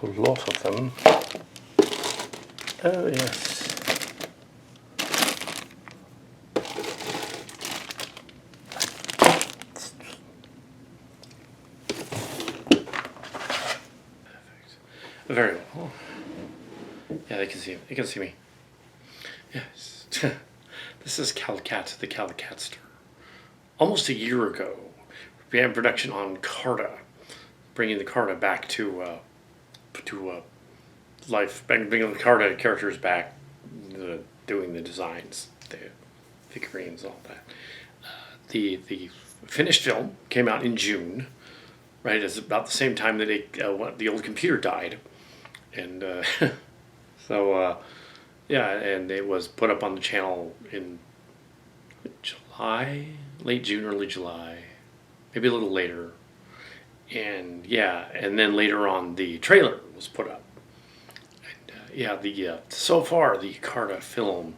awful lot of them. Oh yes. Very well. Yeah, they can see. They can see me. Yes. This is Kal Kat, the Kal Kat store. Almost a year ago, we had production on Karda, bringing the Karda back to life, bringing the Karda characters back, doing the designs, the figurines, all that. The finished film came out in June, right? It's about the same time that the old computer died. And yeah, and it was put up on the channel in July, late June, early July, maybe a little later. And yeah, and then later on the trailer was put up. And yeah, so far the Karda film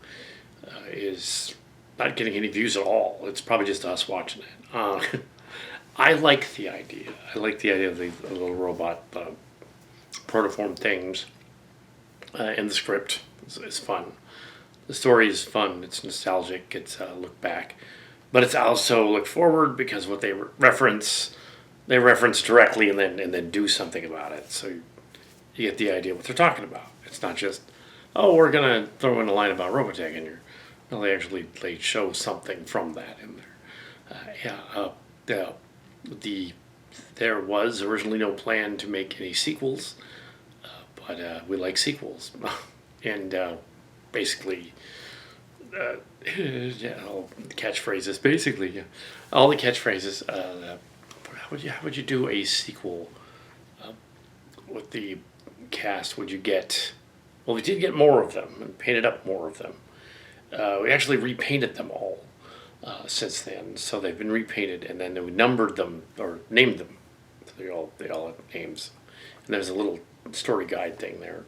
is not getting any views at all. It's probably just us watching it. I like the idea. I like the idea of the little robot protoform things, and the script is fun. The story is fun. It's nostalgic. It's a look back, but it's also look forward because what they reference directly and then do something about it. So you get the idea what they're talking about. It's not just, oh, we're gonna throw in a line about Robotech in here. No, they show something from that in there. There was originally no plan to make any sequels, but we like sequels, and basically, yeah, all the catchphrases. Basically, yeah, all the catchphrases. How would you do a sequel with the cast? Would you get? Well, we did get more of them and painted up more of them. We actually repainted them all since then, so they've been repainted, and then we numbered them or named them. So they all have names, and there's a little story guide thing there.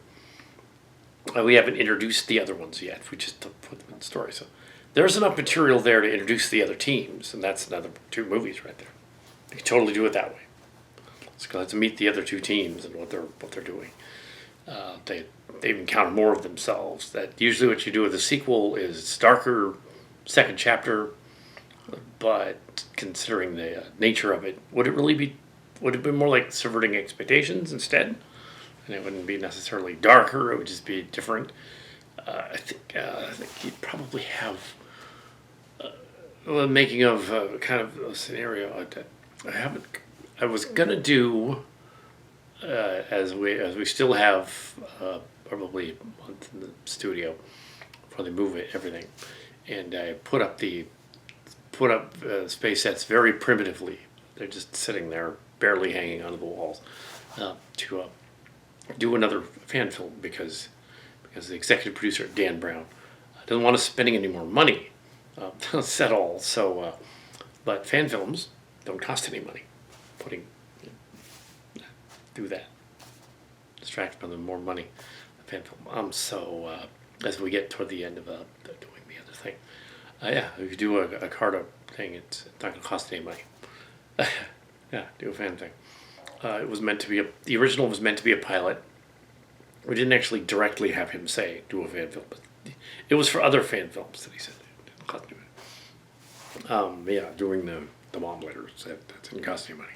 We haven't introduced the other ones yet. We just put them in the story. So there's enough material there to introduce the other teams, and that's another 2 movies right there. You can totally do it that way. Let's meet the other 2 teams and what they're doing. They encounter more of themselves. That usually what you do with a sequel is it's darker, second chapter, but considering the nature of it, would it be more like subverting expectations instead? And it wouldn't be necessarily darker. It would just be different. I think you'd probably have the making of kind of a scenario. I was gonna do as we still have probably a month in the studio for the movie everything, and I put up space sets very primitively. They're just sitting there, barely hanging onto the walls, to do another fan film because the executive producer Dan Brown doesn't want us spending any more money. That's all. So, but fan films don't cost any money. Do that. Distract from the more money. Fan film. As we get toward the end of doing the other thing, yeah, if you do a Karda thing, it's not going to cost any money. Yeah, do a fan thing. It was meant to be the original was meant to be a pilot. We didn't actually directly have him say do a fan film, but it was for other fan films that he said it didn't cost any money. Yeah, doing the mom letters that didn't cost any money.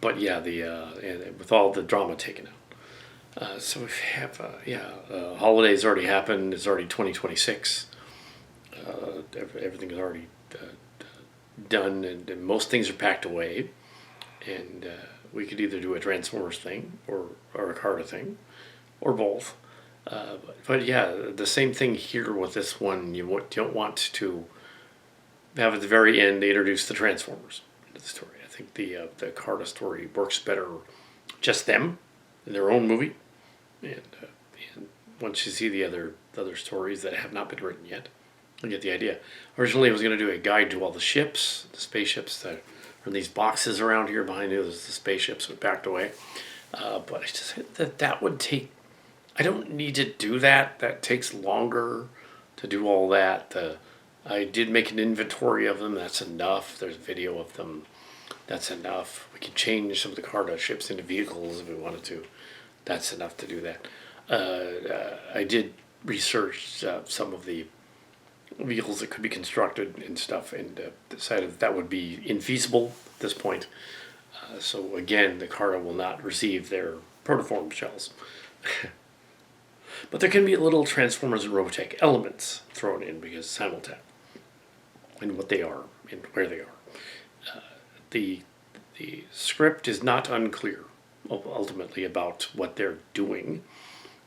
But yeah, and with all the drama taken out. So we have holidays already happened. It's already 2026. Everything is already done, and most things are packed away. And we could either do a Transformers thing or a Karda thing, or both. But yeah, the same thing here with this one. You don't want to have at the very end they introduce the Transformers into the story. I think the Karda story works better just them in their own movie, and once you see the other stories that have not been written yet, you get the idea. Originally, I was going to do a guide to all the ships, the spaceships that are in these boxes around here behind you. There's the spaceships we packed away, but I just that would take. I don't need to do that. That takes longer to do all that. I did make an inventory of them. That's enough. There's video of them. That's enough. We can change some of the Karda ships into vehicles if we wanted to. that's enough to do that. I did research some of the vehicles that could be constructed and stuff, and decided that would be infeasible at this point. So again, the Karda will not receive their protoform shells. But there can be little Transformers and Robotech elements thrown in because simultaneous and what they are and where they are. The script is not unclear ultimately about what they're doing.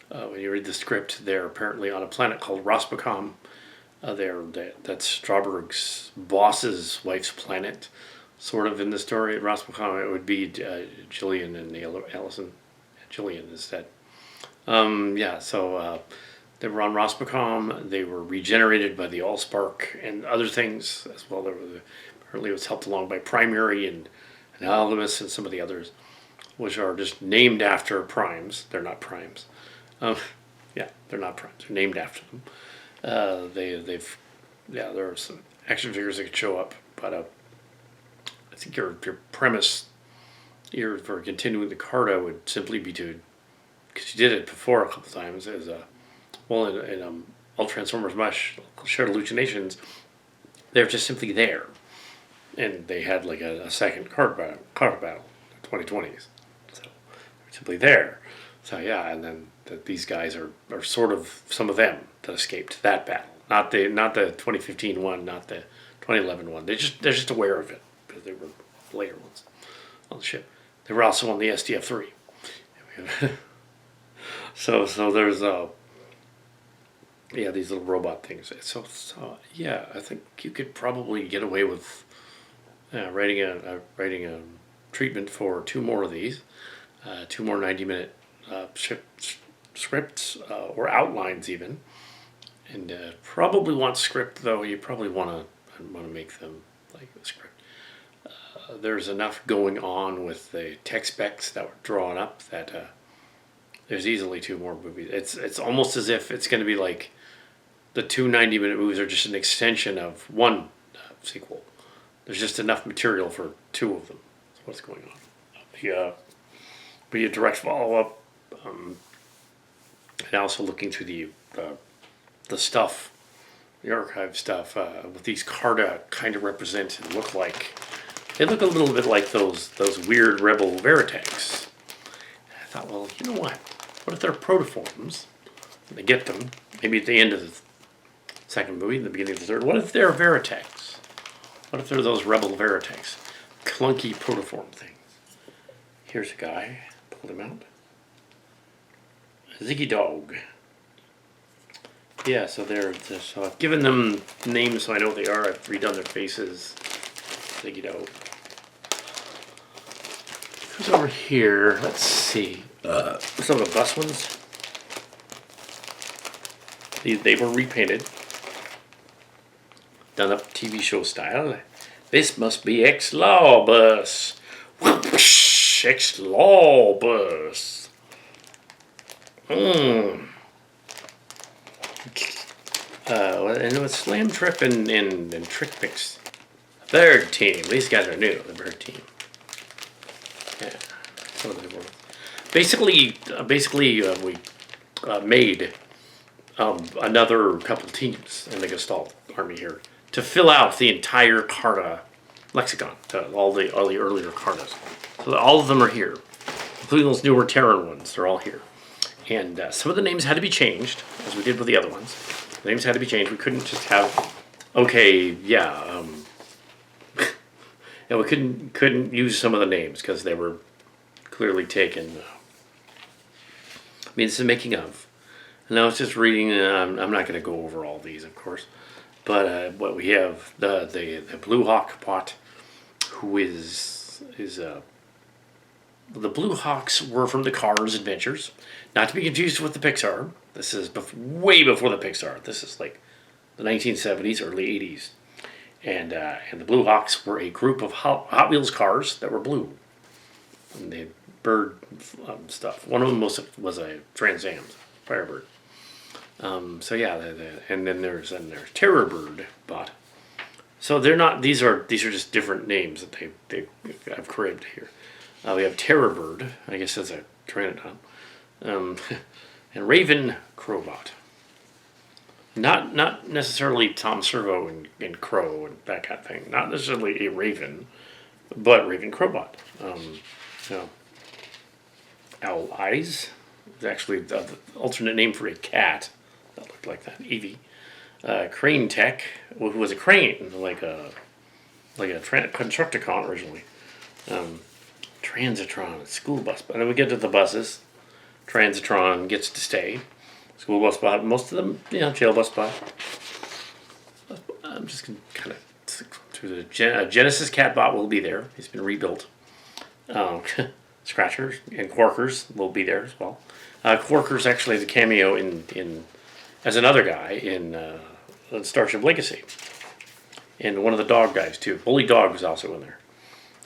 When you read the script, they're apparently on a planet called Rospacom. That's Strawberg's boss's wife's planet, sort of in the story. At Rospacom, it would be Jillian and Allison. Jillian is dead. So they were on Rospacom. They were regenerated by the Allspark and other things as well. Apparently it was helped along by Primary and Alchemist and some of the others, which are just named after primes. They're not primes. They're not primes. They're named after them. There are some action figures that could show up, but I think your premise here for continuing the Karda would simply be to, because you did it before a couple times, as in All Transformers Mush, Shared Hallucinations, they're just simply there. And they had like a second card battle, 2020s. So they're simply there. So yeah, and then these guys are sort of some of them that escaped that battle. Not the 2015 one, not the 2011 one. They're just aware of it because they were later ones on the ship. They were also on the SDF-3. So there's these little robot things. So I think you could probably get away with writing a treatment for 2 more of these, 2 more 90-minute scripts or outlines even, and probably want script though. You probably want to make them like a script. There's enough going on with the tech specs that were drawn up that there's easily 2 more movies. It's almost as if it's going to be like the 2 90-minute movies are just an extension of one sequel. There's just enough material for 2 of them. That's what's going on. Be a direct follow-up. And also looking through the stuff, the archive stuff, what these Karda kind of represent and look like. They look a little bit like those weird rebel Veritechs. I thought, well, you know what? What if they're protoforms? They get them, maybe at the end of the second movie, in the beginning of the third. What if they're Veritechs? What if they're those rebel Veritechs? Clunky protoform things. Here's a guy. Pulled him out. Ziggy Dog. Yeah, so so I've given them names so I know what they are. I've redone their faces. Ziggy Dog. Who's over here? Let's see. Some of the bus ones. They were repainted. Done up TV show style. This must be X-Law Bus. Whoosh, X-Law Bus. And with Slam Trip and Trick Mix. Bird Team. These guys are new. The Bird Team. Yeah. Some of the ones. Basically, we made another couple teams in the Gestalt army here to fill out the entire Karda lexicon, to all the earlier Kardas. So all of them are here, including those newer Terran ones. They're all here. And some of the names had to be changed, as we did with the other ones. The names had to be changed. We couldn't just have, we couldn't use some of the names because they were clearly taken. This is making of. And I was just reading. I'm not going to go over all these, of course, but what we have the Blue Hawk pot, who is the Blue Hawks were from the Cars Adventures, not to be confused with the Pixar. This is way before the Pixar. This is like the 1970s, early 80s, and the Blue Hawks were a group of Hot Wheels cars that were blue, and they had bird stuff. One of them was a Trans Am Firebird. And then there's Terror Bird bot. So they're not. These are just different names that I've cribbed here. We have Terror Bird. I guess that's a Tyranodon. Um, and Raven Crowbot. Not necessarily Tom Servo and Crow and that kind of thing. Not necessarily a Raven, but Raven Crowbot. You know, Owl Eyes is actually the alternate name for a cat that looked like that. Evie. Crane Tech, who was a crane, like a Constructicon originally. Transitron, school bus. And then we get to the buses. Transitron gets to stay. School bus bot, most of them, jail bus bot. I'm just going to kind of through the Genesis Catbot will be there. He's been rebuilt. Scratchers and Quarkers will be there as well. Quarkers actually has a cameo in as another guy in Starship Legacy. And one of the dog guys too. Bully Dog was also in there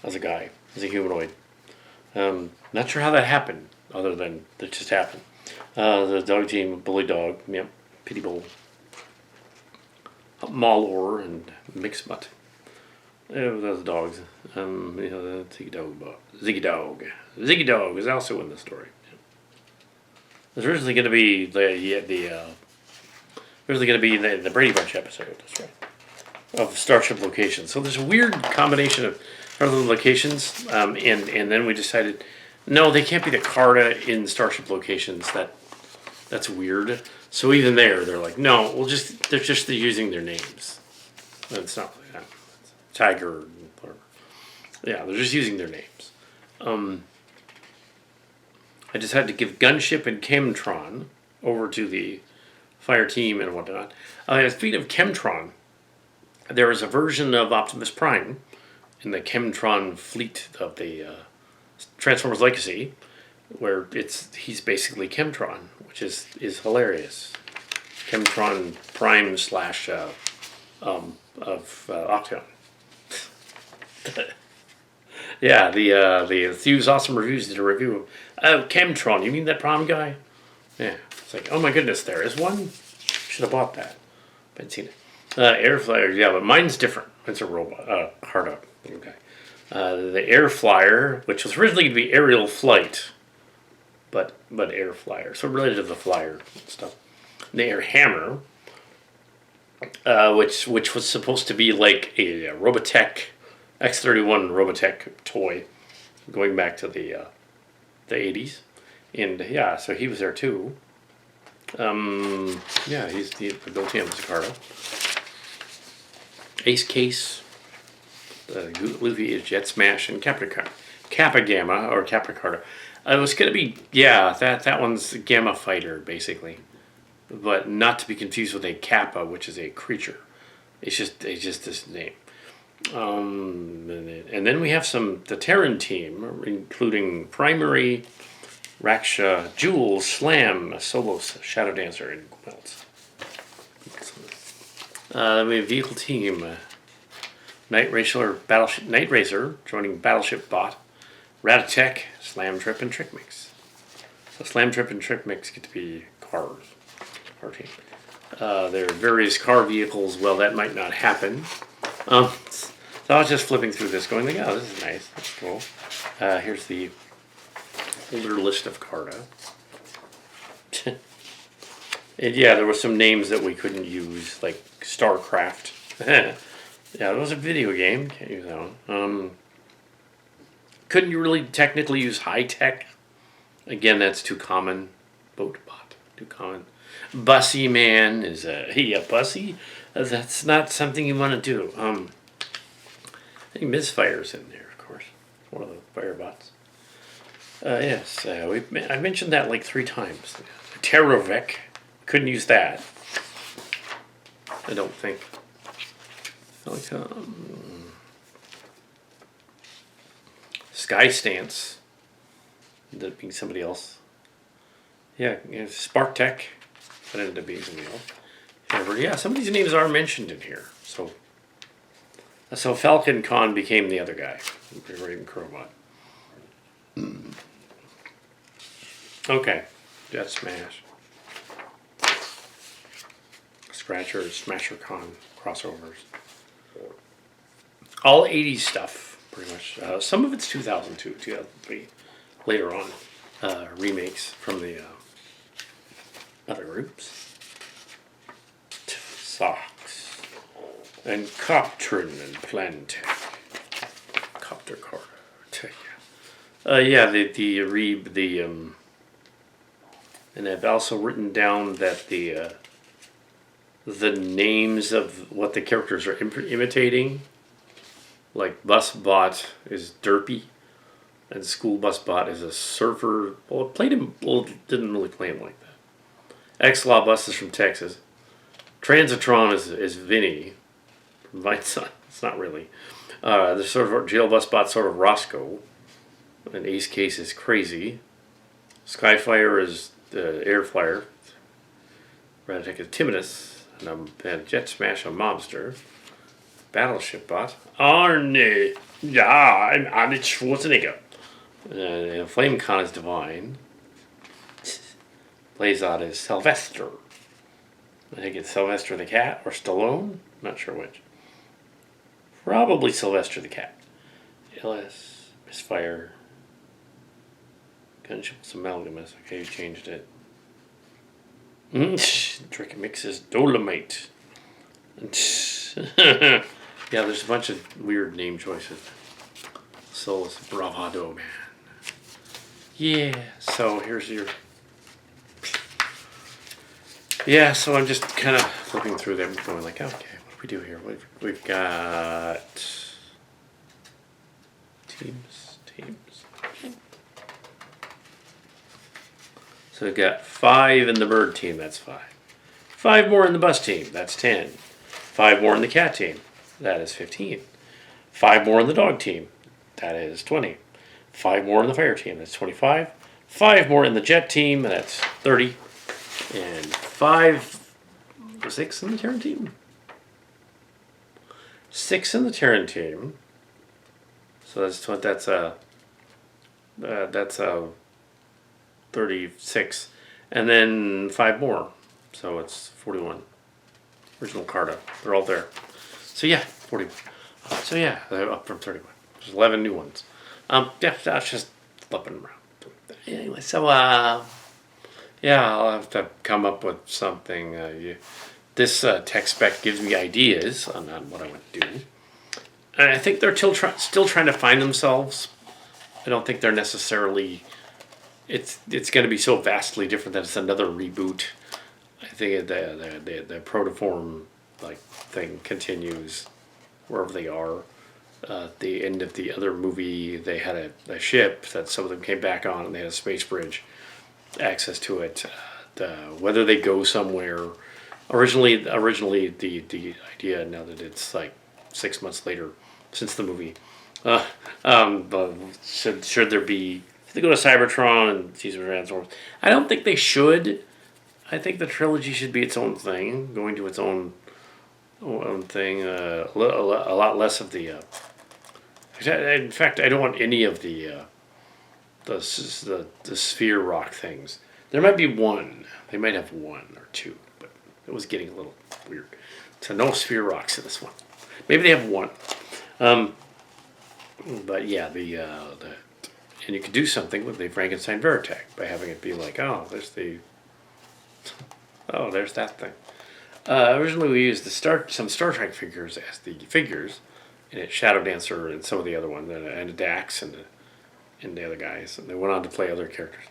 as a guy, as a humanoid. Not sure how that happened, other than it just happened. The dog team, Bully Dog, yep, Pity Bowl, Maulor, and Mixmutt. Those dogs. The Ziggy Dog. Ziggy Dog is also in the story. There's originally going to be the Brady Bunch episode. That's right. Of Starship Locations. So there's a weird combination of other locations, and then we decided, no, they can't be the Karda in Starship Locations. That's weird. So even they're like, no, they're just using their names. It's not like that. Tiger, they're just using their names. I just had to give Gunship and Chemtron over to the fire team and whatnot. Speaking of Chemtron, there is a version of Optimus Prime in the Chemtron fleet of the Transformers Legacy, where he's basically Chemtron, which is hilarious. Chemtron Prime slash of Octon. Yeah, the Thews Awesome Reviews did a review of Chemtron. You mean that prom guy? Yeah, it's like, oh my goodness, there is one. Should have bought that. I haven't seen it. Air Flyer, yeah, but mine's different. It's a robot, Karda. Okay. The Air Flyer, which was originally going to be Aerial Flight, but Air Flyer, so related to the flyer and stuff. The Air Hammer, which was supposed to be like a Robotech X-31 Robotech toy, going back to the 80s, and yeah, so he was there too. He's built him as a Karda. Ace Case, Luffy is Jet Smash, and Kappa Gamma, or Kappa Karda. It was going to be, that one's Gamma Fighter, basically. But not to be confused with a Kappa, which is a creature. It's just this name. And then we have the Terran team, including Primary, Raksha, Jules, Slam, Solos, Shadow Dancer, and Quilts. Then we have Vehicle Team, Night Racer joining Battleship Bot, Ratatech, Slam Trip, and Trick Mix. So Slam Trip and Trick Mix get to be cars. Car team. There are various car vehicles. Well, that might not happen. So I was just flipping through this, going like, oh, this is nice. That's cool. Here's the older list of Karda. And yeah, there were some names that we couldn't use, like StarCraft. Yeah, it was a video game. Can't use that one. Couldn't you really technically use High Tech? Again, that's too common. Boatbot, too common. Bussy Man is a Bussy? That's not something you want to do. I think Misfire's in there, of course. One of the fire bots. Yes, I mentioned that like 3 times. Terrovec, couldn't use that. I don't think. Like Sky Stance, that being somebody else. Yeah, Spark Tech, that ended up being somebody else. Yeah, some of these names are mentioned in here. So Falcon Con became the other guy, Raven Crowbot. Okay, Jet Smash, Scratcher, Smasher Con crossovers. All 80s stuff, pretty much. Some of it's 2002, 2003, later on. remakes from the other groups. Socks and Coptrin and Plantech. Copter Karda. Yeah, and I've also written down that the names of what the characters are imitating, like Bus Bot is Derpy, and School Bus Bot is a surfer. Well, didn't really play him like that. X-Law Bus is from Texas. Transitron is Vinny from Vine's son. It's not really. The sort of Jail Bus Bot sort of Roscoe. And Ace Case is Crazy. Skyfire is Air Flyer. Robotech is Timidus. And Jet Smash a Mobster. Battleship Bot. Arne. Yeah, I'm Arnold Schwarzenegger. Flame Con is Divine. Blazot is Sylvester. I think it's Sylvester the Cat or Stallone. Not sure which. Probably Sylvester the Cat. LS. Misfire. Gunships Amalgamus. Okay, you changed it. Trick Mixes Dolomite. Yeah, there's a bunch of weird name choices. Solus Bravado Man. Yeah, so here's your... Yeah, so I'm just kind of looking through them going like, okay, what do we do here? We've got... Teams. So we've got 5 in the bird team, that's 5. 5 more in the bus team, that's 10. 5 more in the cat team, that is 15. 5 more in the dog team, that is 20. 5 more in the fire team, that's 25. 5 more in the jet team, that's 30. And 6 in the Terran team. 6 in the Terran team. So that's 36, and then 5 more, so it's 41. Original Karda, they're all there. So yeah, 41. So yeah, they're up from 31. There's 11 new ones. Yeah, that's just flipping around. Anyway, so yeah, I'll have to come up with something. This tech spec gives me ideas on what I want to do, and I think they're still trying to find themselves. I don't think they're necessarily. It's going to be so vastly different that it's another reboot. I think the protoform thing continues wherever they are. At the end of the other movie, they had a ship that some of them came back on, and they had a space bridge access to it. Whether they go somewhere, originally the idea, now that it's like 6 months later since the movie, but should there be? They go to Cybertron and see some Transformers. I don't think they should. I think the trilogy should be its own thing, going to its own thing. A lot less of the. In fact, I don't want any of the sphere rock things. There might be one. They might have 1 or 2, but it was getting a little weird. So no sphere rocks in this one. Maybe they have 1. But yeah, and you could do something with the Frankenstein Veritech by having it be like, there's that thing. Originally, we used some Star Trek figures as the figures, and it's Shadow Dancer and some of the other ones, and Dax and the other guys. And they went on to play other characters.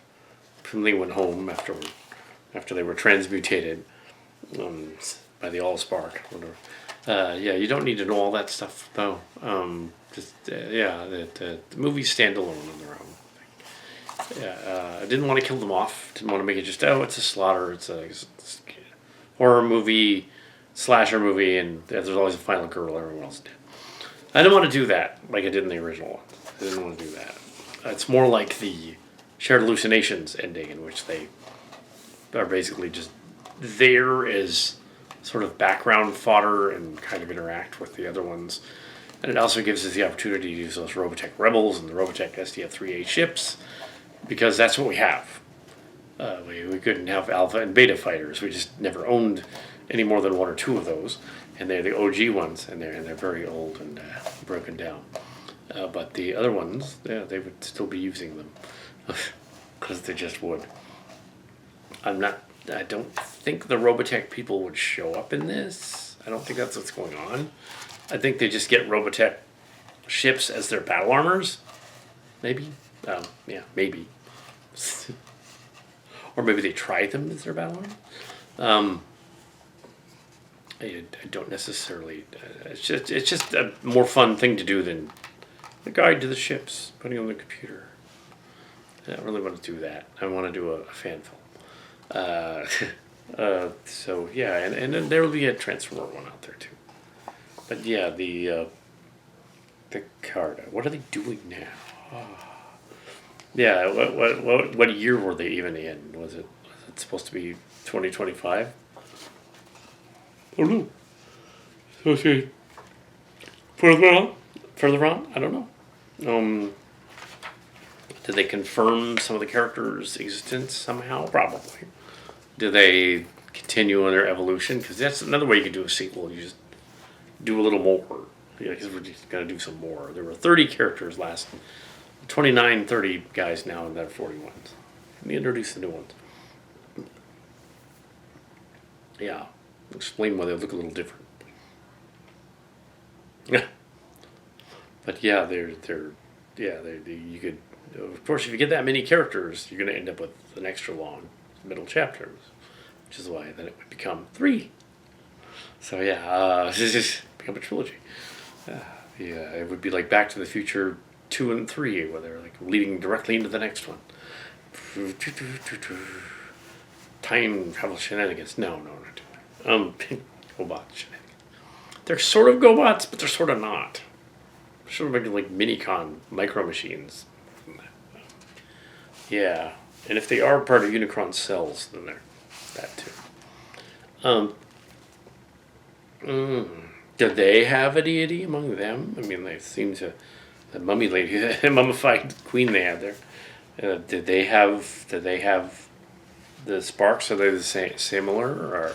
Presumably went home after they were transmutated by the Allspark. Yeah, you don't need to know all that stuff though. The movies stand alone on their own. Yeah, I didn't want to kill them off. Didn't want to make it just it's a slaughter. It's a horror movie, slasher movie, and there's always a final girl. Everyone else did. I didn't want to do that like I did in the original one. I didn't want to do that. It's more like the Shared Hallucinations ending, in which they are basically just there as sort of background fodder and kind of interact with the other ones. And it also gives us the opportunity to use those Robotech Rebels and the Robotech SDF-3A ships, because that's what we have. We couldn't have Alpha and Beta fighters. We just never owned any more than 1 or 2 of those, and they're the OG ones, and they're very old and broken down. But the other ones, they would still be using them. because they just would. I don't think the Robotech people would show up in this. I don't think that's what's going on. I think they just get Robotech ships as their battle armors. Maybe. Yeah, maybe. Or maybe they try them as their battle armor. I don't necessarily. It's just a more fun thing to do than the guide to the ships, putting on the computer. I don't really want to do that. I want to do a fan film. So yeah, and then there will be a Transformer one out there too. But yeah, the Karda. What are they doing now? Oh. Yeah, what year were they even in? Was it supposed to be 2025? I don't know. Okay. Further on? I don't know. Did they confirm some of the characters' existence somehow? Probably. Do they continue on their evolution? Because that's another way you can do a sequel. You just do a little more. Yeah, because we're just going to do some more. There were 30 characters last 29, 30 guys now, and there are 41. Let me introduce the new ones. Yeah. Explain why they look a little different. Yeah. But yeah, you could, of course, if you get that many characters, you're going to end up with an extra long middle chapter, which is why then it would become 3. So yeah, become a trilogy. Yeah, it would be like Back to the Future 2 and 3, where they're like leading directly into the next one. Time travel shenanigans. No, not GoBot shenanigans. They're sort of GoBots, but they're sort of not. Sort of making like Minicon micro machines. Yeah, and if they are part of Unicron's cells, then they're that too. Do they have a deity among them? I mean, they seem to. The mummy lady, the mummified queen they had there. Did they have the sparks? Are they the similar,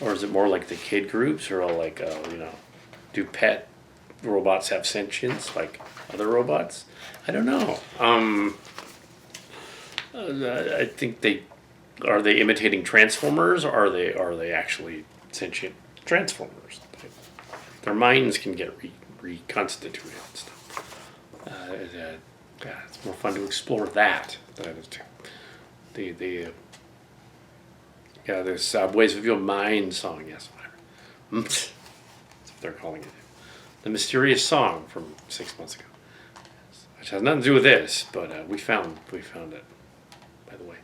or is it more like the kid groups, or like do pet robots have sentience like other robots? I don't know. I think are they imitating Transformers, or are they actually sentient Transformers? Their minds can get reconstituted and stuff. It's more fun to explore that than it is to there's Ways of Your Mind song, yes, whatever. That's what they're calling it. The mysterious song from 6 months ago, which has nothing to do with this, but we found it, by the way.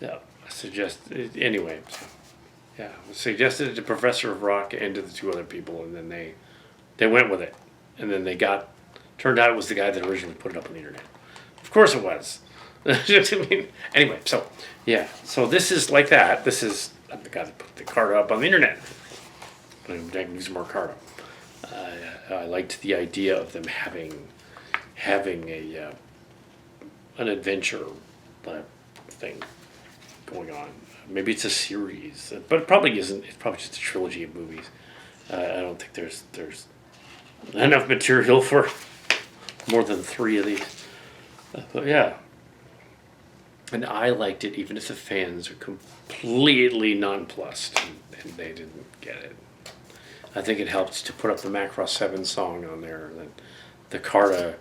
Yeah, I suggest anyway. So, yeah, I suggested it to Professor of Rock and to the 2 other people, and then they went with it, and then turned out it was the guy that originally put it up on the internet. Of course it was. Anyway, so yeah, so this is like that. This is I'm the guy that put the Karda up on the internet. I can use more Karda. I liked the idea of them having an adventure thing going on. Maybe it's a series, but it probably isn't. It's probably just a trilogy of movies. I don't think there's enough material for more than 3 of these. But yeah. And I liked it, even if the fans are completely nonplussed and they didn't get it. I think it helped to put up the Macross 7 song on there, and the Karda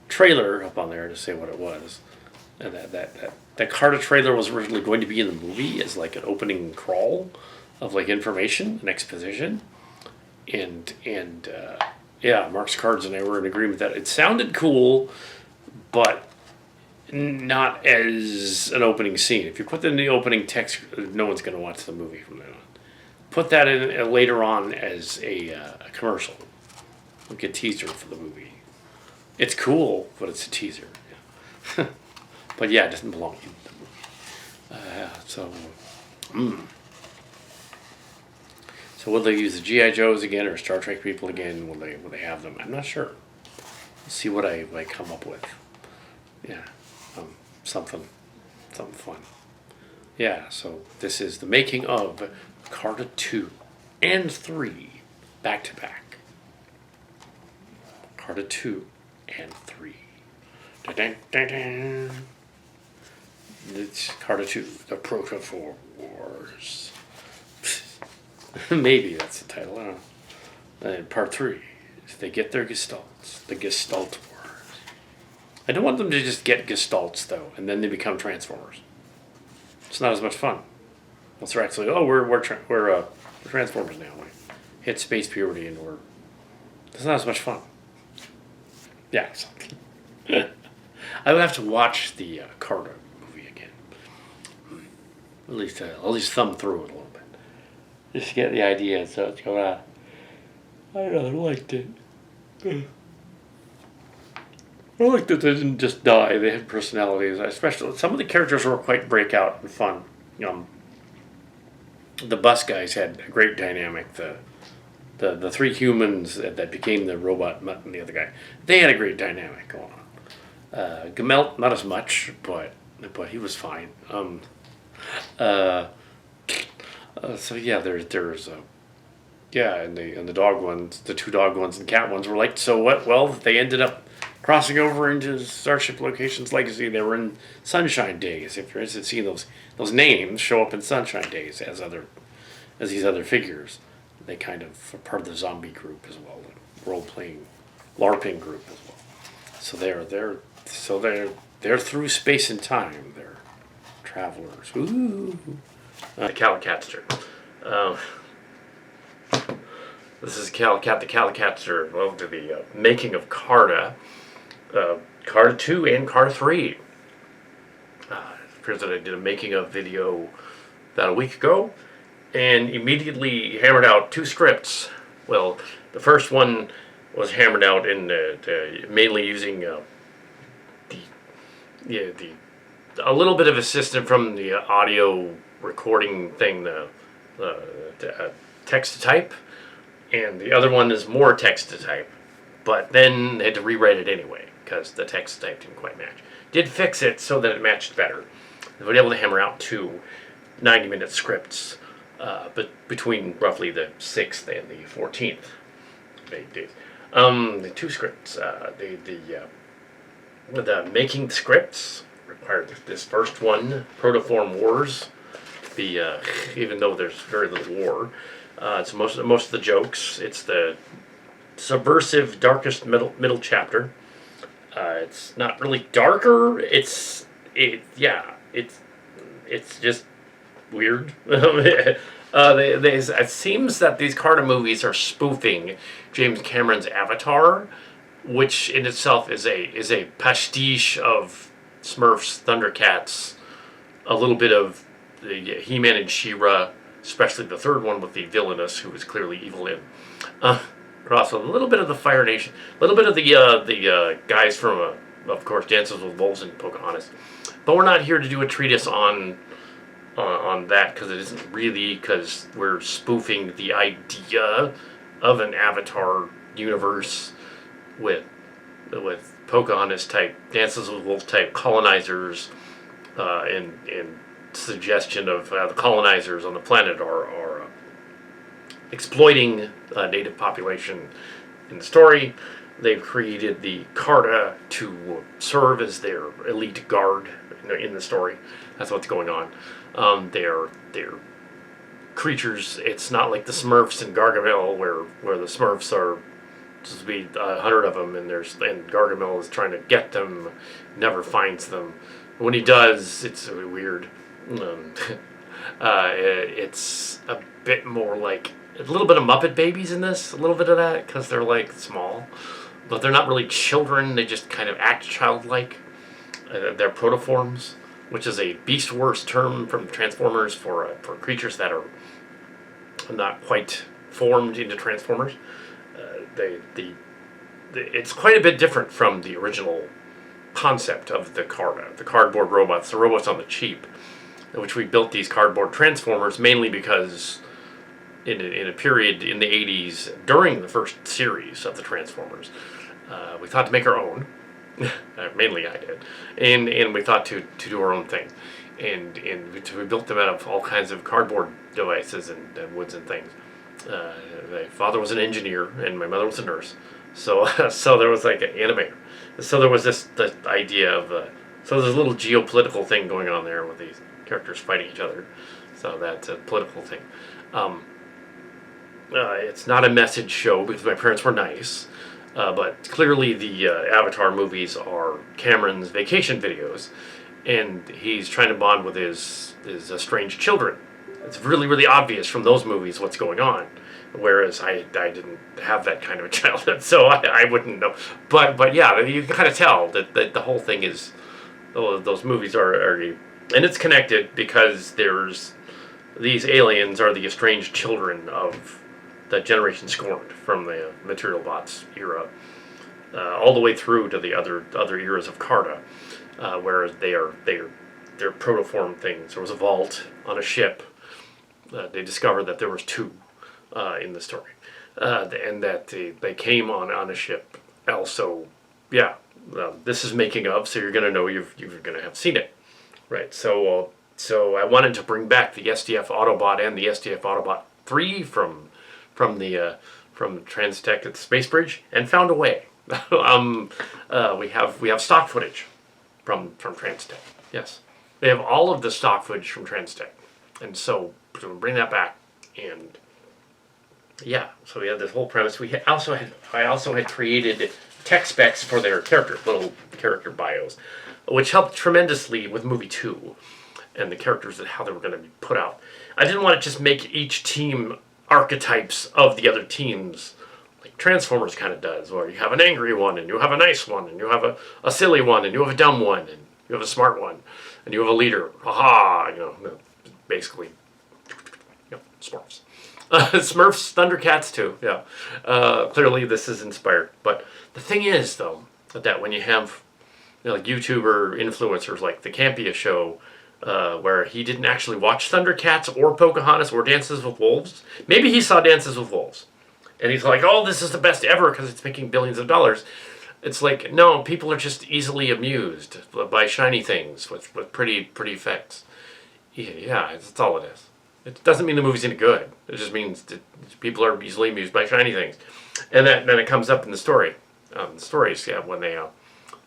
trailer up on there to say what it was. And that Karda trailer was originally going to be in the movie as like an opening crawl of like information and exposition. And Mark's Cards and I were in agreement that it sounded cool, but not as an opening scene. If you put that in the opening text, no one's going to watch the movie from then on. Put that in later on as a commercial, like a teaser for the movie. It's cool, but it's a teaser. Yeah. But yeah, it doesn't belong in the movie. So will they use the G.I. Joes again or Star Trek people again? Will they have them? I'm not sure. We'll see what I come up with. Yeah. Something fun. Yeah, so this is the making of Karda 2 and 3 back to back. Karda 2 and 3. Dun, dun, dun. It's Karda 2, the Protoform Wars. Maybe that's the title, I don't know. And part 3 is they get their gestalts, the Gestalt Wars. I don't want them to just get gestalts, though, and then they become Transformers. It's not as much fun. Once they're actually, we're Transformers now. We hit space puberty and it's not as much fun. Yeah, I would have to watch the Karda movie again. At least thumb through it a little bit. Just to get the idea, so it's going on. I liked it. I liked that they didn't just die. They had personalities. Especially, some of the characters were quite breakout and fun. The bus guys had a great dynamic. The 3 humans that became the robot mutt and the other guy, they had a great dynamic going on. Gamelt, not as much, but he was fine. So yeah, there's and the dog ones, the 2 dog ones and cat ones were like, so what? Well, they ended up crossing over into Starship Locations Legacy. They were in Sunshine Days. If you're interested in seeing those names show up in Sunshine Days as these other figures, they kind of are part of the zombie group as well, the role-playing LARPing group as well. So they're through space and time. They're travelers. Ooh. The Kal Katster. This is Kal Kat, the Kal Katster. Well, to the making of Karda. Karda 2 and Karda 3. It appears that I did a making of video about a week ago, and immediately hammered out 2 scripts. Well, the first one was hammered out in mainly using a little bit of assistance from the audio recording thing, the text to type, and the other one is more text to type. But then they had to rewrite it anyway because the text to type didn't quite match. Did fix it so that it matched better. They were able to hammer out 2 90-minute scripts, but between roughly the 6th and the 14th days. The 2 scripts. The making scripts required this first one, Protoform Wars, even though there's very little war. It's most of the jokes. It's the subversive, darkest middle chapter. It's not really darker. It's just weird. It seems that these Karda movies are spoofing James Cameron's Avatar, which in itself is a pastiche of Smurfs, Thundercats, a little bit of the He-Man and She-Ra, especially the third one with the villainess who is clearly evil in. Cross with a little bit of the Fire Nation, a little bit of the guys from, of course, Dances with Wolves and Pocahontas. But we're not here to do a treatise on that, because it isn't really, because we're spoofing the idea of an Avatar universe with Pocahontas type, Dances with Wolves type colonizers, and suggestion of the colonizers on the planet are exploiting native population in the story. They've created the Karda to serve as their elite guard in the story. That's what's going on. They're creatures. It's not like the Smurfs in Gargamel, where the Smurfs are supposed to be 100 of them, and Gargamel is trying to get them, never finds them. When he does, it's weird. It's a bit more like a little bit of Muppet Babies in this, a little bit of that, because they're like small, but they're not really children. They just kind of act childlike. They're protoforms, which is a Beast Wars term from Transformers for creatures that are not quite formed into Transformers. It's quite a bit different from the original concept of the Karda, the cardboard robots, the robots on the cheap, which we built these cardboard Transformers mainly because in a period in the 80s, during the first series of the Transformers, we thought to make our own. Mainly I did. And we thought to do our own thing. And we built them out of all kinds of cardboard devices and woods and things. My father was an engineer and my mother was a nurse. So so there was like an animator. So there was the idea of so there's a little geopolitical thing going on there with these characters fighting each other. So that's a political thing. Um, it's not a message show because my parents were nice. But clearly, the Avatar movies are Cameron's vacation videos, and he's trying to bond with his estranged children. It's really, really obvious from those movies what's going on. Whereas I didn't have that kind of a childhood, so I wouldn't know. But yeah, you can kind of tell that the whole thing is, those movies are, and it's connected because there's these aliens are the estranged children of the generation scorned from the material bots era, all the way through to the other eras of Karda, where they're protoform things. There was a vault on a ship. They discovered that there was two in the story, and that they came on a ship. Also, yeah, this is making of, so you're gonna know you're gonna have seen it, right? So I wanted to bring back the SDF Autobot and the SDF Autobot 3 from the Transtech at the Space Bridge, and found a way. We have stock footage from Transtech. Yes, they have all of the stock footage from Transtech, and so bring that back. And yeah, so we had this whole premise. I also had created tech specs for their little character bios, which helped tremendously with movie 2 and the characters and how they were going to be put out. I didn't want to just make each team archetypes of the other teams like Transformers kind of does, where you have an angry one and you have a nice one and you have a silly one and you have a dumb one and you have a smart one and you have a leader. Haha, basically, Smurfs. Smurfs, Thundercats too, yeah. Clearly this is inspired. But the thing is, though, that when you have like YouTuber influencers like the Campia show, where he didn't actually watch Thundercats or Pocahontas or Dances with Wolves. Maybe he saw Dances with Wolves. And he's like, oh, this is the best ever because it's making billions of dollars. It's like, no, people are just easily amused by shiny things with pretty effects. Yeah, that's all it is. It doesn't mean the movie's any good. It just means that people are easily amused by shiny things. And then it comes up in the story. The stories, yeah, when they...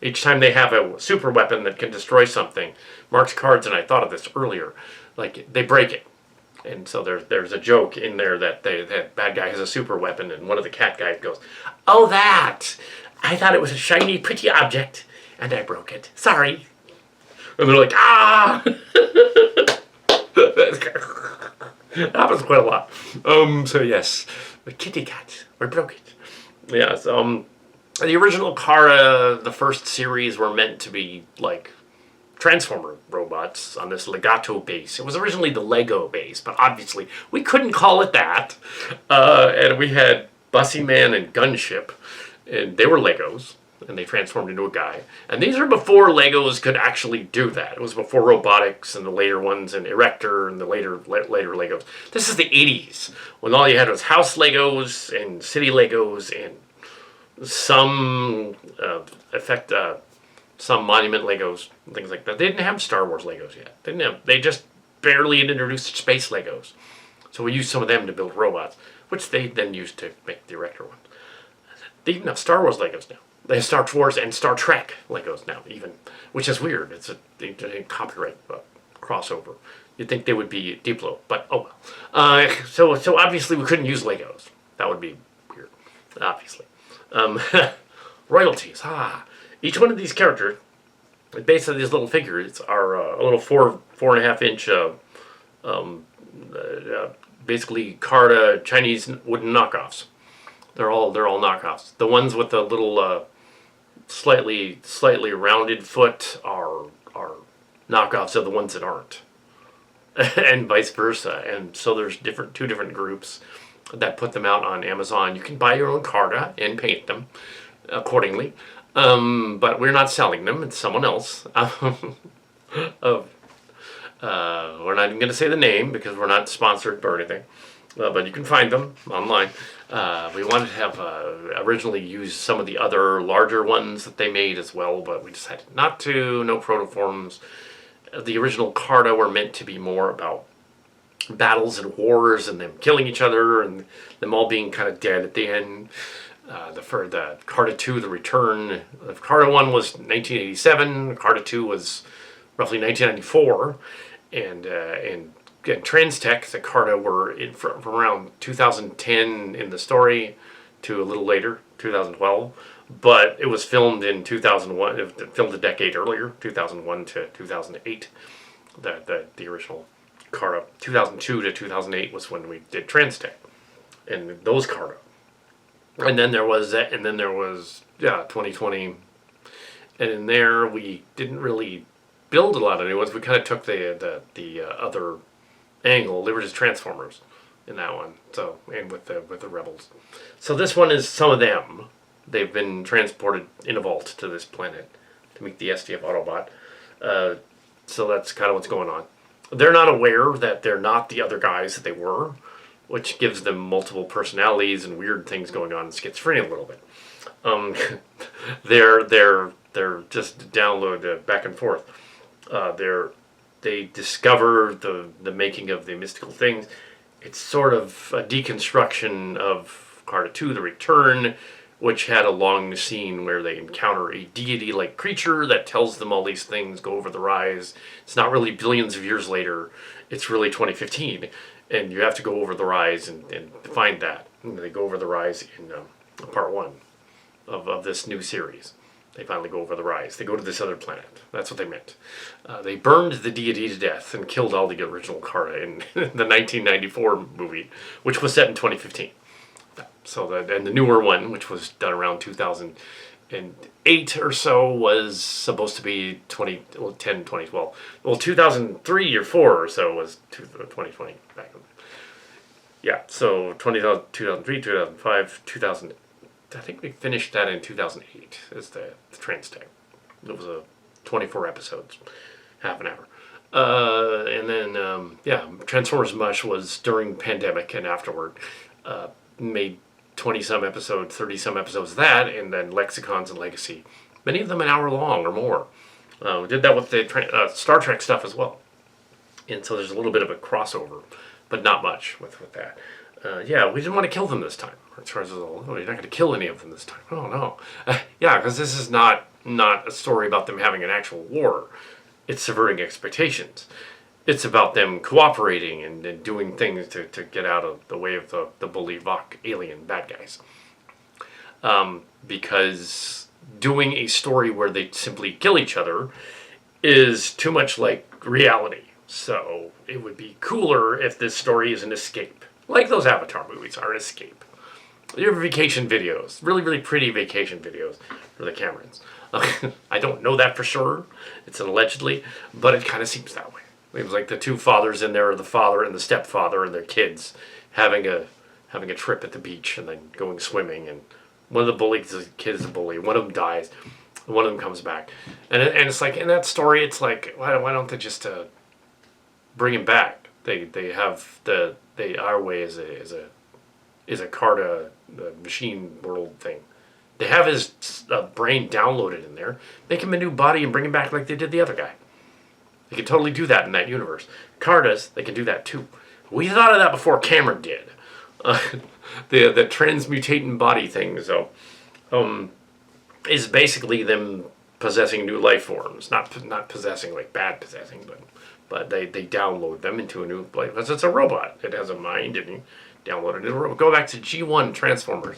each time they have a super weapon that can destroy something, Mark's Cards, and I thought of this earlier, like, they break it. And so there's a joke in there that that bad guy has a super weapon, and one of the cat guys goes, oh, that! I thought it was a shiny, pretty object, and I broke it. Sorry. And they're like, ah! That happens quite a lot. So yes, the kitty cat, we broke it. Yes, the original Kara, the first series, were meant to be like Transformer robots on this Legato base. It was originally the Lego base, but obviously we couldn't call it that. And we had Bussy Man and Gunship, and they were Legos, and they transformed into a guy. And these are before Legos could actually do that. It was before robotics and the later ones, and Erector and the later Legos. This is the 80s, when all you had was house Legos and city Legos and some some monument Legos, things like that. They didn't have Star Wars Legos yet. They just barely had introduced space Legos. So we used some of them to build robots, which they then used to make the Erector one. They even have Star Wars Legos now. They have Star Wars and Star Trek Legos now, even, which is weird. It's a copyright crossover. You'd think they would be Diplo, but oh well. So obviously we couldn't use Legos. That would be weird, obviously. Royalties. Each one of these characters, basically these little figures, are a little 4.5 inch, basically Karda Chinese wooden knockoffs. They're all knockoffs. The ones with the little slightly rounded foot are knockoffs of the ones that aren't, and vice versa. And so there's two different groups that put them out on Amazon. You can buy your own Karda and paint them accordingly, but we're not selling them. It's someone else. We're not even going to say the name because we're not sponsored or anything, but you can find them online. We wanted to have originally used some of the other larger ones that they made as well, but we decided not to. No protoforms. The original Karda were meant to be more about battles and wars and them killing each other and them all being kind of dead at the end. The Karda 2, The Return. Karda 1 was 1987. Karda 2 was roughly 1994, and Transtech, the Karda were from around 2010 in the story to a little later, 2012. But it was filmed in 2001. It was filmed a decade earlier, 2001 to 2008. The original Karda, 2002 to 2008 was when we did Transtech, and those Karda. And then there was 2020, and in there we didn't really build a lot of new ones. We kind of took the other angle. They were just Transformers in that one. So, and with the Rebels. So this one is some of them. They've been transported in a vault to this planet to meet the SDF Autobot. So that's kind of what's going on. They're not aware that they're not the other guys that they were, which gives them multiple personalities and weird things going on in schizophrenia a little bit. They're just download back and forth. They discover the making of the mystical things. It's sort of a deconstruction of Karda 2, The Return, which had a long scene where they encounter a deity-like creature that tells them all these things, go over the rise. It's not really billions of years later. It's really 2015. And you have to go over the rise and find that. And they go over the rise in part 1 of this new series. They finally go over the rise. They go to this other planet. That's what they meant. They burned the deity to death and killed all the original Karda in the 1994 movie, which was set in 2015. So and the newer one, which was done around 2008 or so, was supposed to be 2012. Well, 2003 or 4 or so was 2020 back then. Yeah, so 2003, 2005, 2000. I think we finished that in 2008 as the Transtech. It was 24 episodes, half an hour. And then, Transformers Mush was during pandemic and afterward. Made 20-some episodes, 30-some episodes of that, and then Lexicons and Legacy. Many of them an hour long or more. We did that with the Star Trek stuff as well. And so there's a little bit of a crossover, but not much with that. We didn't want to kill them this time. You're not going to kill any of them this time. Oh, no. Because this is not a story about them having an actual war. It's subverting expectations. It's about them cooperating and doing things to get out of the way of the bully Vok alien bad guys. Because doing a story where they simply kill each other is too much like reality. So it would be cooler if this story is an escape. Like those Avatar movies are an escape. They're vacation videos. Really, really pretty vacation videos for the Camerons. I don't know that for sure. It's an allegedly, but it kind of seems that way. It was like the two fathers in there, the father and the stepfather and their kids having a trip at the beach and then going swimming. And one of the kids is a bully. One of them dies. One of them comes back. And it's like, in that story, it's like, why don't they just bring him back? Our way is a Karda machine world thing. They have his brain downloaded in there. Make him a new body and bring him back like they did the other guy. They can totally do that in that universe. Kardas, they can do that too. We thought of that before Cameron did. The transmutating body thing, so is basically them possessing new life forms. Not possessing like bad possessing, but they download them into a new place. Because it's a robot. It has a mind, and you download it into a robot. Go back to G1 Transformers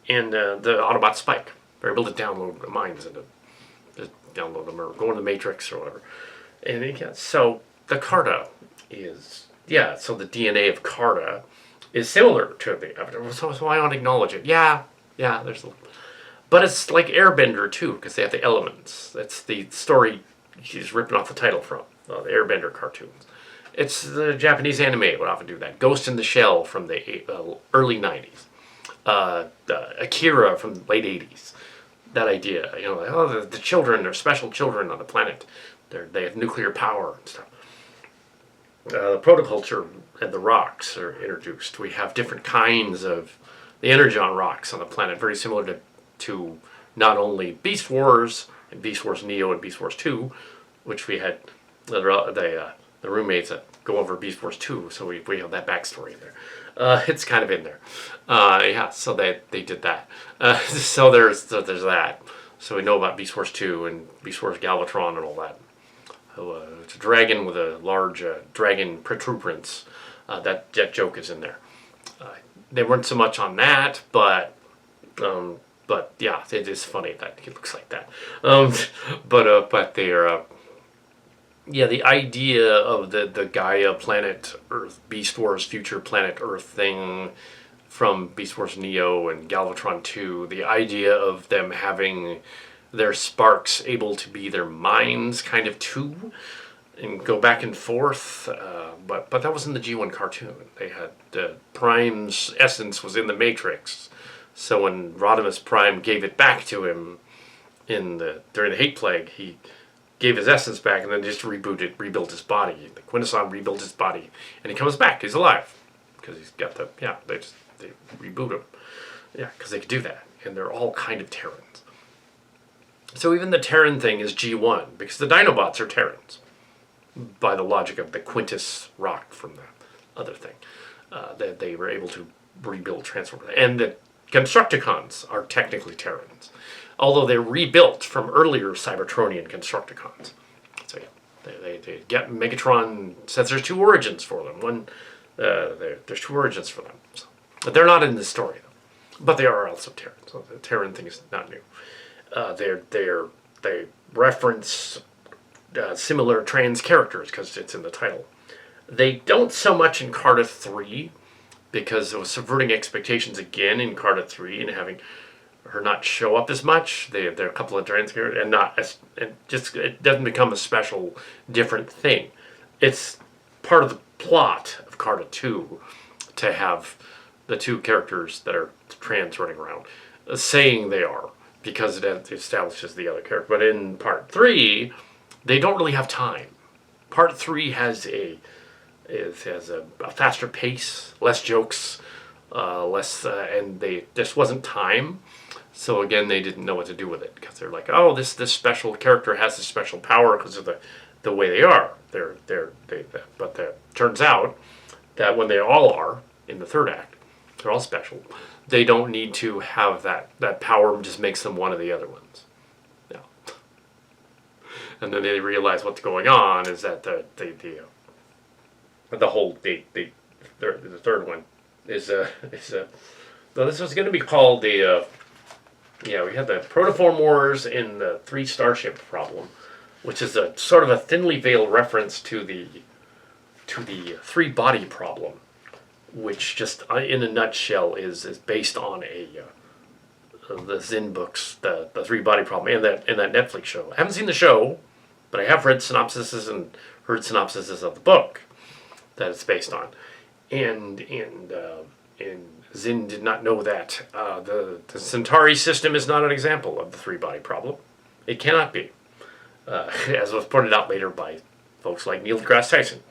and the Autobot Spike. They're able to download minds and just download them or go into the Matrix or whatever. And so the Karda is, so the DNA of Karda is similar to the Avatar. So I don't acknowledge it. There's but it's like Airbender too, because they have the elements. That's the story she's ripping off the title from, the Airbender cartoons. It's the Japanese anime would often do that. Ghost in the Shell from the early 90s. Akira from the late 80s. That idea, the children, they're special children on the planet. They have nuclear power and stuff. The protoculture and the rocks are introduced. We have different kinds of the energon rocks on the planet, very similar to not only Beast Wars and Beast Wars Neo and Beast Wars 2, which we had the roommates at go over Beast Wars 2, so we have that backstory in there. It's kind of in there. Yeah, so they did that. So there's that. So we know about Beast Wars 2 and Beast Wars Galvatron and all that. It's a dragon with a large dragon protuberance. That joke is in there. They weren't so much on that, but yeah, it is funny that he looks like that. But they're yeah, the idea of the Gaia planet Earth, Beast Wars future planet Earth thing from Beast Wars Neo and Galvatron 2, the idea of them having their sparks able to be their minds kind of too, and go back and forth, but that was in the G1 cartoon. They had Prime's essence was in the Matrix, so when Rodimus Prime gave it back to him during the Hate Plague, he gave his essence back and then just rebuilt his body. The Quintesson rebuilt his body, and he comes back. He's alive because he's got the they reboot him, because they could do that, and they're all kind of Terrans. So even the Terran thing is G1 because the Dinobots are Terrans, by the logic of the Quintus rock from the other thing. That they were able to rebuild Transformers. And the Constructicons are technically Terrans, although they're rebuilt from earlier Cybertronian Constructicons. So yeah, they get Megatron says there's two origins for them. One, there's two origins for them. So, but they're not in this story though. But they are also Terrans. So the Terran thing is not new. They reference similar trans characters because it's in the title. They don't so much in Karda 3 because it was subverting expectations again in Karda 3 and having her not show up as much. There are a couple of trans characters and it doesn't become a special different thing. It's part of the plot of Karda 2 to have the two characters that are trans running around saying they are, because it establishes the other character. But in part 3, they don't really have time. Part 3 has a faster pace, less jokes, and they just wasn't time. So again, they didn't know what to do with it because they're like, oh, this special character has this special power because of the way they are. But it turns out that when they all are in the third act, they're all special. They don't need to have that power. Just makes them one of the other ones. Yeah. And then they realize what's going on is that the third one is well, this was going to be called we had the Protoform Wars and the 3 Starship Problem, which is a sort of a thinly veiled reference to the 3 Body Problem, which just in a nutshell is based on the Zinn books, the 3 Body Problem, and that Netflix show. I haven't seen the show, but I have read synopsises and heard synopsises of the book that it's based on, and Zinn did not know that the Centauri system is not an example of the 3 Body Problem. It cannot be, as was pointed out later by folks like Neil deGrasse Tyson.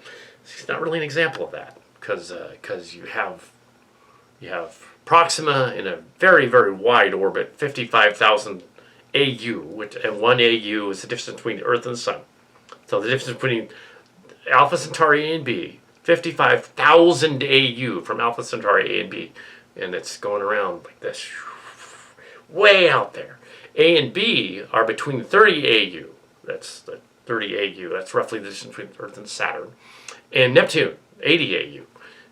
It's not really an example of that because you have Proxima in a very, very wide orbit, 55,000 AU, and 1 AU is the difference between the Earth and the Sun. So the difference between Alpha Centauri A and B, 55,000 AU from Alpha Centauri A and B, and it's going around like this, way out there. A and B are between 30 AU, that's the 30 AU, that's roughly the distance between Earth and Saturn, and Neptune, 80 AU,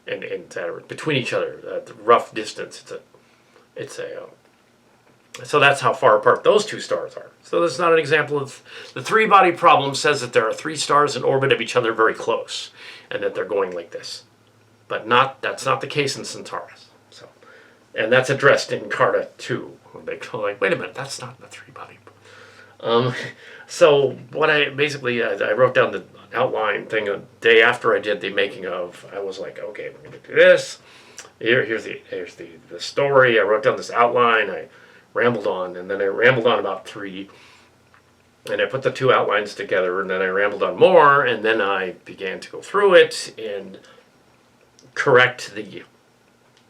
and Saturn, between each other, the rough distance, so that's how far apart those two stars are. So that's not an example of the 3 Body Problem. Says that there are 3 stars in orbit of each other very close, and that they're going like this. But that's not the case in Centaurus. So, and that's addressed in Karda 2. They go like, wait a minute, that's not the 3 Body. So what I wrote down the outline thing a day after I did the making of. I was like, okay, we're gonna do this. Here's the story. I wrote down this outline. I rambled on, and then I rambled on about 3, and I put the 2 outlines together, and then I rambled on more, and then I began to go through it and correct the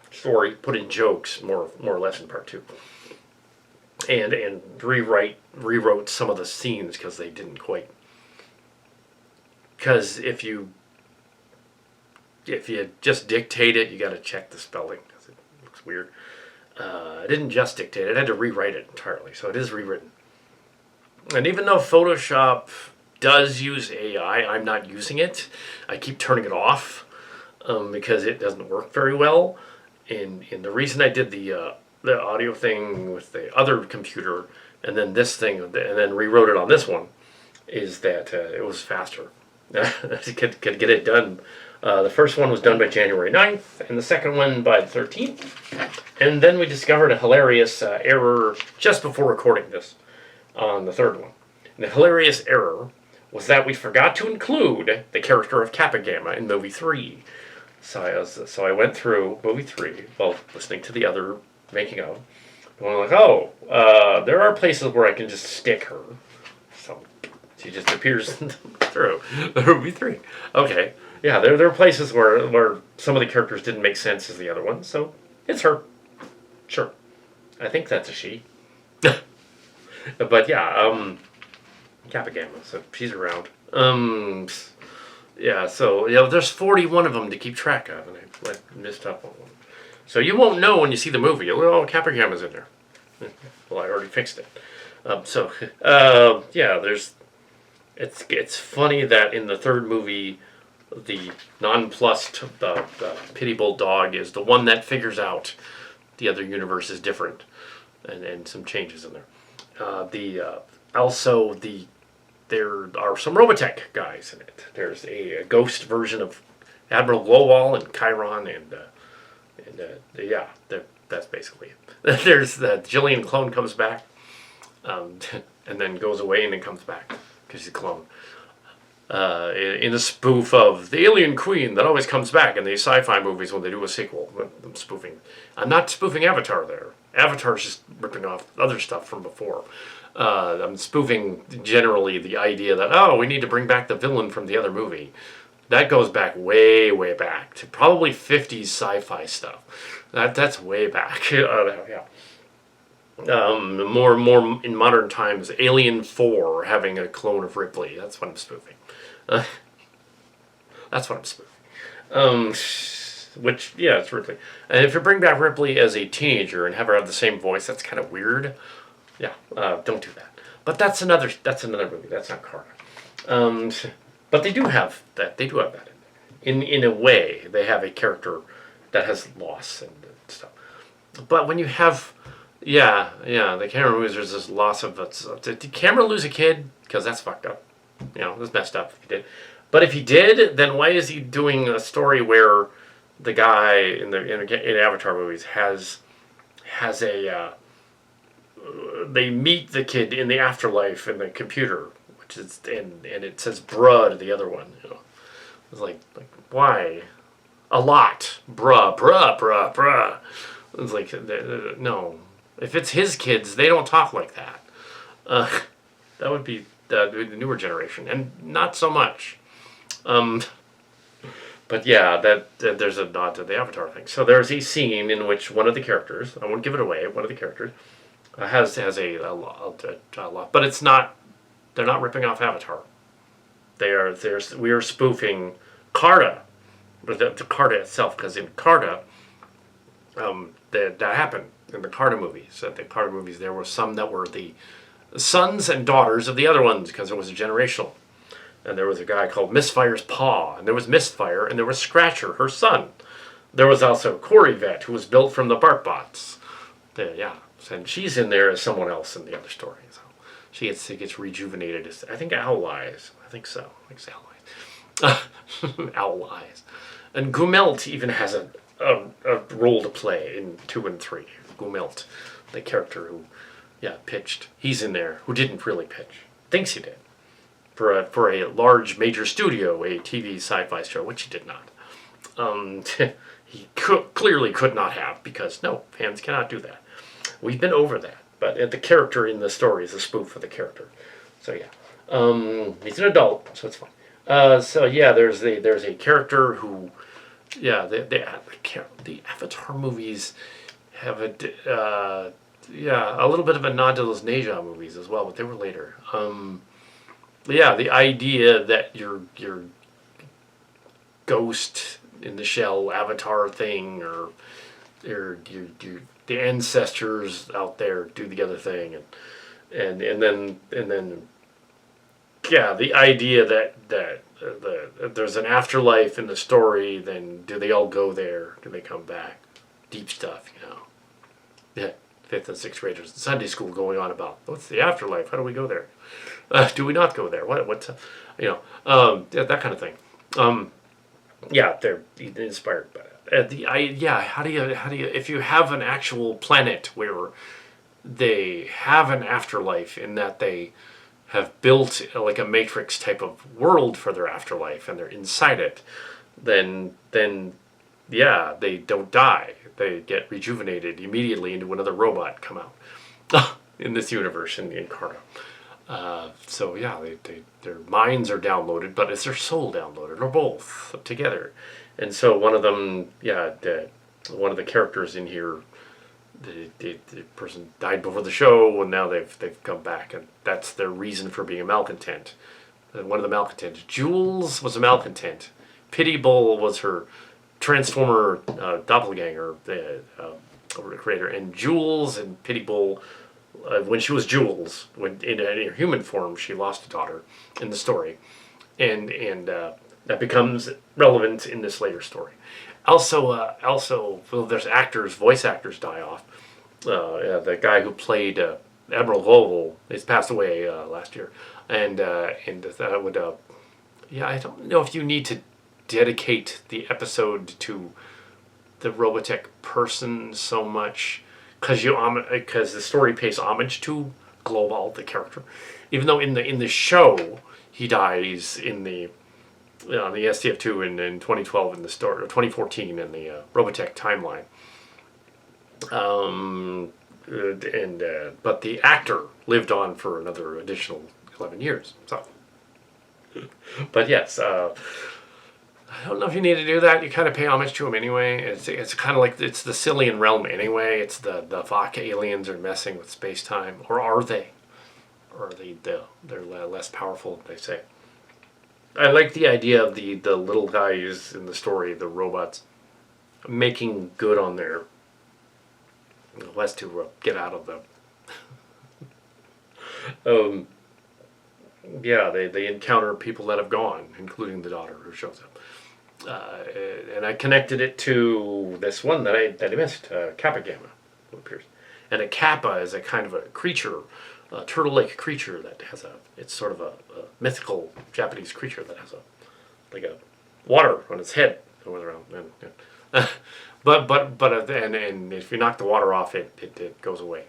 story, put in jokes more or less in part 2, and rewrote some of the scenes because they didn't quite. Because if you if you just dictate it, you got to check the spelling because it looks weird. I didn't just dictate it; I had to rewrite it entirely, so it is rewritten. And even though Photoshop does use AI, I'm not using it. I keep turning it off because it doesn't work very well. And the reason I did the audio thing with the other computer and then this thing and then rewrote it on this one is that it was faster. could get it done. The first one was done by January 9th and the second one by the 13th. And then we discovered a hilarious error just before recording this on the third one. And the hilarious error was that we forgot to include the character of Kappa Gamma in movie 3. So I went through movie 3 while listening to the other making of. And I'm like, there are places where I can just stick her. So she just appears through movie 3. Okay, yeah, there are places where some of the characters didn't make sense as the other ones. So it's her. Sure. I think that's a she. But yeah, Kappa Gamma, so she's around. Yeah, so there's 41 of them to keep track of, and I missed up on one. So you won't know when you see the movie. You'll go, oh, Kappa Gamma's in there. Well, I already fixed it. Yeah, it's funny that in the third movie, the nonplussed pitiable dog is the one that figures out the other universe is different, and some changes in there. There are some Robotech guys in it. There's a ghost version of Admiral Glowwall and Chiron, that's basically it. There's the Jillian clone comes back, and then goes away and then comes back because she's a clone. In a spoof of the alien queen that always comes back in these sci-fi movies when they do a sequel. I'm spoofing. I'm not spoofing Avatar there. Avatar's just ripping off other stuff from before. I'm spoofing generally the idea that, we need to bring back the villain from the other movie. That goes back way, way back to probably 50s sci-fi stuff. That's way back. Yeah. More in modern times, Alien 4 having a clone of Ripley. That's what I'm spoofing. That's what I'm spoofing. Which, yeah, it's Ripley. And if you bring back Ripley as a teenager and have her have the same voice, that's kind of weird. Yeah, don't do that. But that's another movie. That's not Karda. But they do have that. They do have that in a way. They have a character that has loss and stuff. But when you have, the camera movies, there's this loss of. Did camera lose a kid? Because that's fucked up. That's messed up if he did. But if he did, then why is he doing a story where the guy in Avatar movies has a they meet the kid in the afterlife in the computer, which is and it says bruh to the other one. It's like why? A lot, bruh. It's like no. If it's his kids, they don't talk like that. That would be the newer generation, and not so much. But yeah, that there's a nod to the Avatar thing. So there's a scene in which one of the characters, I won't give it away, one of the characters has a lot, but it's not. They're not ripping off Avatar. We are spoofing Karda, but the Karda itself, because in Karda, that happened in the Karda movies. The Karda movies, there were some that were the sons and daughters of the other ones because it was a generational. And there was a guy called Mistfire's Pa, and there was Mistfire, and there was Scratcher, her son. There was also Coreyvet, who was built from the Bartbots. And she's in there as someone else in the other story. So she gets rejuvenated as, I think, Owl Eyes. I think so. I think it's Owl Eyes. Owl Eyes. And Gumelt even has a role to play in 2 and 3. Gumelt, the character who, pitched. He's in there, who didn't really pitch. Thinks he did. For a large major studio, a TV sci-fi show, which he did not. He clearly could not have, because no, fans cannot do that. We've been over that. But the character in the story is a spoof of the character. So yeah, he's an adult, so it's fine. There's a character who, the Avatar movies have a little bit of a nod to those Neja movies as well, but they were later. The idea that your ghost in the shell avatar thing, or the ancestors out there do the other thing, and then yeah, the idea that there's an afterlife in the story. Then do they all go there? Do they come back? Deep stuff, Yeah, 5th and 6th graders in Sunday school going on about what's the afterlife? How do we go there? Do we not go there? What's yeah, that kind of thing. Yeah, they're inspired by that. How do you if you have an actual planet where they have an afterlife in that they have built like a matrix type of world for their afterlife and they're inside it, then yeah, they don't die. They get rejuvenated immediately into another robot come out in this universe in Karda. So yeah, their minds are downloaded, but is their soul downloaded, or both together? And so one of them, yeah, one of the characters in here, the person died before the show, and now they've come back, and that's their reason for being a malcontent. And one of the malcontents, Jules, was a malcontent. Pity Bowl was her Transformer doppelganger, the creator, and Jules and Pity Bowl. When she was Jules, when in her human form, she lost a daughter in the story, and that becomes relevant in this later story. Also, well, there's voice actors die off. The guy who played Admiral Vogel has passed away last year, and that would yeah, I don't know if you need to dedicate the episode to the Robotech person so much, because the story pays homage to Global, the character, even though in the show he dies in the STF2 in 2012 in the story, or 2014 in the Robotech timeline. But the actor lived on for another additional 11 years. So, but yes, I don't know if you need to do that. You kind of pay homage to him anyway. It's kind of like it's the Cillian realm anyway. It's the Vok aliens are messing with space time, or are they? Or are they're less powerful? They say. I like the idea of the little guys in the story, the robots, making good on their quest to get out of the. Yeah, they encounter people that have gone, including the daughter who shows up. And I connected it to this one that I missed, Kappa Gamma, who appears. And a Kappa is a kind of a creature, a turtle-like creature that has it's sort of a mythical Japanese creature that has a water on its head going around. And if you knock the water off, it goes away.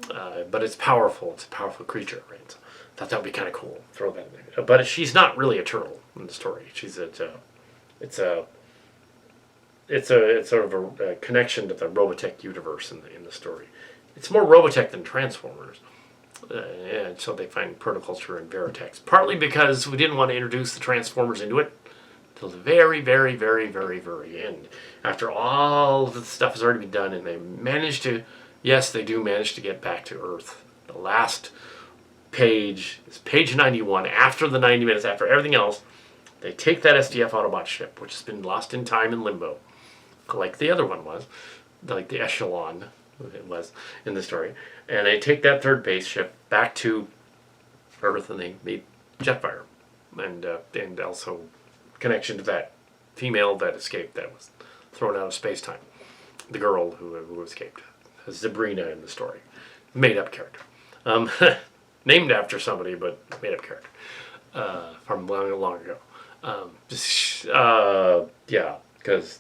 But it's powerful. It's a powerful creature, right? So I thought that would be kind of cool. Throw that in there. But she's not really a turtle in the story. It's sort of a connection to the Robotech universe in the story. It's more Robotech than Transformers. And so they find Permaculture and Veritex. Partly because we didn't want to introduce the Transformers into it till the very, very, very, very, very end. After all of the stuff has already been done, and they manage to, yes, they do manage to get back to Earth. The last page is page 91. After the 90 minutes, after everything else, they take that SDF Autobot ship, which has been lost in time and limbo, like the other one was, like the Echelon it was in the story, and they take that third base ship back to Earth, and they meet Jetfire, and also connection to that female that escaped, that was thrown out of space-time, the girl who escaped, Sabrina in the story, made-up character, named after somebody, but made-up character from long ago. Yeah, because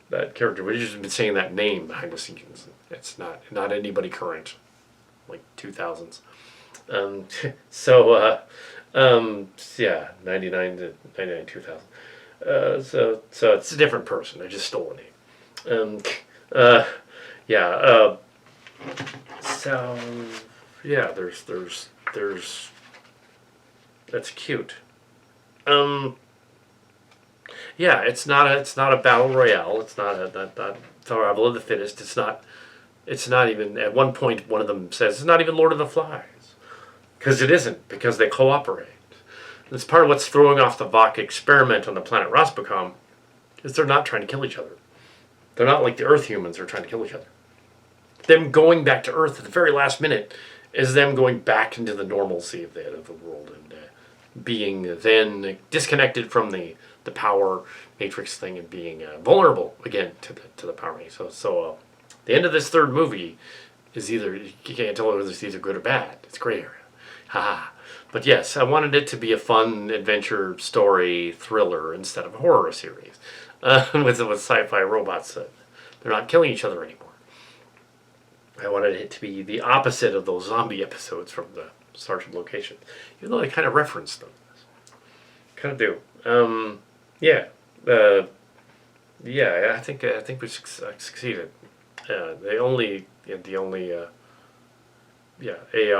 that character, we've just been saying that name behind the scenes. It's not anybody current, like 2000s. Yeah, 99 to 99, 2000. So it's a different person. I just stole a name. Yeah. So yeah, there's that's cute. Yeah, it's not a battle royale. It's not survival of the fittest. It's not even. At one point, one of them says it's not even Lord of the Flies, because it isn't, because they cooperate. It's part of what's throwing off the Vok experiment on the planet Raspacom, is they're not trying to kill each other. They're not like the Earth humans who are trying to kill each other. Them going back to Earth at the very last minute is them going back into the normalcy of the world and being then disconnected from the power matrix thing and being vulnerable again to the power matrix. So the end of this third movie is either, you can't tell whether it's either good or bad. It's gray area. Haha. But yes, I wanted it to be a fun adventure story thriller instead of a horror series with sci-fi robots. They're not killing each other anymore. I wanted it to be the opposite of those zombie episodes from the Sergeant location, even though they kind of reference them. Kind of do. Yeah. Yeah, I think we succeeded. AI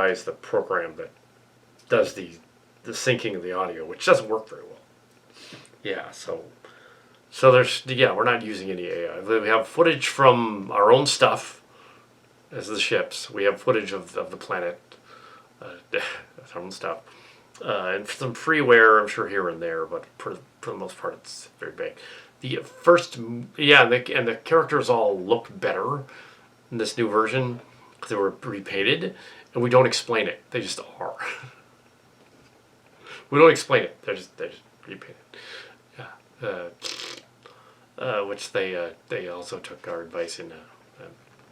is the program that does the syncing of the audio, which doesn't work very well. Yeah, so we're not using any AI. We have footage from our own stuff as the ships. We have footage of the planet, our own stuff, and some freeware, I'm sure, here and there, but for the most part, it's very big. The first, and the characters all look better in this new version because they were repainted, and we don't explain it. They just are. We don't explain it. They're just repainted. Yeah. Which they also took our advice in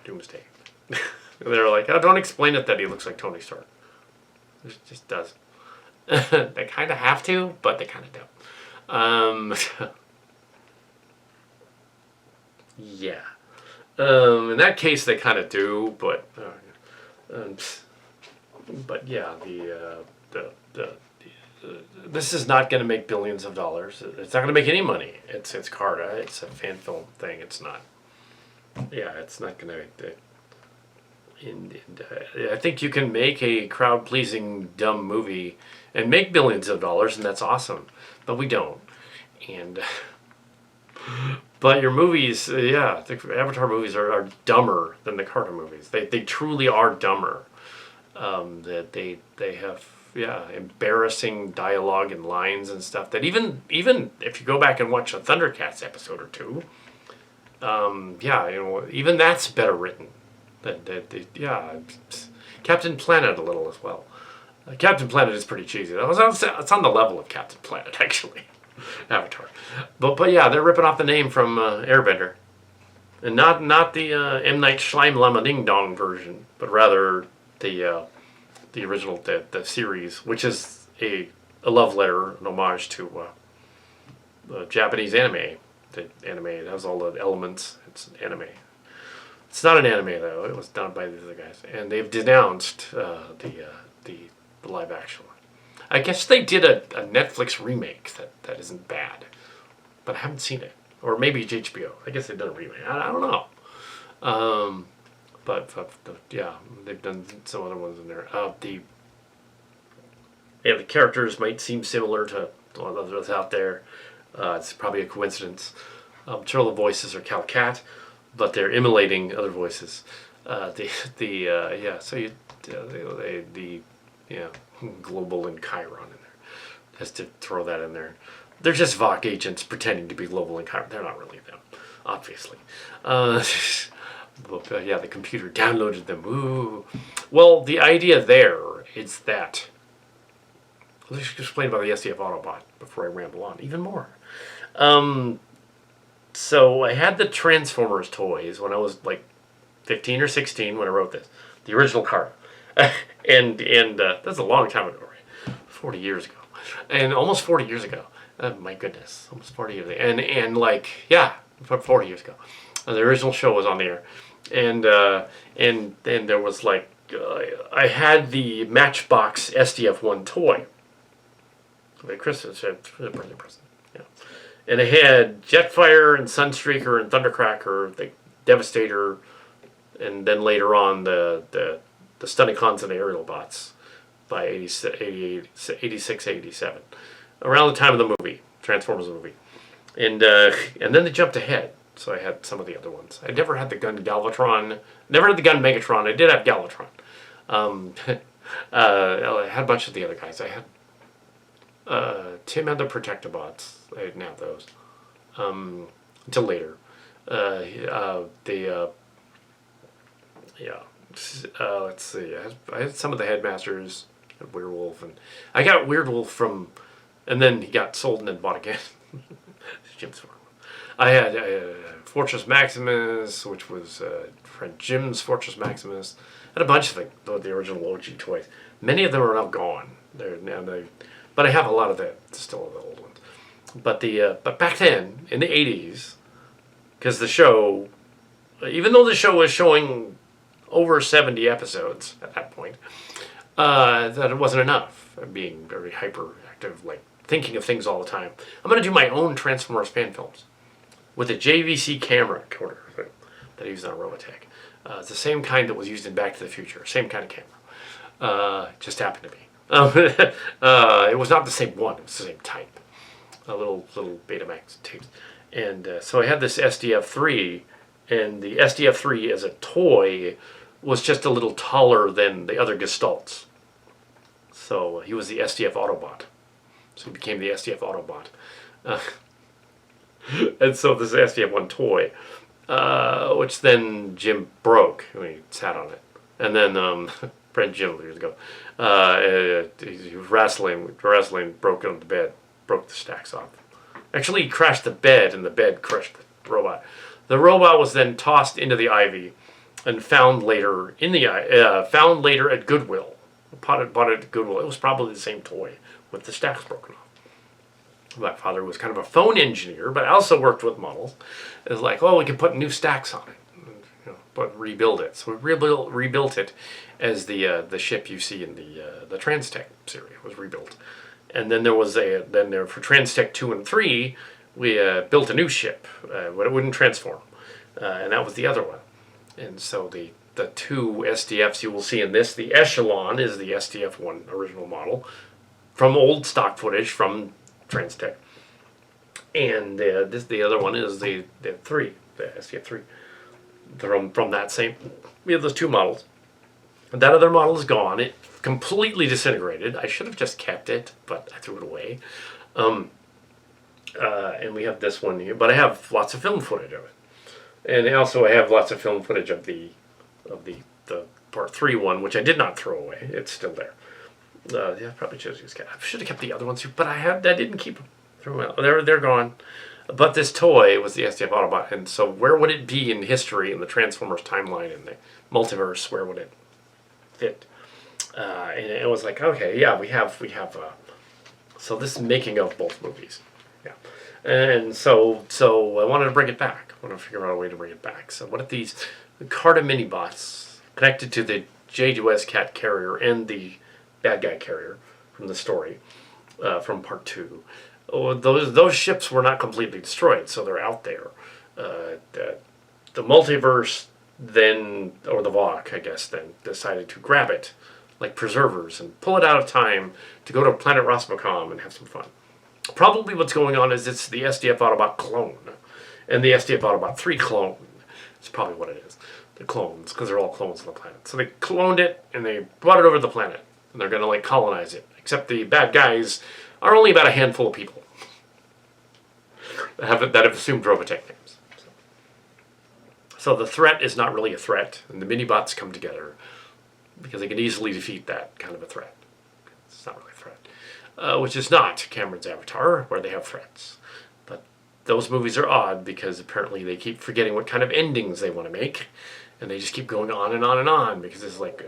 Doomsday. They were like, oh, don't explain it that he looks like Tony Stark. It just does. They kind of have to, but they kind of don't. Yeah. In that case, they kind of do, but yeah, this is not going to make billions of dollars. It's not going to make any money. It's Karda. It's a fan film thing. It's not. Yeah, it's not going to. I think you can make a crowd-pleasing, dumb movie and make billions of dollars, and that's awesome. But we don't. And but your movies, the Avatar movies are dumber than the Karda movies. They truly are dumber. That they have embarrassing dialogue and lines and stuff that even if you go back and watch a Thundercats episode or two, even that's better written. Captain Planet a little as well. Captain Planet is pretty cheesy. It's on the level of Captain Planet, actually. Avatar. But yeah, they're ripping off the name from Airbender. And not the M. Night Shyamalan Ding Dong version, but rather the original, the series, which is a love letter, an homage to Japanese anime. The anime, it has all the elements. It's an anime. It's not an anime, though. It was done by these other guys. And they've denounced the live action one. I guess they did a Netflix remake that isn't bad. But I haven't seen it. Or maybe it's HBO. I guess they've done a remake. I don't know. But they've done some other ones in there. The characters might seem similar to others out there. It's probably a coincidence. I'm sure the voices are Kal Kat, but they're emulating other voices. Global and Chiron in there. Just to throw that in there. They're just Vought agents pretending to be Global and Chiron. They're not really them, obviously. The computer downloaded them. Ooh. Well, the idea there is that. Let's explain about the SDF Autobot before I ramble on even more. So I had the Transformers toys when I was like 15 or 16 when I wrote this. The original Karda. and that's a long time ago, right? 40 years ago. And almost 40 years ago. My goodness. Almost 40 years ago. And 40 years ago. The original show was on the air. And then there was I had the Matchbox SDF-1 toy. The Christmas birthday present. Yeah. And it had Jetfire and Sunstreaker and Thundercracker, the Devastator, and then later on the Stunnicons and the Aerial Bots by 86, 87. Around the time of the movie, Transformers movie. And then they jumped ahead. So I had some of the other ones. I never had the gun Galvatron. Never had the gun Megatron. I did have Galvatron. I had a bunch of the other guys. I had Tim had the Protectobots. I didn't have those. until later. They yeah. Let's see. I had some of the headmasters, Werewolf, and I got Weirdwolf from, and then he got sold and then bought again. Jim's Werewolf. I had Fortress Maximus, which was friend Jim's Fortress Maximus. I had a bunch of the original OG toys. Many of them are now gone. But I have a lot of still the old ones. But back then in the '80s, because the show, even though the show was showing over 70 episodes at that point, that it wasn't enough. Being very hyperactive, like thinking of things all the time. I'm going to do my own Transformers fan films with a JVC camera recorder that I used on Robotech. It's the same kind that was used in Back to the Future. Same kind of camera. It just happened to be. It was not the same one. It was the same type. Little Betamax tapes. And so I had this SDF-3, and the SDF-3 as a toy was just a little taller than the other Gestalts. So he was the SDF Autobot. So he became the SDF Autobot. And so this SDF-1 toy, which then Jim broke when he sat on it. And then friend Jim years ago, he was wrestling, broke it on the bed, broke the stacks off. Actually, he crashed the bed, and the bed crushed the robot. The robot was then tossed into the ivy and found later at Goodwill. Bought it at Goodwill. It was probably the same toy with the stacks broken off. My father was kind of a phone engineer, but also worked with models. It was like, we can put new stacks on it, but rebuild it. So we rebuilt it as the ship you see in the Transtech series was rebuilt. And then there was for Transtech 2 and 3, we built a new ship, but it wouldn't transform, and that was the other one. And so the two SDFs you will see in this, the Echelon is the SDF-1 original model from old stock footage from Transtech, and the other one is the SDF-3 from that same. We have those two models. That other model is gone. It completely disintegrated. I should have just kept it, but I threw it away. And we have this one here, but I have lots of film footage of it, and also I have lots of film footage of the Part 3 one, which I did not throw away. It's still there. Yeah, probably should have kept the other ones too, but I didn't keep them. Threw them out. They're gone. But this toy was the SDF Autobot, and so where would it be in history, in the Transformers timeline, in the multiverse? Where would it fit? And it was like, okay, yeah, we have. So this is making of both movies, yeah. And so I wanted to bring it back. I wanted to figure out a way to bring it back. So what if these Karda mini-bots connected to the J2S Cat carrier and the bad guy carrier from the story, from Part 2. Those ships were not completely destroyed, so they're out there. The multiverse then, or the VOC, I guess, then decided to grab it like preservers and pull it out of time to go to planet Rosmacom and have some fun. Probably what's going on is it's the SDF Autobot clone and the SDF Autobot 3 clone. It's probably what it is. The clones, because they're all clones on the planet. So they cloned it and they brought it over to the planet. And they're going to colonize it. Except the bad guys are only about a handful of people that have assumed Robotech names. So the threat is not really a threat, and the mini-bots come together because they can easily defeat that kind of a threat. It's not really a threat. Which is not Cameron's Avatar, where they have threats. But those movies are odd because apparently they keep forgetting what kind of endings they want to make, and they just keep going on and on and on because it's like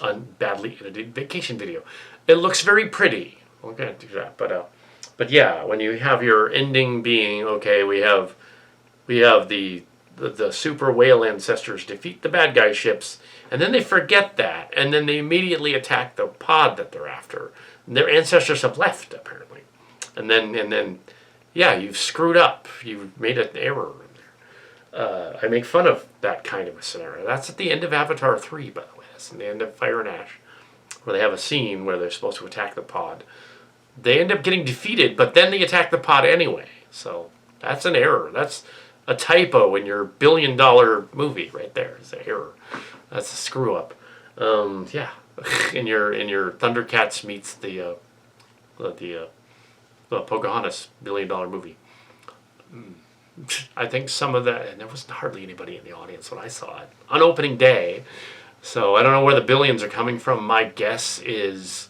a badly edited vacation video. It looks very pretty. We're gonna do that, but yeah, when you have your ending being okay, we have the super whale ancestors defeat the bad guy ships, and then they forget that, and then they immediately attack the pod that they're after. And their ancestors have left apparently, and then yeah, you've screwed up. You've made an error. I make fun of that kind of a scenario. That's at the end of Avatar 3, by the way. That's in the end of Fire and Ash, where they have a scene where they're supposed to attack the pod. They end up getting defeated, but then they attack the pod anyway. So that's an error. That's a typo in your $billion movie right there. It's an error. That's a screw up. Yeah, in your Thundercats meets the Pocahontas $1 billion movie. I think some of that, and there was hardly anybody in the audience when I saw it on opening day. So I don't know where the billions are coming from. My guess is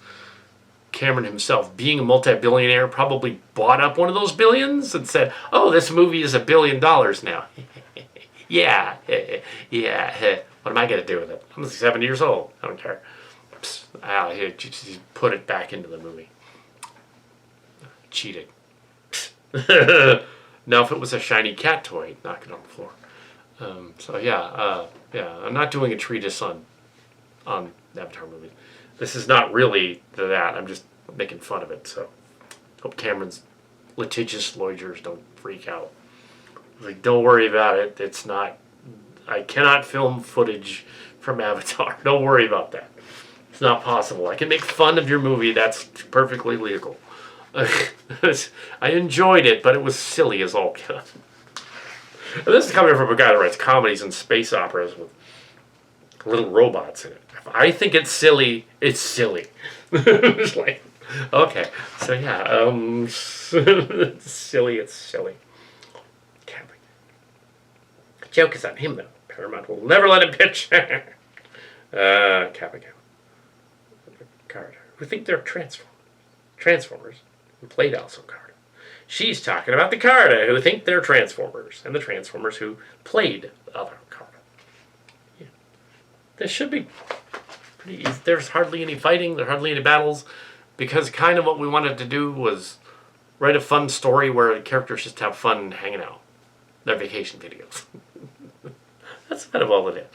Cameron himself, being a multi-billionaire, probably bought up one of those billions and said, "Oh, this movie is $1 billion now." Yeah, yeah. What am I going to do with it? I'm 70 years old. I don't care. He just put it back into the movie. Cheated. Now, if it was a shiny cat toy, knock it on the floor. So yeah, I'm not doing a treatise on Avatar movies. This is not really that. I'm just making fun of it. So hope Cameron's litigious lawyers don't freak out. Like, don't worry about it. It's not. I cannot film footage from Avatar. Don't worry about that. It's not possible. I can make fun of your movie. That's perfectly legal. I enjoyed it, but it was silly as all get. And this is coming from a guy that writes comedies and space operas with little robots in it. If I think it's silly, it's silly. It's like, okay, so yeah, it's silly, it's silly. The joke is on him, though. Paramount will never let him pitch. Kappa Karda, who think they're Transformers, who played also Karda. She's talking about the Karda, who think they're Transformers, and the Transformers who played the other Karda. Yeah. This should be pretty easy. There's hardly any fighting, there's hardly any battles, because kind of what we wanted to do was write a fun story where the characters just have fun hanging out. Their vacation videos. That's kind of all it is.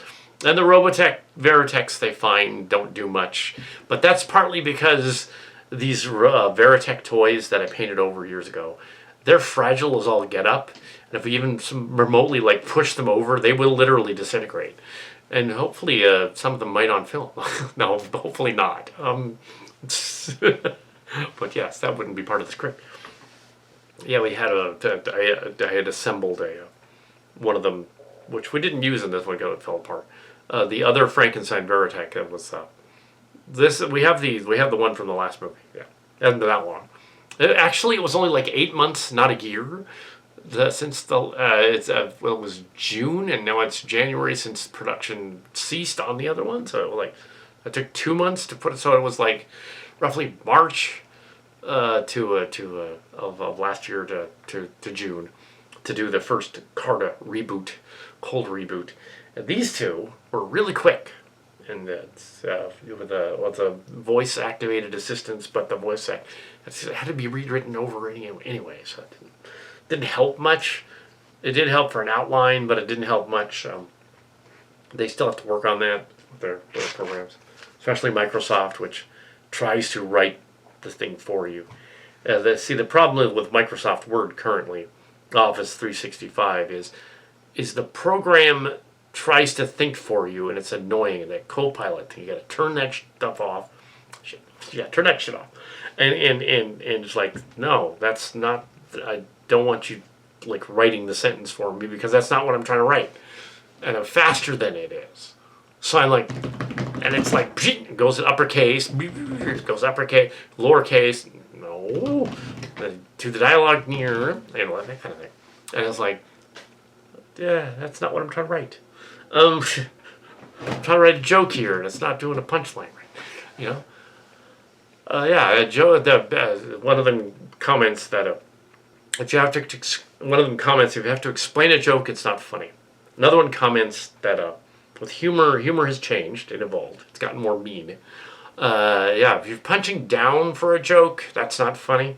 And the Robotech Veritechs they find don't do much. But that's partly because these Veritech toys that I painted over years ago, they're fragile as all get up. And if we even remotely like push them over, they will literally disintegrate. And hopefully some of them might on film. No, hopefully not. But yes, that wouldn't be part of the script. Yeah, we had I had assembled one of them, which we didn't use in this one because it fell apart. The other Frankenstein Veritech was this. We have the one from the last movie. Yeah, hasn't been that long. Actually, it was only like 8 months, not a year, since it was June and now it's January since production ceased on the other one. So it took 2 months to put it. So it was like roughly March of last year to June to do the first Karda reboot, cold reboot. And these two were really quick. And it's with a voice activated assistance, but the voice it had to be rewritten over anyway, so it didn't help much. It did help for an outline, but it didn't help much. They still have to work on that with their programs, especially Microsoft, which tries to write the thing for you. The problem with Microsoft Word currently, Office 365, is the program tries to think for you, and it's annoying. And that Copilot thing, you got to turn that stuff off. Turn that shit off. And it's like, no, that's not. I don't want you like writing the sentence for me because that's not what I'm trying to write, and I'm faster than it is. So I'm like, and it's like, it goes in uppercase, it goes uppercase, lowercase, no, to the dialogue near, and that kind of thing. And it's like, yeah, that's not what I'm trying to write. I'm trying to write a joke here, and it's not doing a punchline right, Joe. One of them comments that if you have to explain a joke, it's not funny. Another one comments that with humor has changed and evolved. It's gotten more mean. If you're punching down for a joke, that's not funny.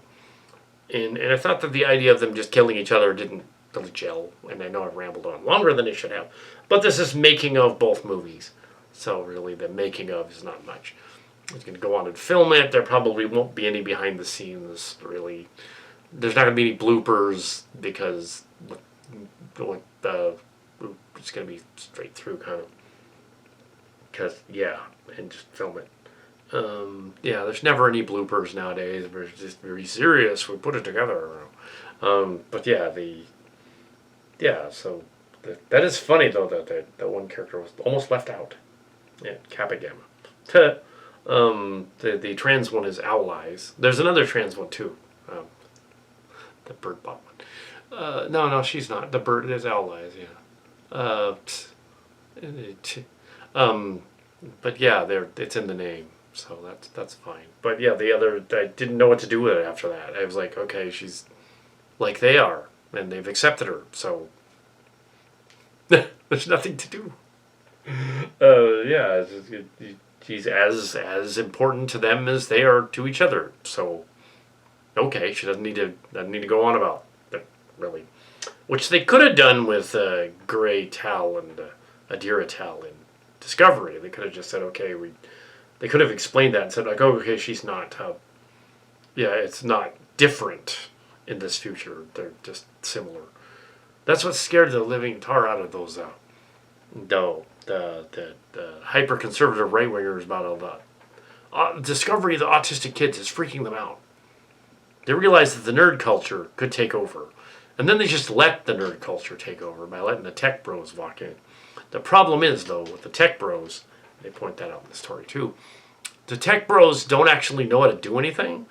And I thought that the idea of them just killing each other didn't really gel. And I know I've rambled on longer than it should have. But this is making of both movies. So really the making of is not much. It's going to go on and film it. There probably won't be any behind the scenes, really. There's not going to be any bloopers because it's going to be straight through kind of. Because, and just film it. There's never any bloopers nowadays. We're just very serious. We put it together. So that is funny, though, that one character was almost left out. Yeah, Kappa Gamma. The trans one is Owl Eyes. There's another trans one, too. The Bird Bot one. No, she's not. The bird is allies, yeah. Um, but yeah, it's in the name, so that's fine. But yeah, the other I didn't know what to do with it after that. I was like, okay, she's like they are, and they've accepted her, so there's nothing to do. Yeah, she's as important to them as they are to each other. So okay, she doesn't need to go on about that really, which they could have done with Gray Tal and Adira Tal in Discovery. They could have just said, okay, they could have explained that and said like, oh, okay, she's not. Yeah, it's not different in this future. They're just similar. That's what scared the living tar out of those. No, the hyper conservative right wingers about all that. Discovery of the autistic kids is freaking them out. They realized that the nerd culture could take over. And then they just let the nerd culture take over by letting the tech bros walk in. The problem is, though, with the tech bros, they point that out in the story too, the tech bros don't actually know how to do anything.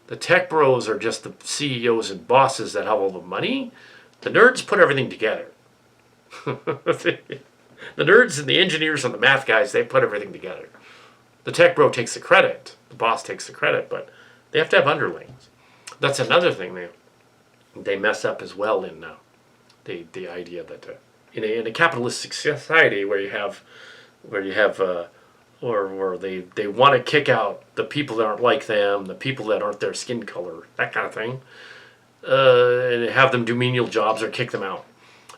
The tech bros are just the CEOs and bosses that have all the money. The nerds put everything together. The nerds and the engineers and the math guys, they put everything together. The tech bro takes the credit. The boss takes the credit, but they have to have underlings. That's another thing they mess up as well in the idea that in a capitalistic society where they want to kick out the people that aren't like them, the people that aren't their skin color, that kind of thing, and have them do menial jobs or kick them out.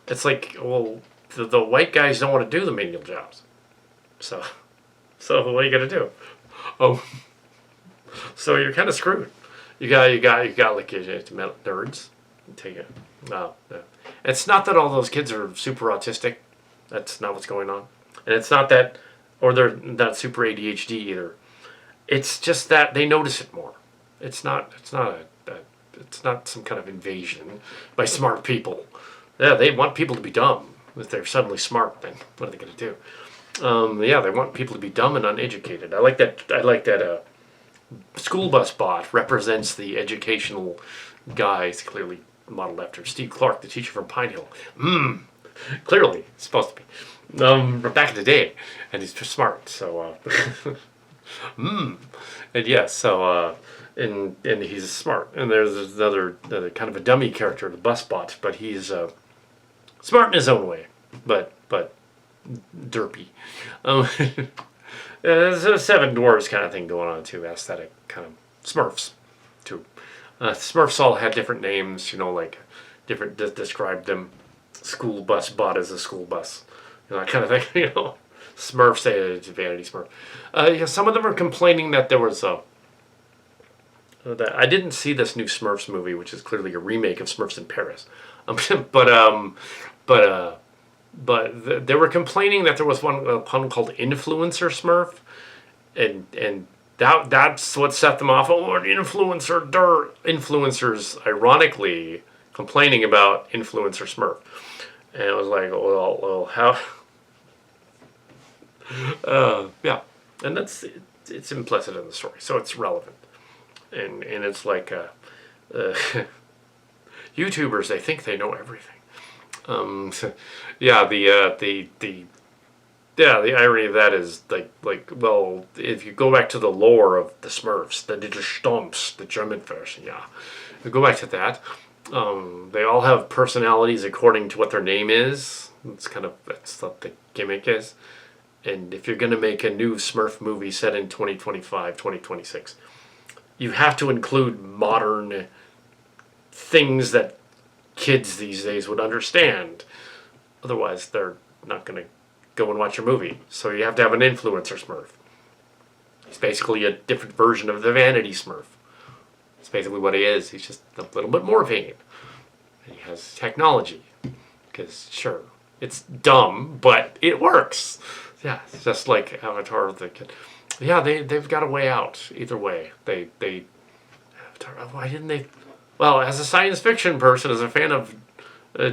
It's like, well, the white guys don't want to do the menial jobs, so what are you gonna do? Oh, so you're kind of screwed. You got like nerds. Take it. No. It's not that all those kids are super autistic. That's not what's going on. And it's not that, or they're not super ADHD either. It's just that they notice it more. It's not some kind of invasion by smart people. Yeah, they want people to be dumb. If they're suddenly smart, then what are they going to do? Yeah, they want people to be dumb and uneducated. I like that. School bus bot represents the educational guys, clearly modeled after Steve Clark, the teacher from Pine Hill. Clearly, it's supposed to be. Back in the day, and he's just smart. So, and yeah, so and he's smart. And there's another kind of a dummy character, the bus bot, but he's smart in his own way, but derpy. There's a Seven Dwarves kind of thing going on too, aesthetic kind of Smurfs too. Smurfs all had different names, like different described them. School bus bot as a school bus, that kind of thing. Smurfs, it's Vanity Smurf. Yeah, some of them are complaining that there was that I didn't see this new Smurfs movie, which is clearly a remake of Smurfs in Paris. But they were complaining that there was one called Influencer Smurf, and that's what set them off. Oh, an influencer, influencers, ironically complaining about Influencer Smurf, and it was like, well, how? Yeah, and it's implicit in the story, so it's relevant, and it's like YouTubers, they think they know everything. Yeah, the irony of that is like well, if you go back to the lore of the Smurfs, the Little Stumps, the German version, yeah, you go back to that. They all have personalities according to what their name is. That's what the gimmick is. And if you're gonna make a new Smurf movie set in 2025, 2026, you have to include modern things that kids these days would understand. Otherwise, they're not going to go and watch your movie. So you have to have an influencer Smurf. He's basically a different version of the Vanity Smurf. That's basically what he is. He's just a little bit more vain. And he has technology. Because, sure, it's dumb, but it works. Yeah, it's just like Avatar of the kid. Yeah, they've got a way out. Either way. Avatar, why didn't they... Well, as a science fiction person, as a fan of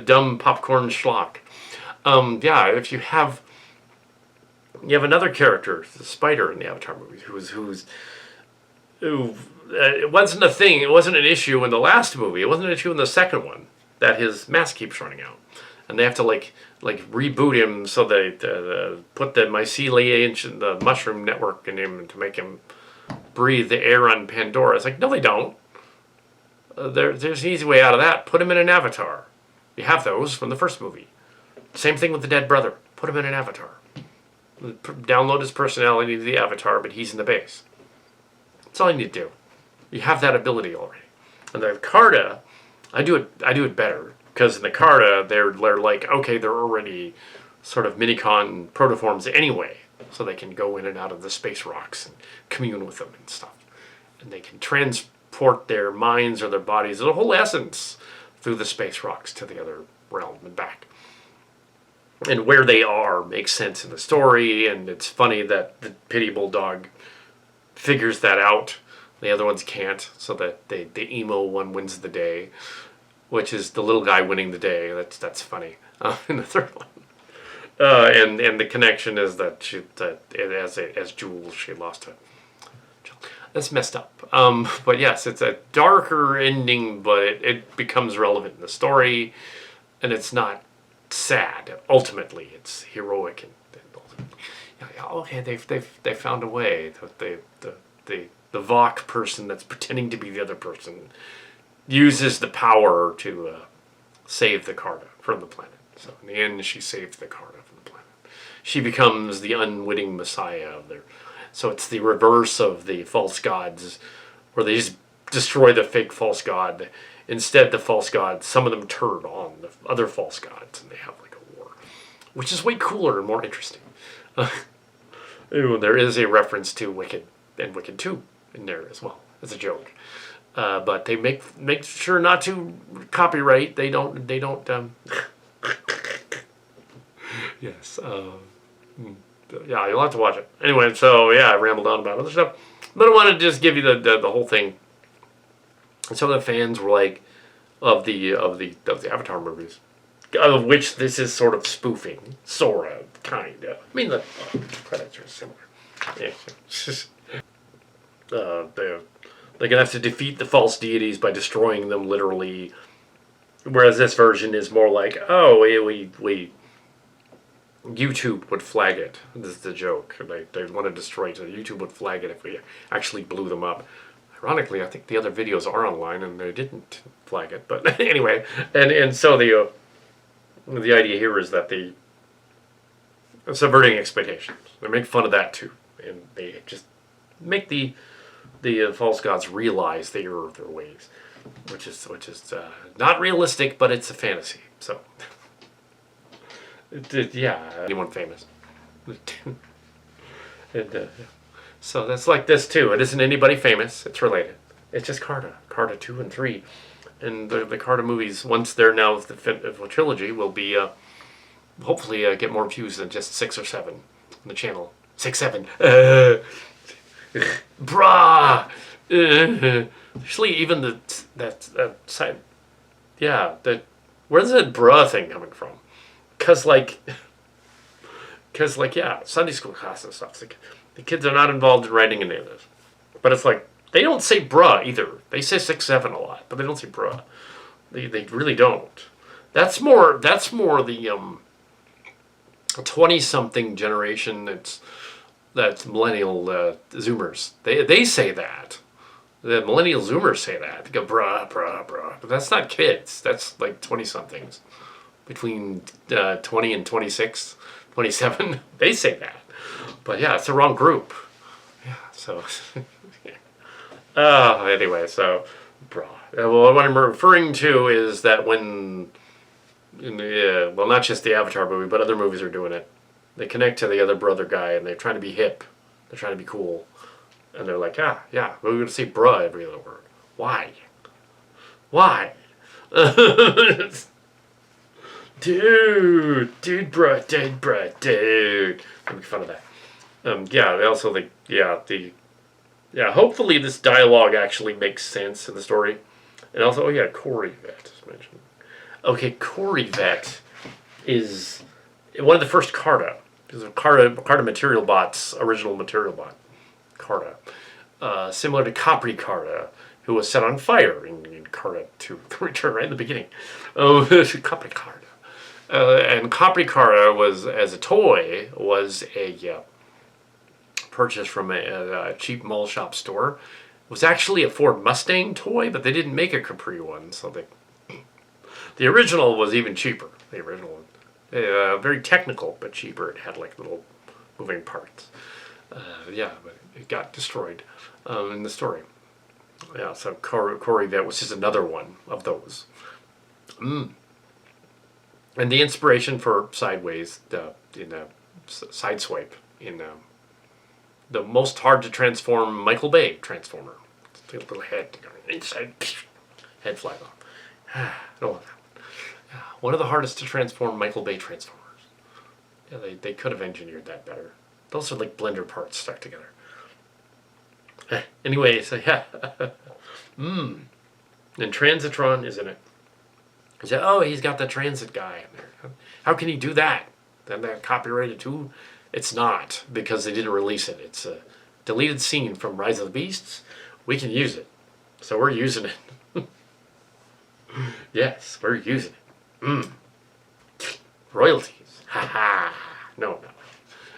dumb popcorn schlock, yeah, if you have another character, the spider in the Avatar movie, who it wasn't a thing, it wasn't an issue in the last movie, it wasn't an issue in the second one. that his mask keeps running out, and they have to like reboot him, so they put the mycelium, the mushroom network in him to make him breathe the air on Pandora. It's like, no, they don't. There's an easy way out of that. Put him in an avatar. You have those from the first movie. Same thing with the dead brother. Put him in an avatar. Download his personality to the avatar, but he's in the base. That's all you need to do. You have that ability already. And the Karda, I do it better, because in the Karda they're like, okay, they're already sort of minicon protoforms anyway, so they can go in and out of the space rocks and commune with them and stuff, and they can transport their minds or their bodies, their whole essence, through the space rocks to the other realm and back. And where they are makes sense in the story, and it's funny that the pitiable dog figures that out. The other ones can't, so that the emo one wins the day, which is the little guy winning the day. That's funny. In the third one, and the connection is that as Jules, she lost a. That's messed up. But yes, it's a darker ending, but it becomes relevant in the story, and it's not sad. Ultimately, it's heroic and okay, they found a way. The Vok person that's pretending to be the other person uses the power to save the Karda from the planet. So in the end, she saved the Karda from the planet. She becomes the unwitting messiah of their. So it's the reverse of the false gods, where they just destroy the fake false god. Instead, the false gods, some of them turn on the other false gods, and they have like a war, which is way cooler and more interesting. There is a reference to Wicked and Wicked 2 in there as well as a joke, but they make sure not to copyright. They don't. Yes. Yeah, you'll have to watch it anyway. So yeah, I rambled on about other stuff, but I wanted to just give you the whole thing. And some of the fans were like, of the Avatar movies, of which this is sort of spoofing, sort of, kind of. I mean, the credits are similar. Yeah. They're gonna have to defeat the false deities by destroying them literally, whereas this version is more like, oh, we YouTube would flag it. This is the joke. They want to destroy it, so YouTube would flag it if we actually blew them up. Ironically, I think the other videos are online and they didn't flag it. But anyway, and so the idea here is that the subverting expectations. They make fun of that too, and they just make the false gods realize the error of their ways, which is not realistic, but it's a fantasy. So. Yeah, anyone famous. And, so that's like this too. It isn't anybody famous. It's related. It's just Karda 2 and 3, and the Karda movies. Once they're now the trilogy, will be hopefully get more views than just 6 or 7 on the channel. 6, 7. Brah. Actually, even that side. Yeah. Where's that brah thing coming from? Because yeah, Sunday school class and stuff. Like, the kids are not involved in writing any of this. But it's like, they don't say bruh either. They say 6, 7 a lot, but they don't say bruh. They really don't. That's more the 20-something generation that's millennial Zoomers. They say that. The millennial Zoomers say that. They go bruh, bruh, bruh. But that's not kids. That's like 20-somethings. Between 20 and 26, 27, they say that. But yeah, it's the wrong group. Yeah, so. Anyway, so, well, what I'm referring to is that when, well, not just the Avatar movie, but other movies are doing it. They connect to the other brother guy, and they're trying to be hip. They're trying to be cool. And they're like, yeah, we're going to say bruh every other word. Why? Dude, bruh, dude. I make fun of that. Yeah, they also, hopefully this dialogue actually makes sense in the story. And also, Corey Vet is mentioned. Okay, Corey Vet is one of the first Karda. Because of Karda Material Bot's original Material Bot. Karda. Similar to Capri Karda. who was set on fire in Karda to return right in the beginning. Oh, Karda. And Karda was, as a toy, was a purchase from a cheap mall shop store. It was actually a Ford Mustang toy, but they didn't make a Capri one, so the original was even cheaper. The original one, very technical but cheaper. It had like little moving parts. Yeah, but it got destroyed in the story. Yeah, so Corey, that was just another one of those. And the inspiration for Sideways, in Sideswipe, in the most hard to transform Michael Bay Transformer. It's a little head inside, head flies off. I don't want that one. Yeah, one of the hardest to transform Michael Bay Transformers. Yeah, they could have engineered that better. Those are like blender parts stuck together. Anyway, so yeah. And Transitron is in it. He said, oh, he's got the transit guy in there. How can he do that? Then that copyrighted too? It's not, because they didn't release it. It's a deleted scene from Rise of the Beasts. We can use it. So we're using it. Yes, we're using it. Royalties. Ha ha. No.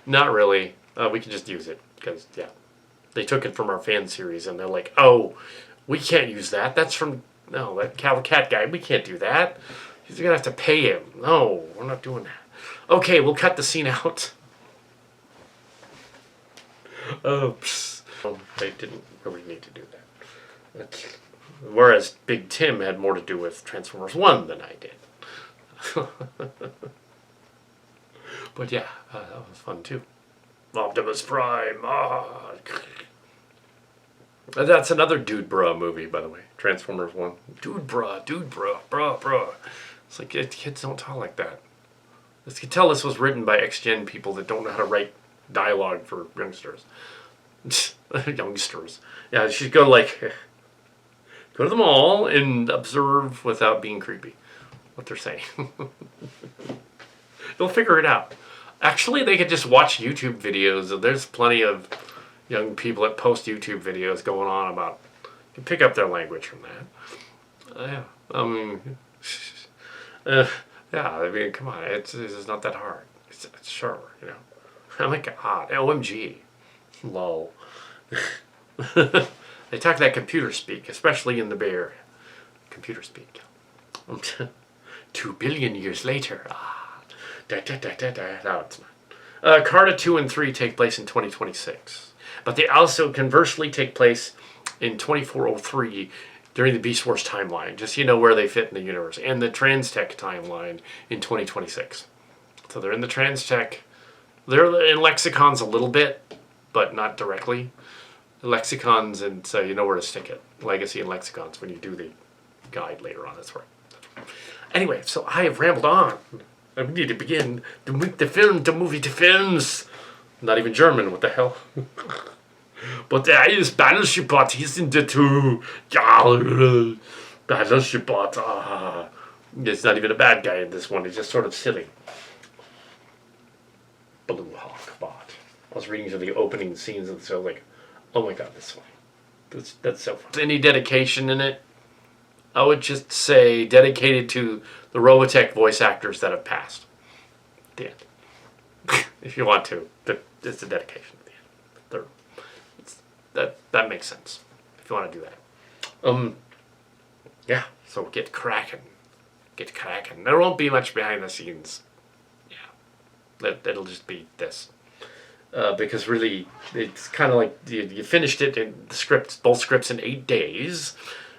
Not really. We can just use it, because, yeah. They took it from our fan series, and they're like, oh, we can't use that. That's from, no, that Kal Kat guy. We can't do that. He's going to have to pay him. No, we're not doing that. Okay, we'll cut the scene out. Oops. They didn't really need to do that. Whereas Big Tim had more to do with Transformers 1 than I did. But yeah, that was fun too. Optimus Prime. That's another Dude Bruh movie, by the way. Transformers 1. Dude Bruh, bruh. It's like, kids don't talk like that. You can tell this was written by ex-gen people that don't know how to write dialogue for youngsters. Youngsters. Yeah, you should go to the mall and observe without being creepy what they're saying. They'll figure it out. Actually, they could just watch YouTube videos. There's plenty of young people that post YouTube videos going on about. You can pick up their language from that. Yeah, I mean, come on, it's not that hard. It's sure, you know. Oh my God, OMG, lol. They talk that computer speak, especially in the Bay Area. Computer speak. 2 billion years later. No, it's not. Karda 2 and 3 take place in 2026. But they also conversely take place in 2403 during the Beast Wars timeline, just so you know where they fit in the universe, and the Transtech timeline in 2026. So they're in the Transtech. They're in lexicons a little bit, but not directly. Lexicons, and so you know where to stick it. Legacy and lexicons when you do the guide later on. That's right. Anyway, so I have rambled on. We need to begin the movie to films. Not even German, what the hell? But there is Battleship Bot, he's in the two. Battleship Bot, It's not even a bad guy in this one, he's just sort of silly. Blue Hawk Bot. I was reading through the opening scenes of the show, like, oh my God, this one. That's so fun. Any dedication in it? I would just say dedicated to the Robotech voice actors that have passed. The end. If you want to, it's a dedication at the end. That makes sense. If you want to do that. Yeah. So get cracking. There won't be much behind the scenes. Yeah. It'll just be this. Because really, it's kind of like you finished it in the scripts, both scripts in 8 days.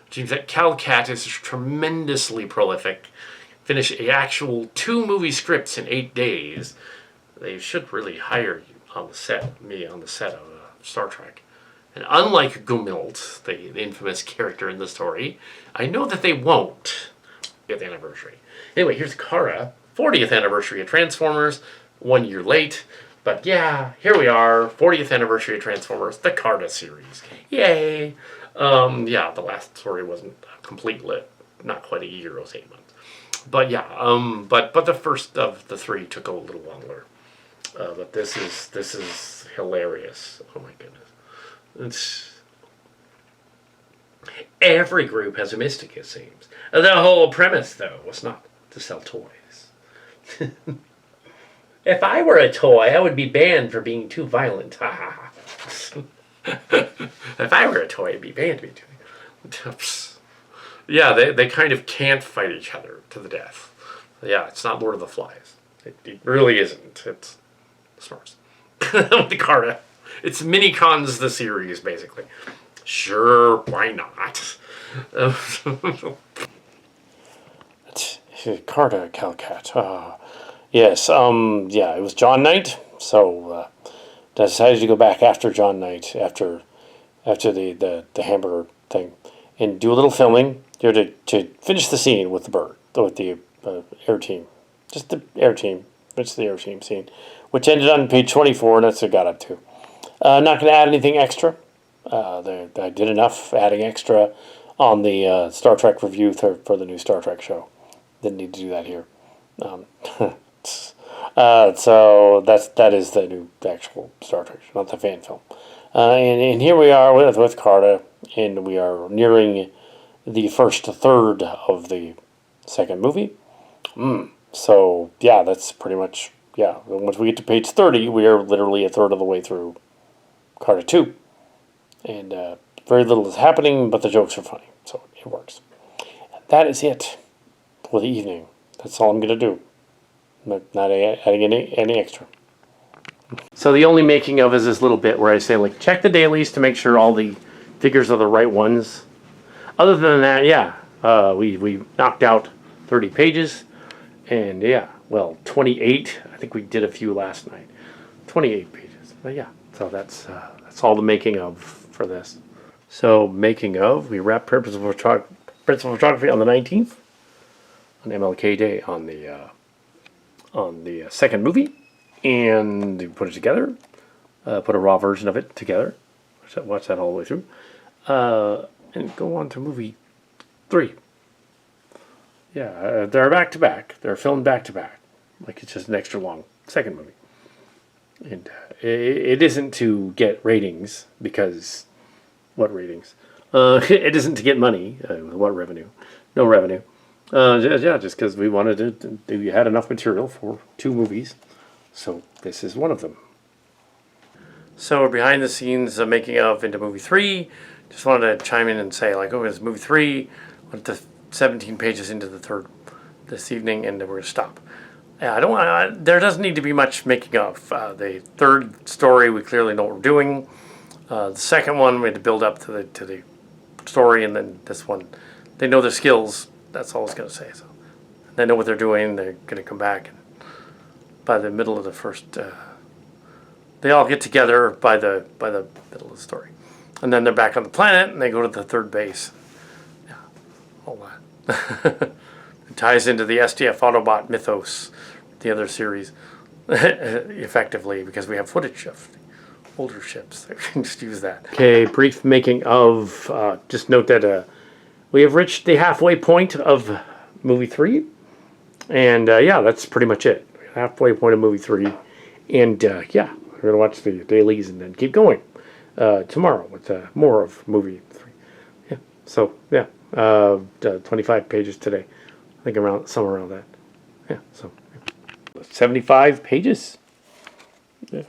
Which means that Kal Kat is tremendously prolific. Finish a actual 2 movie scripts in 8 days. They should really hire you on the set, me on the set of Star Trek. And unlike Gumilt, the infamous character in the story, I know that they won't. 50th anniversary. Anyway, here's Karda, 40th anniversary of Transformers, 1 year late. But yeah, here we are, 40th anniversary of Transformers, the Karda series. Yay! Yeah, the last story wasn't completely, not quite a year, it was 8 months. But yeah, but the first of the 3 took a little longer. But this is hilarious. Oh my goodness. Every group has a mystic, it seems. The whole premise, though, was not to sell toys. If I were a toy, I would be banned for being too violent. If I were a toy, I'd be banned for being too violent. Yeah, they kind of can't fight each other to the death. Yeah, it's not Lord of the Flies. It really isn't. It's Smurfs. The Karda. It's mini-cons the series, basically. Sure, why not? Karda, Kal Kat. Yes, yeah, it was John Knight, so decided to go back after John Knight, after the hamburger thing, and do a little filming here to finish the scene with the bird, with the air team. Just the air team. It's the air team scene, which ended on page 24, and that's what I got up to. Not going to add anything extra. I did enough adding extra on the Star Trek review for the new Star Trek show. Didn't need to do that here. So that is the actual Star Trek show, not the fan film. And here we are with Karda, and we are nearing the first third of the second movie. So, yeah, that's pretty much, yeah. Once we get to page 30, we are literally a third of the way through Karda 2. And very little is happening, but the jokes are funny, so it works. That is it for the evening. That's all I'm going to do. Not adding any extra. So the only making of is this little bit where I say, like, check the dailies to make sure all the figures are the right ones. Other than that, yeah, we knocked out 30 pages. And yeah, well, 28. I think we did a few last night. 28 pages. But yeah, so that's all the making of for this. So making of, we wrapped Principal Photography on the 19th, on MLK Day, on the second movie, and we put it together. Put a raw version of it together. Watch that all the way through, and go on to movie 3. Yeah, they're back to back. They're filmed back to back. Like it's just an extra long second movie. And it isn't to get ratings, because what ratings? It isn't to get money. What revenue? No revenue. Yeah, just because we wanted to. We had enough material for 2 movies, so this is one of them. So we're behind the scenes making of into movie 3. Just wanted to chime in and say, like, oh, it's movie 3. Went to 17 pages into the third this evening, and we're going to stop. I don't want. There doesn't need to be much making of. The third story, we clearly know what we're doing. The second one, we had to build up to the story, and then this one, they know their skills. That's all I was going to say. So they know what they're doing. They're going to come back, and by the middle of the first, they all get together by the middle of the story, and then they're back on the planet, and they go to the third base. Yeah, all that. It ties into the SDF Autobot mythos, the other series, effectively, because we have footage of older ships. We can just use that. Okay, brief making of. Just note that we have reached the halfway point of movie 3, and yeah, that's pretty much it. Halfway point of movie 3, and yeah, we're gonna watch the dailies and then keep going tomorrow with more of movie 3. Yeah, so yeah. 25 pages today. I think somewhere around that. Yeah, so 75 pages. Yeah.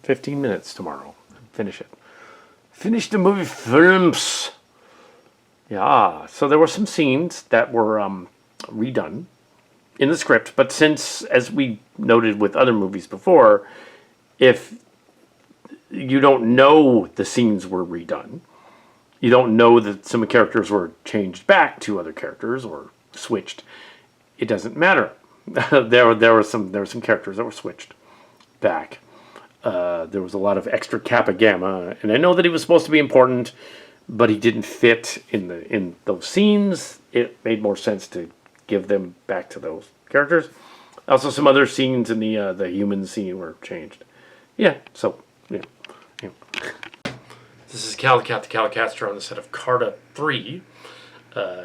15 minutes tomorrow. Finish it. Finish the movie films. Yeah, so there were some scenes that were redone in the script, but since, as we noted with other movies before, if you don't know the scenes were redone, you don't know that some characters were changed back to other characters or switched, it doesn't matter. there were some characters that were switched back. There was a lot of extra Kappa Gamma, and I know that he was supposed to be important, but he didn't fit in those scenes. It made more sense to give them back to those characters. Also, some other scenes in the human scene were changed. Yeah, so yeah. This is Kal Kat, the Kal Catster on the set of Karda 3,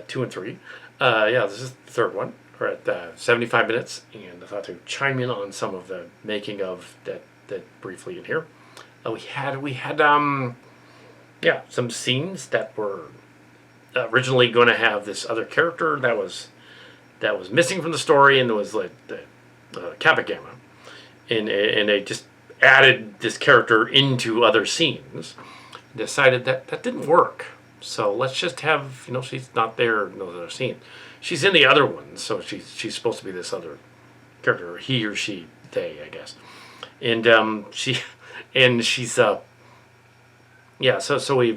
2 and 3. Yeah, this is the third one. We're at 75 minutes, and I thought to chime in on some of the making of that briefly in here. We had yeah, some scenes that were originally going to have this other character that was missing from the story, and it was like the Kappa Gamma, and they just added this character into other scenes. Decided that didn't work, so let's just have, she's not there in those other scenes. She's in the other ones, so she's supposed to be this other character, he or she, they, I guess, and she's yeah. So we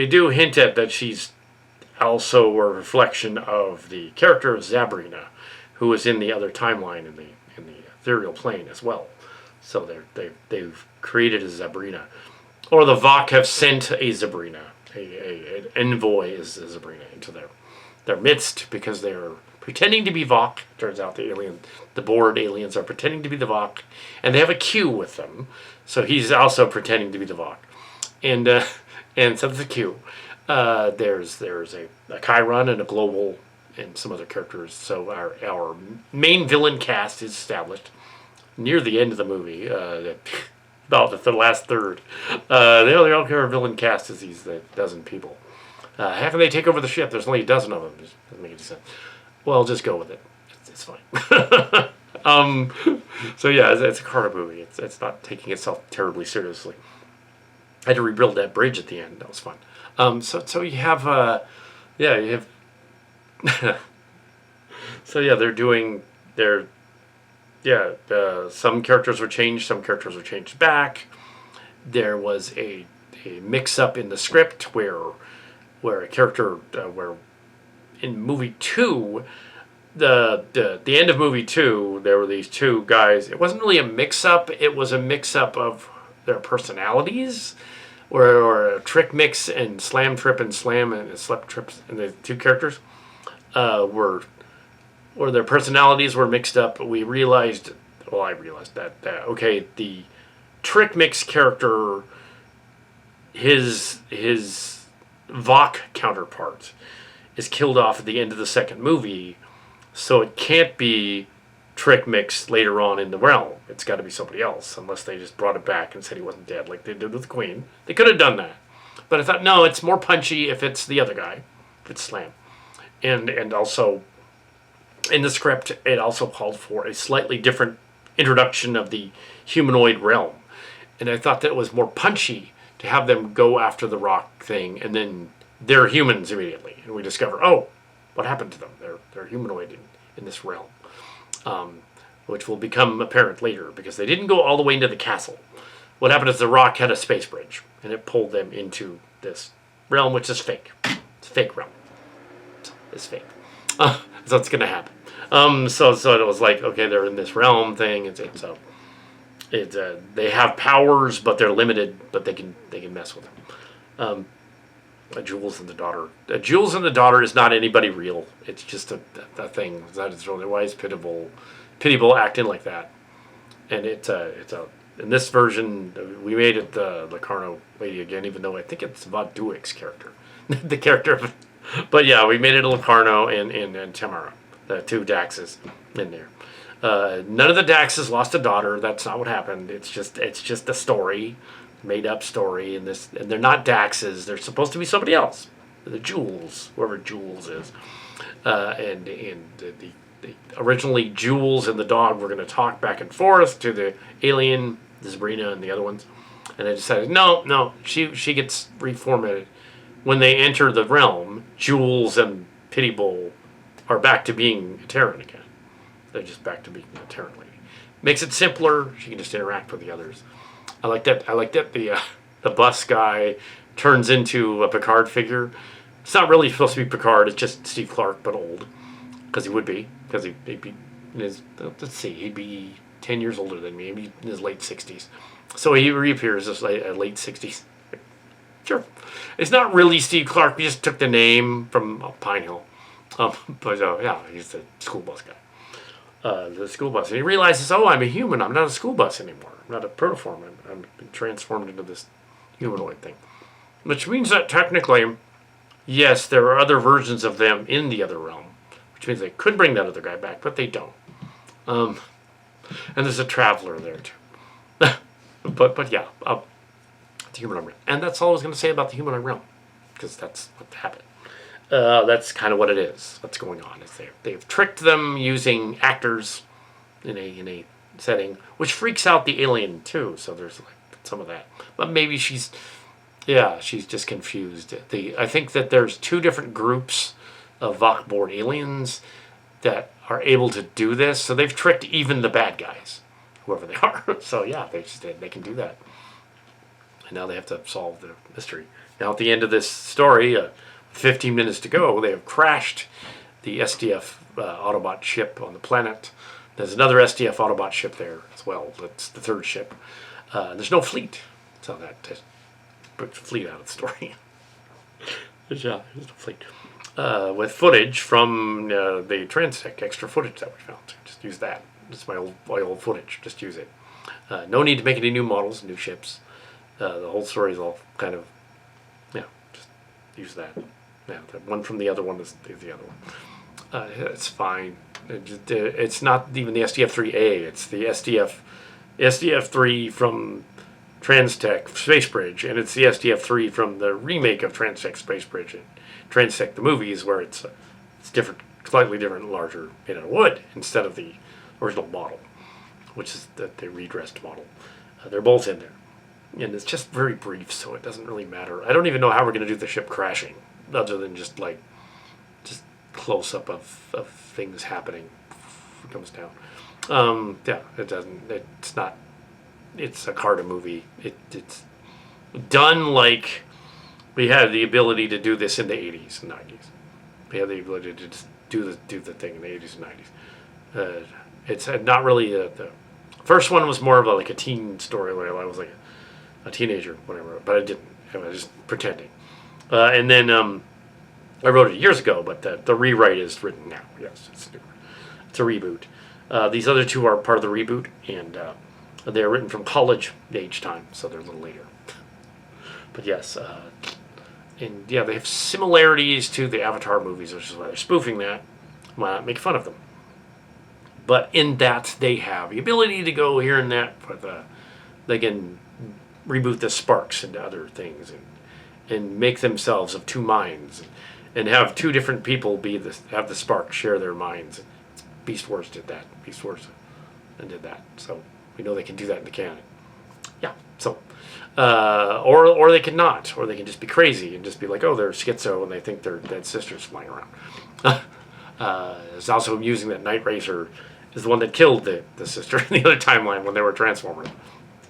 do hint at that she's also a reflection of the character of Zabrina, who is in the other timeline in the ethereal plane as well. So they've created a Zabrina, or the Vok have sent a Zabrina, an envoy is Zabrina into their midst, because they're pretending to be Vok. Turns out the bored aliens are pretending to be the Vok, and they have a Q with them, so he's also pretending to be the Vok, and so there's a Q. There's a Chiron and a Global and some other characters. So our main villain cast is established near the end of the movie. About the last third. The only villain cast is these dozen people. How can they take over the ship? There's only a dozen of them. It doesn't make any sense. Well, just go with it. It's fine. So yeah, it's a Karda movie. It's not taking itself terribly seriously. I had to rebuild that bridge at the end. That was fun. So you have so yeah, some characters were changed, some characters were changed back. There was a mix-up in the script where a character where in movie 2, the end of movie 2, there were these two guys. It wasn't really a mix-up. It was a mix-up of their personalities, or a trick mix, and Slam Trip and Slam and Slep Trips, and the two characters were their personalities were mixed up. We realized, I realized that okay, the trick mix character, his Vok counterpart is killed off at the end of the second movie, so it can't be trick mix later on in the realm. It's got to be somebody else, unless they just brought it back and said he wasn't dead, like they did with the Queen. They could have done that, but I thought, no, it's more punchy if it's the other guy, if it's Slam, and also in the script it also called for a slightly different introduction of the humanoid realm, and I thought that it was more punchy to have them go after the rock thing, and then they're humans immediately, and we discover, oh, what happened to them? They're humanoid in this realm. Which will become apparent later, because they didn't go all the way into the castle. What happened is the rock had a space bridge, and it pulled them into this realm, which is fake. It's a fake realm. It's fake. So it's going to happen. So it was like, okay, they're in this realm thing. They have powers, but they're limited, but they can mess with them. Jules and the Daughter. Jules and the Daughter is not anybody real. It's just a thing. That is really why it's pitiable acting like that. And it's in this version we made it the Locarno lady again, even though I think it's Vaughn Duick's character, the character. But yeah, we made it a Locarno and Tamara, the two Daxes in there. None of the Daxes lost a daughter. That's not what happened. It's just a story. Made up story, and they're not Daxes. They're supposed to be somebody else. The Jules, whoever Jules is, and the originally Jules and the dog were going to talk back and forth to the alien, the Sabrina, and the other ones, and they decided no, she gets reformatted when they enter the realm. Jules and Pitiable are back to being a Terran again. They're just back to being a Terran lady. Makes it simpler. She can just interact with the others. I like that the bus guy turns into a Picard figure. It's not really supposed to be Picard. It's just Steve Clark, but old, because he would be, because he'd be in his, he'd be 10 years older than me. He'd be in his late 60s. So he reappears as late 60s. Sure, it's not really Steve Clark. We just took the name from Pine Hill. But yeah, he's the school bus guy. The school bus, and he realizes, oh, I'm a human. I'm not a school bus anymore. I'm not a protoform. I'm been transformed into this humanoid thing, which means that technically, yes, there are other versions of them in the other realm, which means they could bring that other guy back, but they don't. And there's a traveler there too. but yeah, the humanoid realm, and that's all I was going to say about the humanoid realm. because that's what happened. That's kind of what it is. What's going on is they've tricked them using actors in a setting, which freaks out the alien too. So there's like some of that. But maybe she's just confused. I think that there's two different groups of Vok-born aliens that are able to do this. So they've tricked even the bad guys, whoever they are. So yeah, they can do that. And now they have to solve the mystery. Now at the end of this story, 15 minutes to go, they have crashed the SDF Autobot ship on the planet. There's another SDF Autobot ship there as well. That's the third ship. There's no fleet. So that puts fleet out of the story. There's no fleet. With footage from the Transtech, extra footage that we found. Just use that. It's my old footage. Just use it. No need to make any new models, new ships. The whole story is all kind of, just use that. Yeah, the one from the other one is the other one. It's fine. It's not even the SDF-3A. It's the SDF-3 from Transtech Space Bridge, and it's the SDF-3 from the remake of Transtech Space Bridge and Transtech the movies, where it's different, slightly different, larger, made out of wood instead of the original model, which is the redressed model. They're both in there, and it's just very brief, so it doesn't really matter. I don't even know how we're going to do the ship crashing, other than just close up of things happening. It comes down. It doesn't. It's not. It's a Karda movie. It's done like we had the ability to do this in the 80s and 90s. We had the ability to just do the thing in the 80s and 90s. It's not really the first one was more of like a teen story where I was like a teenager, whatever. But I didn't. I was just pretending. And then I wrote it years ago, but the rewrite is written now. Yes, it's a reboot. These other two are part of the reboot, and they're written from college age time, so they're a little later. But yes, and yeah, they have similarities to the Avatar movies, which is why they're spoofing that. Why not make fun of them? But in that, they have the ability to go here and that, but they can reboot the sparks into other things and make themselves of two minds, and have two different people have the spark share their minds. Beast Wars did that. Beast Wars and did that. So we know they can do that in the canon. Yeah. So, or they can not, or they can just be crazy and just be like, oh, they're schizo and they think they're dead sisters flying around. It's also using that Night Racer is the one that killed the sister in the other timeline when they were Transformers.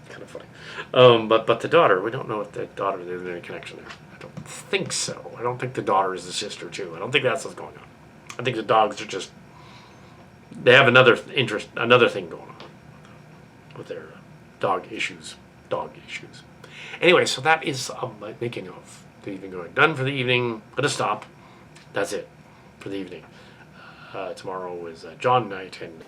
Kind of funny. But the daughter, we don't know if the daughter, there's any connection there. I don't think so. I don't think the daughter is the sister too. I don't think that's what's going on. I think the dogs are just, they have another thing going on with their dog issues. Anyway, so that is my making of the evening going. Done for the evening. Gonna stop. That's it for the evening. Tomorrow is John night, and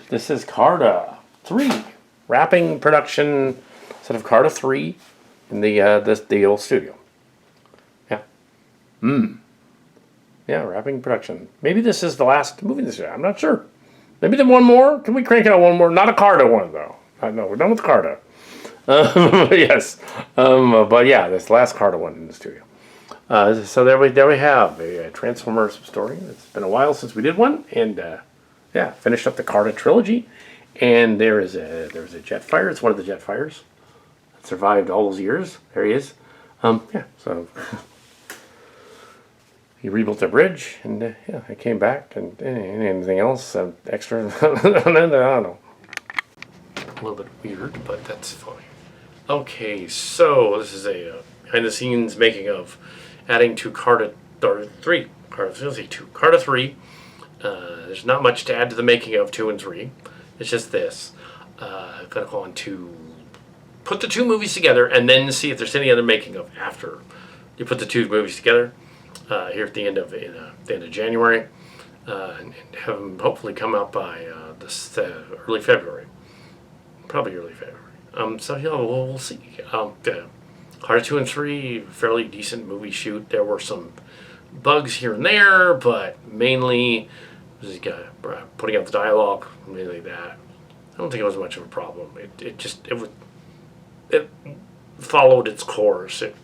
this is Karda 3 wrapping production set of Karda 3 in the old studio. Yeah. Yeah, wrapping production. Maybe this is the last movie this year. I'm not sure. Maybe then one more. Can we crank out one more? Not a Karda one though. No, we're done with Karda. Yes. But yeah, this last Karda one in the studio. So there we have a Transformers story. It's been a while since we did one, and finished up the Karda trilogy. And there's a Jetfire. It's one of the Jetfires that survived all those years. There he is. So he rebuilt the bridge, and I came back, and anything else extra? I don't know. A little bit weird, but that's fine. Okay, so this is a behind-the-scenes making of adding to Karda 3. Karda 3. There's not much to add to the making of 2 and 3. It's just this. I've got to go on to put the two movies together and then see if there's any other making of after you put the two movies together here at the end of January, and have them hopefully come out by early February. Probably early February. So we'll see. Karda 2 and 3, fairly decent movie shoot. There were some bugs here and there, but mainly Just putting out the dialogue, something like that. I don't think it was much of a problem. It followed its course. It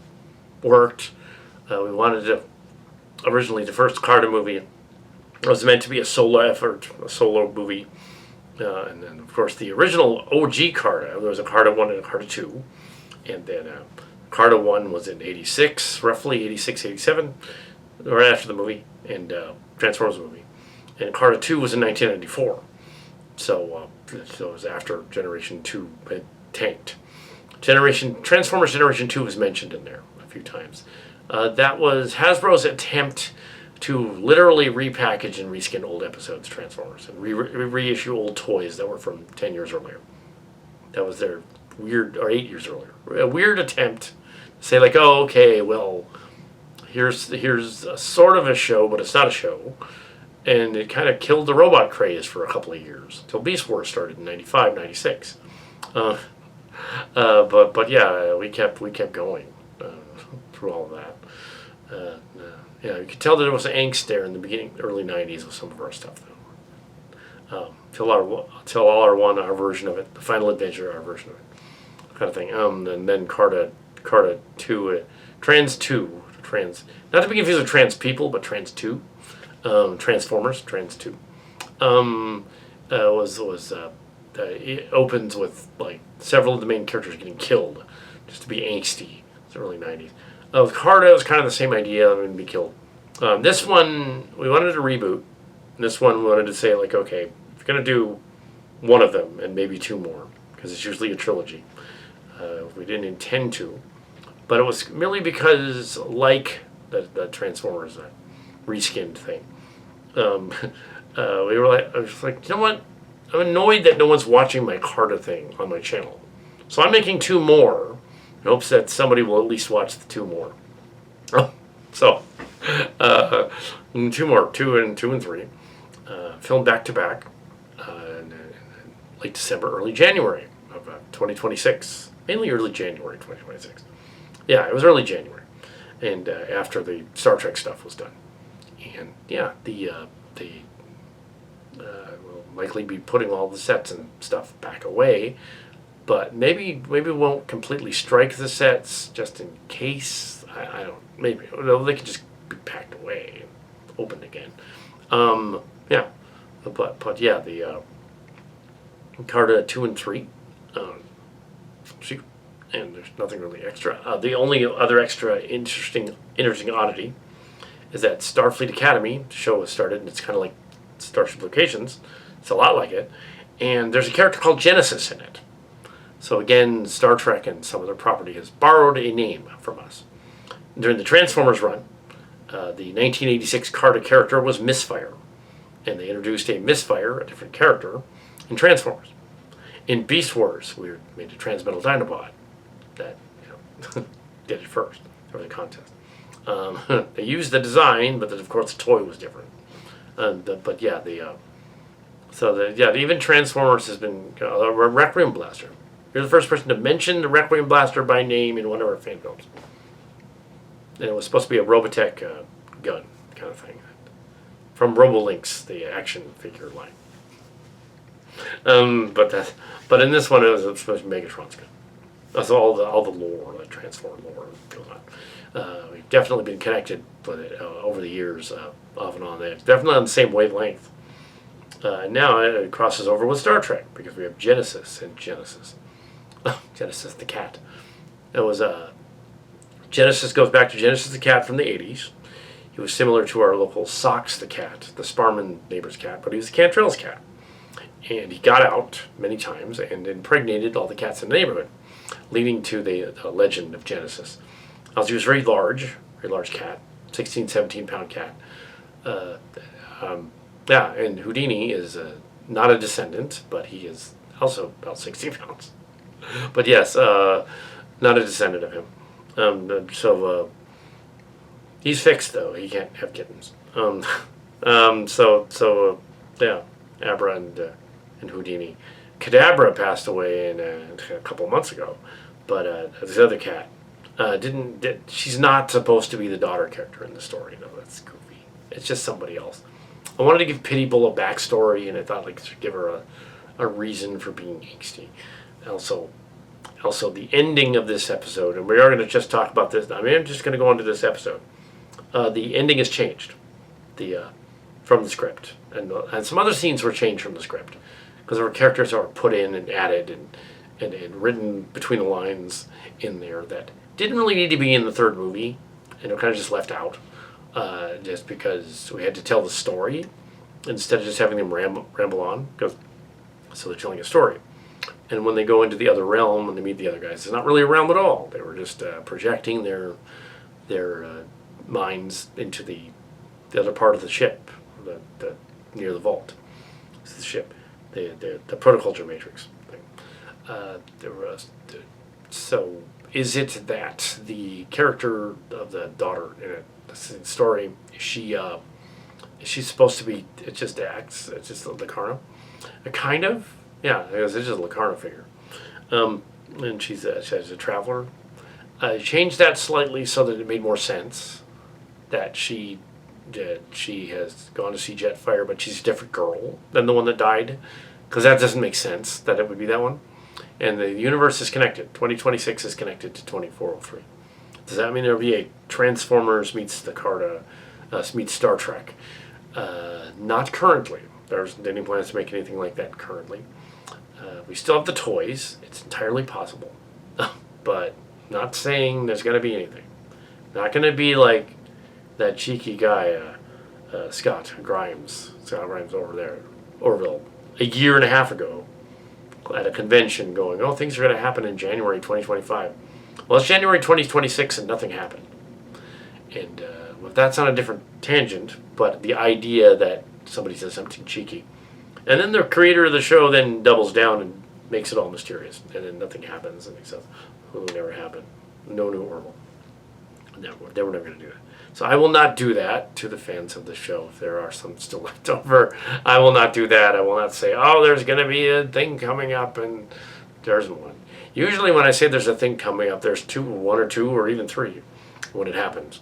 worked. We wanted to originally the first Karda movie was meant to be a solo effort, a solo movie, and then of course the original OG Karda. There was a Karda 1 and a Karda 2, and then Karda 1 was in '86, roughly '86, '87, right after the movie and Transformers movie, and Karda 2 was in 1994. So it was after Generation 2 had tanked. Transformers Generation 2 was mentioned in there a few times. That was Hasbro's attempt to literally repackage and reskin old episodes of Transformers and reissue old toys that were from 10 years earlier. That was their weird, or 8 years earlier. A weird attempt to say like, oh, okay, well, here's a sort of a show, but it's not a show. And it kind of killed the robot craze for a couple of years until Beast Wars started in '95, '96. But yeah, we kept going through all of that. Yeah, you could tell that there was angst there in the beginning, early '90s with some of our stuff though. Till R1, our version of it, the Final Adventure, our version of it, kind of thing. And then Karda 2, Trans 2, not to be confused with Trans People, but Trans 2. Transformers, Trans 2, it opens with like several of the main characters getting killed, just to be angsty. It's the early '90s. With Karda, it was kind of the same idea. I'm going to be killed. This one we wanted to reboot. This one we wanted to say like, okay, if you're going to do one of them and maybe two more, because it's usually a trilogy. We didn't intend to, but it was merely because like the Transformers reskinned thing. I was like, you know what? I'm annoyed that no one's watching my Karda thing on my channel. So I'm making two more in hopes that somebody will at least watch the two more. So, two more, two and three, filmed back to back, in late December, early January of 2026. Mainly early January 2026. Yeah, it was early January. And after the Star Trek stuff was done. And yeah, we'll likely be putting all the sets and stuff back away, but maybe we won't completely strike the sets just in case. I don't. Maybe they could just be packed away, and opened again. Yeah, but yeah, the Karda 2 and 3. And there's nothing really extra. The only other extra interesting oddity is that Starfleet Academy show has started, and it's kind of like Starship Locations. It's a lot like it. And there's a character called Genesis in it. So again, Star Trek and some other property has borrowed a name from us. During the Transformers run, the 1986 Karda character was Misfire. And they introduced a Misfire, a different character, in Transformers. In Beast Wars, we made a Transmetal Dinobot that did it first for the contest. They used the design, but then, of course the toy was different. But yeah, even Transformers has been a Requiem Blaster. You're the first person to mention the Requiem Blaster by name in one of our fan films. And it was supposed to be a Robotech gun kind of thing from Robolinks, the action figure line. But in this one, it was supposed to be Megatron's gun. That's all the lore, the Transformer lore goes on. We've definitely been connected with it over the years, off and on. It's definitely on the same wavelength. Now it crosses over with Star Trek because we have Genesis and Genesis. Genesis the cat. It was Genesis goes back to Genesis the cat from the 80s. He was similar to our local Sox the cat, the Sparman neighbor's cat, but he was Cantrell's cat. And he got out many times and impregnated all the cats in the neighborhood, leading to the legend of Genesis. Also, he was very large cat, 16, 17-pound cat. And Houdini is not a descendant, but he is also about 16 pounds. But yes, not a descendant of him. So he's fixed, though. He can't have kittens. Yeah, Abra and Houdini. Kadabra passed away a couple months ago, but this other cat she's not supposed to be the daughter character in the story. No, that's goofy. It's just somebody else. I wanted to give Pity Bull a backstory, and I thought like to give her a reason for being angsty. Also the ending of this episode, and we are going to just talk about this. I mean, I'm just going to go into this episode. The ending has changed, from the script, and some other scenes were changed from the script because there were characters that were put in and added and written between the lines in there that didn't really need to be in the third movie, and were kind of just left out, just because we had to tell the story instead of just having them ramble on. So they're telling a story. And when they go into the other realm and they meet the other guys, it's not really a realm at all. They were just projecting their minds into the other part of the ship, the near the vault. It's the ship, the protoculture matrix thing. So is it that the character of the daughter in the story, is she supposed to be? It just acts. It's just Locarno. Kind of. Yeah, it's just a Locarno figure. And she's a traveler. Changed that slightly so that it made more sense that she has gone to see Jetfire, but she's a different girl than the one that died, because that doesn't make sense that it would be that one. And the universe is connected. 2026 is connected to 2403. Does that mean there'll be a Transformers meets the Karda meets Star Trek? Not currently. There isn't any plans to make anything like that currently. We still have the toys. It's entirely possible. But not saying there's going to be anything. Not going to be like that cheeky guy, Scott Grimes over there, Orville, a year and a half ago at a convention going, oh, things are going to happen in January 2025. Well, it's January 2026 and nothing happened. And well, that's on a different tangent, but the idea that somebody says something cheeky. And then the creator of the show then doubles down and makes it all mysterious. And then nothing happens and he says, it will never happen. No new Orville. They were never going to do that. So I will not do that to the fans of the show. If there are some still left over, I will not do that. I will not say, oh, there's going to be a thing coming up, and there isn't one. Usually when I say there's a thing coming up, there's one or two, or even three when it happens.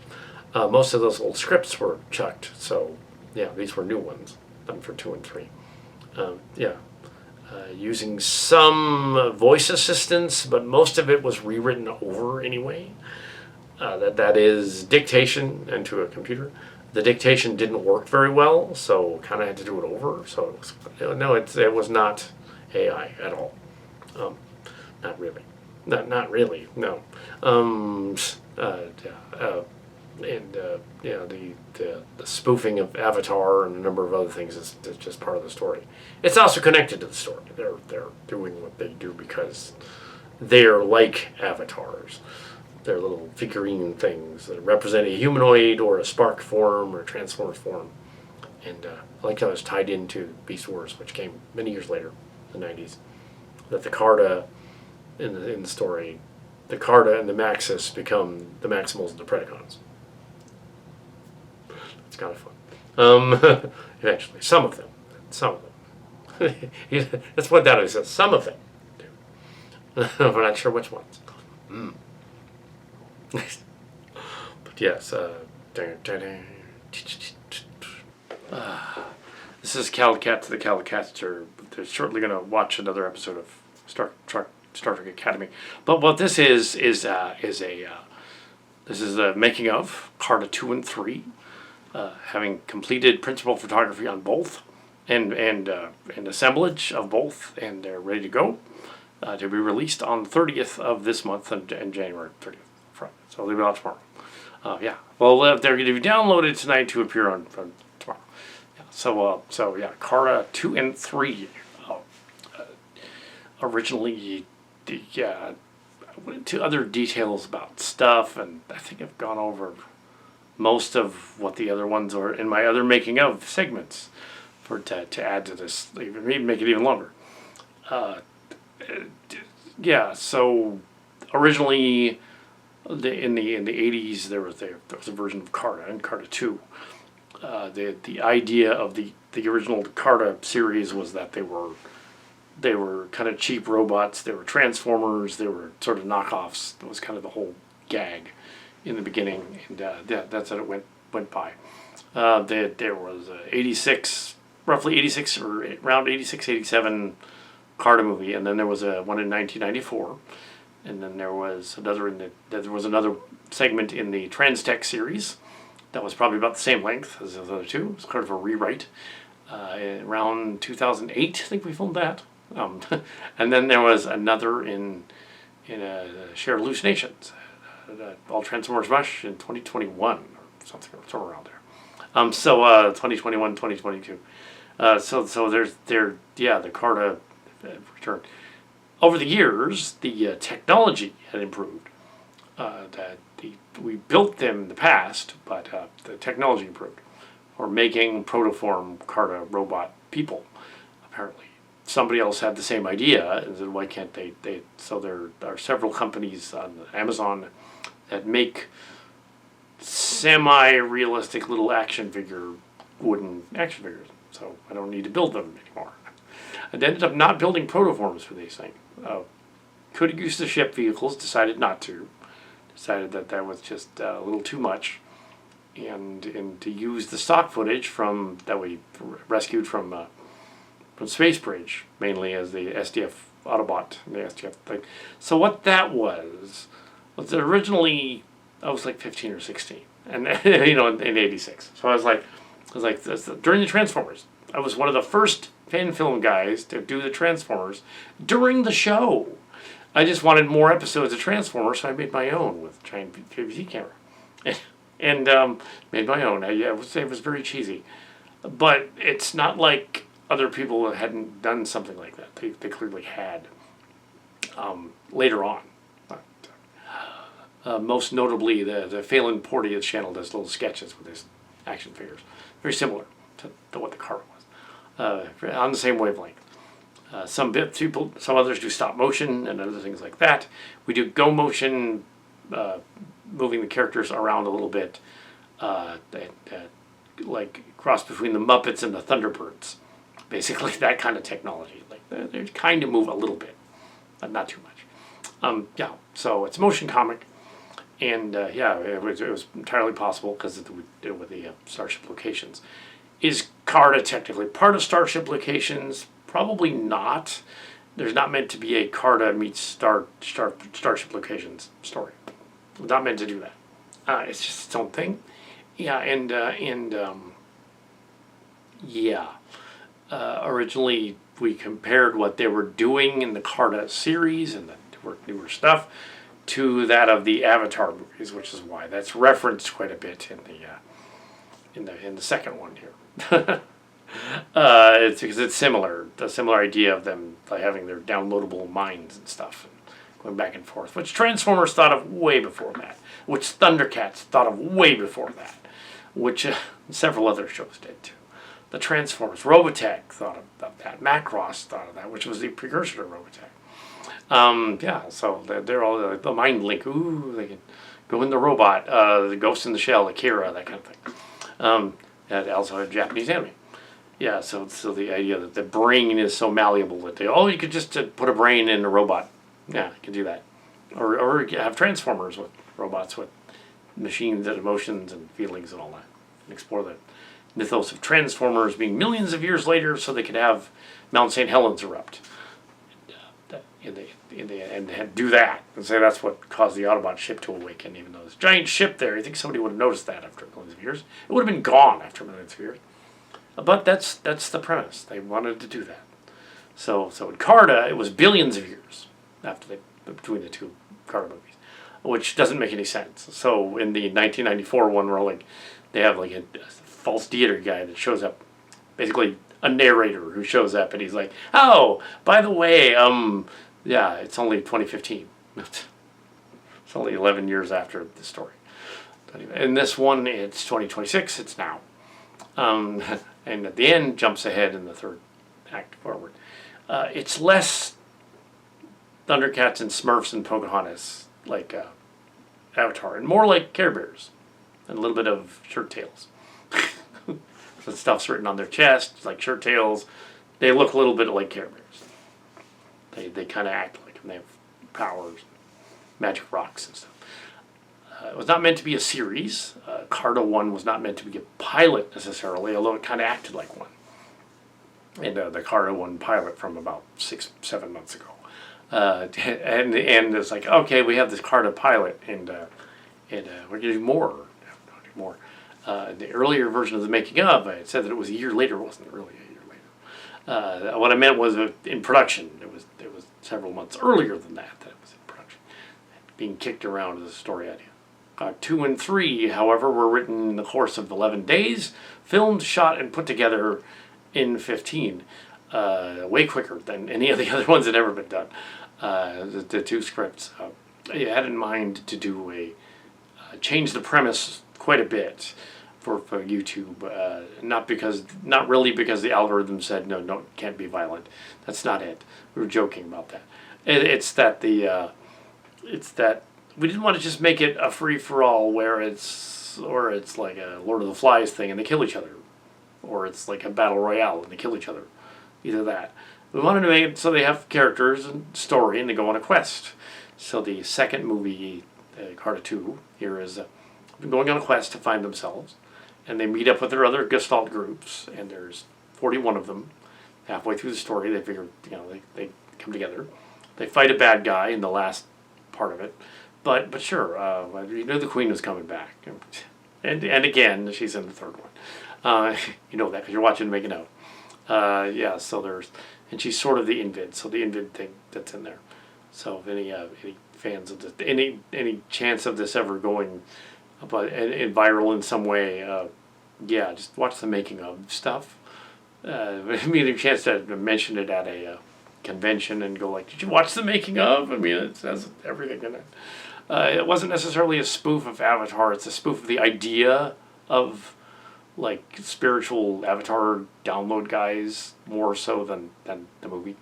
Most of those old scripts were chucked, so yeah, these were new ones, done for 2 and 3. Using some voice assistance, but most of it was rewritten over anyway. That is dictation into a computer. The dictation didn't work very well, so kind of had to do it over. So it was not AI at all. Not really. Not really. No. The spoofing of Avatar and a number of other things is just part of the story. It's also connected to the story. They're doing what they do because they're like avatars. They're little figurine things that represent a humanoid or a spark form or a transformed form. And I like how it's tied into Beast Wars, which came many years later, the 90s. That the Karda in the story, the Karda and the Maxis become the Maximals and the Predacons. It's kind of fun. Eventually. Some of them. Let's put that out. He says some of them do. We're not sure which ones. But yes, this is Kal Kat. The Kal Cats they're shortly going to watch another episode of Star Trek Academy. But what this is the making of Karda 2 and 3, having completed principal photography on both, and assemblage of both, and they're ready to go to be released on the 30th of this month and January 30th. So they'll be out tomorrow. Well, they're going to be downloaded tonight to appear on tomorrow. Yeah, Karda 2 and 3. Originally, I went into other details about stuff, and I think I've gone over most of what the other ones are in my other making of segments to add to this, maybe make it even longer. So originally, in the 80s, there was a version of Karda and Karda 2. The idea of the original Karda series was that they were kind of cheap robots. They were Transformers. They were sort of knockoffs. That was kind of the whole gag in the beginning, and that's how it went by. There was 86, roughly 86 or around 86, 87 Karda movie, and then there was a one in 1994, and then there was another segment in the Transtech series that was probably about the same length as the other two. It was kind of a rewrite. Around 2008, I think we filmed that. And then there was another in Shared Hallucinations, All Transformers Rush in 2021 or something somewhere around there. 2021, 2022. So there's the Karda return. Over the years, the technology had improved. We built them in the past, but the technology improved. Or making protoform Karda robot people, apparently. Somebody else had the same idea and said, why can't they? So there are several companies on Amazon that make semi-realistic little wooden action figures. So I don't need to build them anymore. I ended up not building protoforms for these things. Could have used the ship vehicles, decided not to. Decided that was just a little too much. And to use the stock footage that we rescued from Space Bridge, mainly as the SDF Autobot and the SDF thing. So what that was originally I was like 15 or 16, and in '86. So I was like during the Transformers. I was one of the first fan film guys to do the Transformers during the show. I just wanted more episodes of Transformers, so I made my own with a giant PVC camera. And made my own. I would say it was very cheesy. But it's not like other people hadn't done something like that. They clearly had later on. Most notably, the Phelan Porteous channel does little sketches with his action figures. Very similar to what the Karda was. On the same wavelength. Some others do stop motion and other things like that. We do go motion, moving the characters around a little bit, like cross between the Muppets and the Thunderbirds. Basically, that kind of technology. Like they kind of move a little bit, but not too much. So it's motion comic, and it was entirely possible because we did it with the Starship Locations. Is Karda technically part of Starship Locations? Probably not. There's not meant to be a Karda meets Starship Locations story. Not meant to do that. It's just its own thing. Originally we compared what they were doing in the Karda series and the newer stuff to that of the Avatar movies, which is why that's referenced quite a bit in the second one here. It's because it's similar, the similar idea of them having their downloadable minds and stuff, and going back and forth, which Transformers thought of way before that, which Thundercats thought of way before that, which several other shows did too. The Transformers, Robotech thought of that, Macross thought of that, which was the precursor to Robotech. So they're all the mind link. Ooh, they can go in the robot, the Ghost in the Shell, Akira, that kind of thing. That also had Japanese anime. Yeah, so the idea that the brain is so malleable that you could just put a brain in a robot. Yeah, you can do that. Or have Transformers with robots with machines and emotions and feelings and all that. And explore the mythos of Transformers being millions of years later so they could have Mount St. Helens erupt. And do that. And say that's what caused the Autobot ship to awaken, even though there's a giant ship there. You think somebody would have noticed that after millions of years. It would have been gone after millions of years. But that's the premise. They wanted to do that. So in Karda, it was billions of years between the two Karda movies, which doesn't make any sense. So in the 1994 one, where they have a false theater guy that shows up, basically a narrator who shows up, and he's like, "Oh, by the way, it's only 2015. It's only 11 years after the story. In this one, it's 2026. It's now." And at the end, jumps ahead in the third act forward. It's less Thundercats and Smurfs and Pocahontas like Avatar, and more like Care Bears, and a little bit of shirt tails. The stuff's written on their chest, like shirt tails. They look a little bit like Care Bears. They kind of act like them. They have powers, magic rocks and stuff. It was not meant to be a series. Karda 1 was not meant to be a pilot necessarily, although it kind of acted like one. And the Karda 1 pilot from about 6-7 months ago. And it's like, okay, we have this Karda pilot, and we're going to do more. The earlier version of the making of, it said that it was a year later. It wasn't really a year later. What I meant was in production. It was several months earlier than that it was in production, being kicked around as a story idea. 2 and 3, however, were written in the course of 11 days, filmed, shot, and put together in 15. Way quicker than any of the other ones that had ever been done. The 2 scripts. I had in mind to do change the premise quite a bit for YouTube. Not really because the algorithm said no, can't be violent. That's not it. We were joking about that. It's that we didn't want to just make it a free for all where it's like a Lord of the Flies thing and they kill each other, or it's like a battle royale and they kill each other. Either that. We wanted to make it so they have characters and story and they go on a quest. So the second movie, Karda 2, here is going on a quest to find themselves, and they meet up with their other Gestalt groups, and there's 41 of them. Halfway through the story, they figure, they come together. They fight a bad guy in the last part of it. But sure, you knew the Queen was coming back. And again, she's in the third one. You know that because you're watching Making Out. Yeah, so and she's sort of the Invid, so the Invid thing that's in there. So if any fans of this, any chance of this ever going and viral in some way, yeah, just watch the Making Of stuff. I mean, a chance to mention it at a convention and go like, did you watch the Making Of? I mean, it says everything in it. It wasn't necessarily a spoof of Avatar. It's a spoof of the idea of like spiritual Avatar download guys more so than the movie.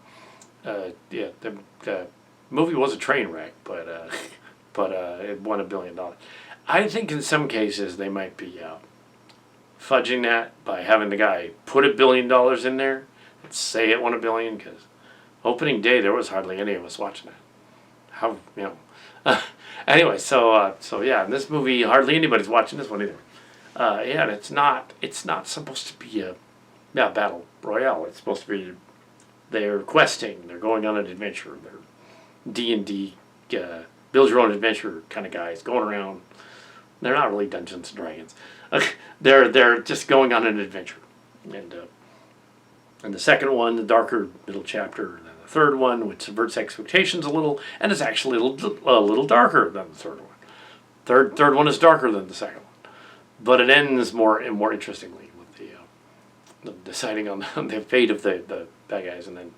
Yeah, the movie was a train wreck, but it won $1 billion. I think in some cases they might be fudging that by having the guy put $1 billion in there and say it won $1 billion, because opening day there was hardly any of us watching that. How anyway, so yeah, in this movie hardly anybody's watching this one either. Yeah, and it's not supposed to be a battle royale. It's supposed to be they're questing, they're going on an adventure, they're D&D build your own adventure kind of guys going around. They're not really Dungeons and Dragons. They're just going on an adventure. And the second one, the darker middle chapter, and then the third one, which subverts expectations a little, and is actually a little darker than the third one. Third one is darker than the second one, but it ends more interestingly with the deciding on the fate of the bad guys, and then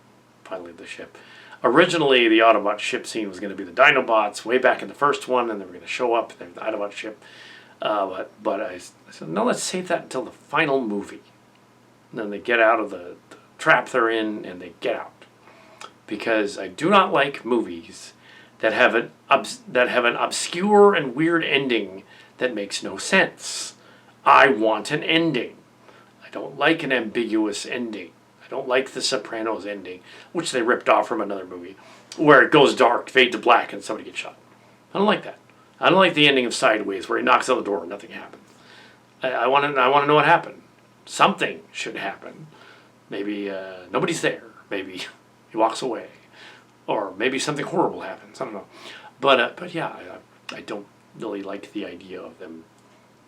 finally the ship. Originally, the Autobot ship scene was going to be the Dinobots way back in the first one, and they were going to show up in the Autobot ship. But I said, no, let's save that until the final movie. And then they get out of the trap they're in, and they get out. Because I do not like movies that have an obscure and weird ending that makes no sense. I want an ending. I don't like an ambiguous ending. I don't like the Sopranos ending, which they ripped off from another movie, where it goes dark, fade to black, and somebody gets shot. I don't like that. I don't like the ending of Sideways, where he knocks on the door and nothing happens. I want to know what happened. Something should happen. Maybe nobody's there. Maybe he walks away, or maybe something horrible happens. I don't know. But yeah, I don't really like the idea of them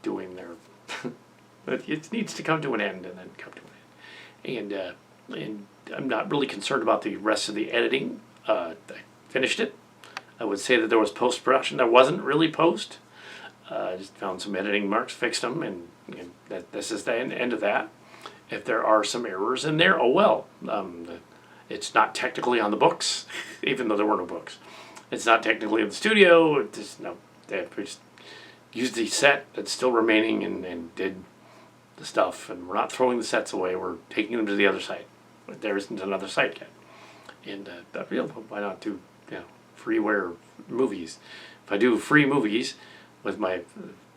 doing their. But it needs to come to an end and then come to an end. And I'm not really concerned about the rest of the editing. I finished it. I would say that there was post-production. There wasn't really post. I just found some editing marks, fixed them, and this is the end of that. If there are some errors in there, oh well. It's not technically on the books, even though there were no books. It's not technically in the studio. They just used the set that's still remaining and did the stuff. And we're not throwing the sets away. We're taking them to the other site. There isn't another site yet. And why not do freeware movies? If I do free movies with my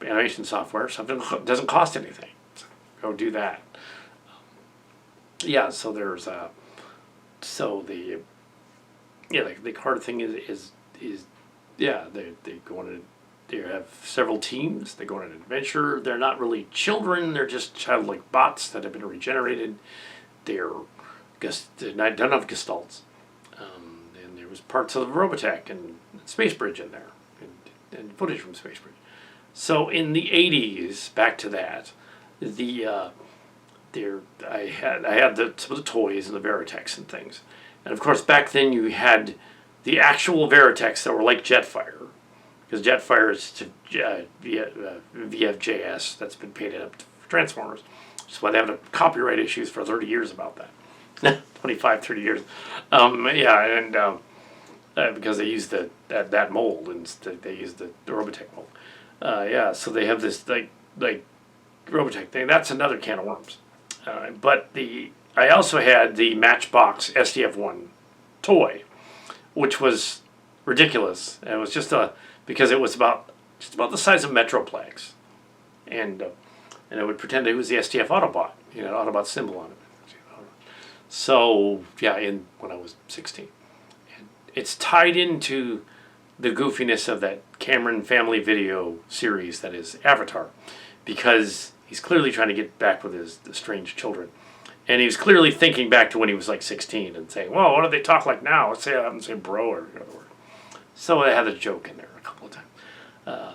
animation software, something doesn't cost anything. So go do that. Yeah, so there's the Karda thing is they go on they have several teams. They go on an adventure. They're not really children. They're just childlike bots that have been regenerated. They don't have gestalts. And there was parts of Robotech and Space Bridge in there, and footage from Space Bridge. So in the 80s, back to that, I had some of the toys and the Veritechs and things. And of course, back then you had the actual Veritechs that were like Jetfire, because Jetfire is VFJS that's been painted up for Transformers. That's why they have copyright issues for 30 years about that. 25, 30 years. Because they use that mold, and they use the Robotech mold. So they have this like Robotech thing. That's another can of worms. But I also had the Matchbox SDF-1 toy, which was ridiculous. And it was because it was just about the size of Metroplex, and it would pretend it was the SDF Autobot, Autobot symbol on it. So when I was 16, and it's tied into the goofiness of that Cameron Family Video series that is Avatar, because he's clearly trying to get back with his strange children. And he was clearly thinking back to when he was like 16 and saying, well, what do they talk like now? Let's say I haven't say bro or the other word. So I had a joke in there a couple of times. I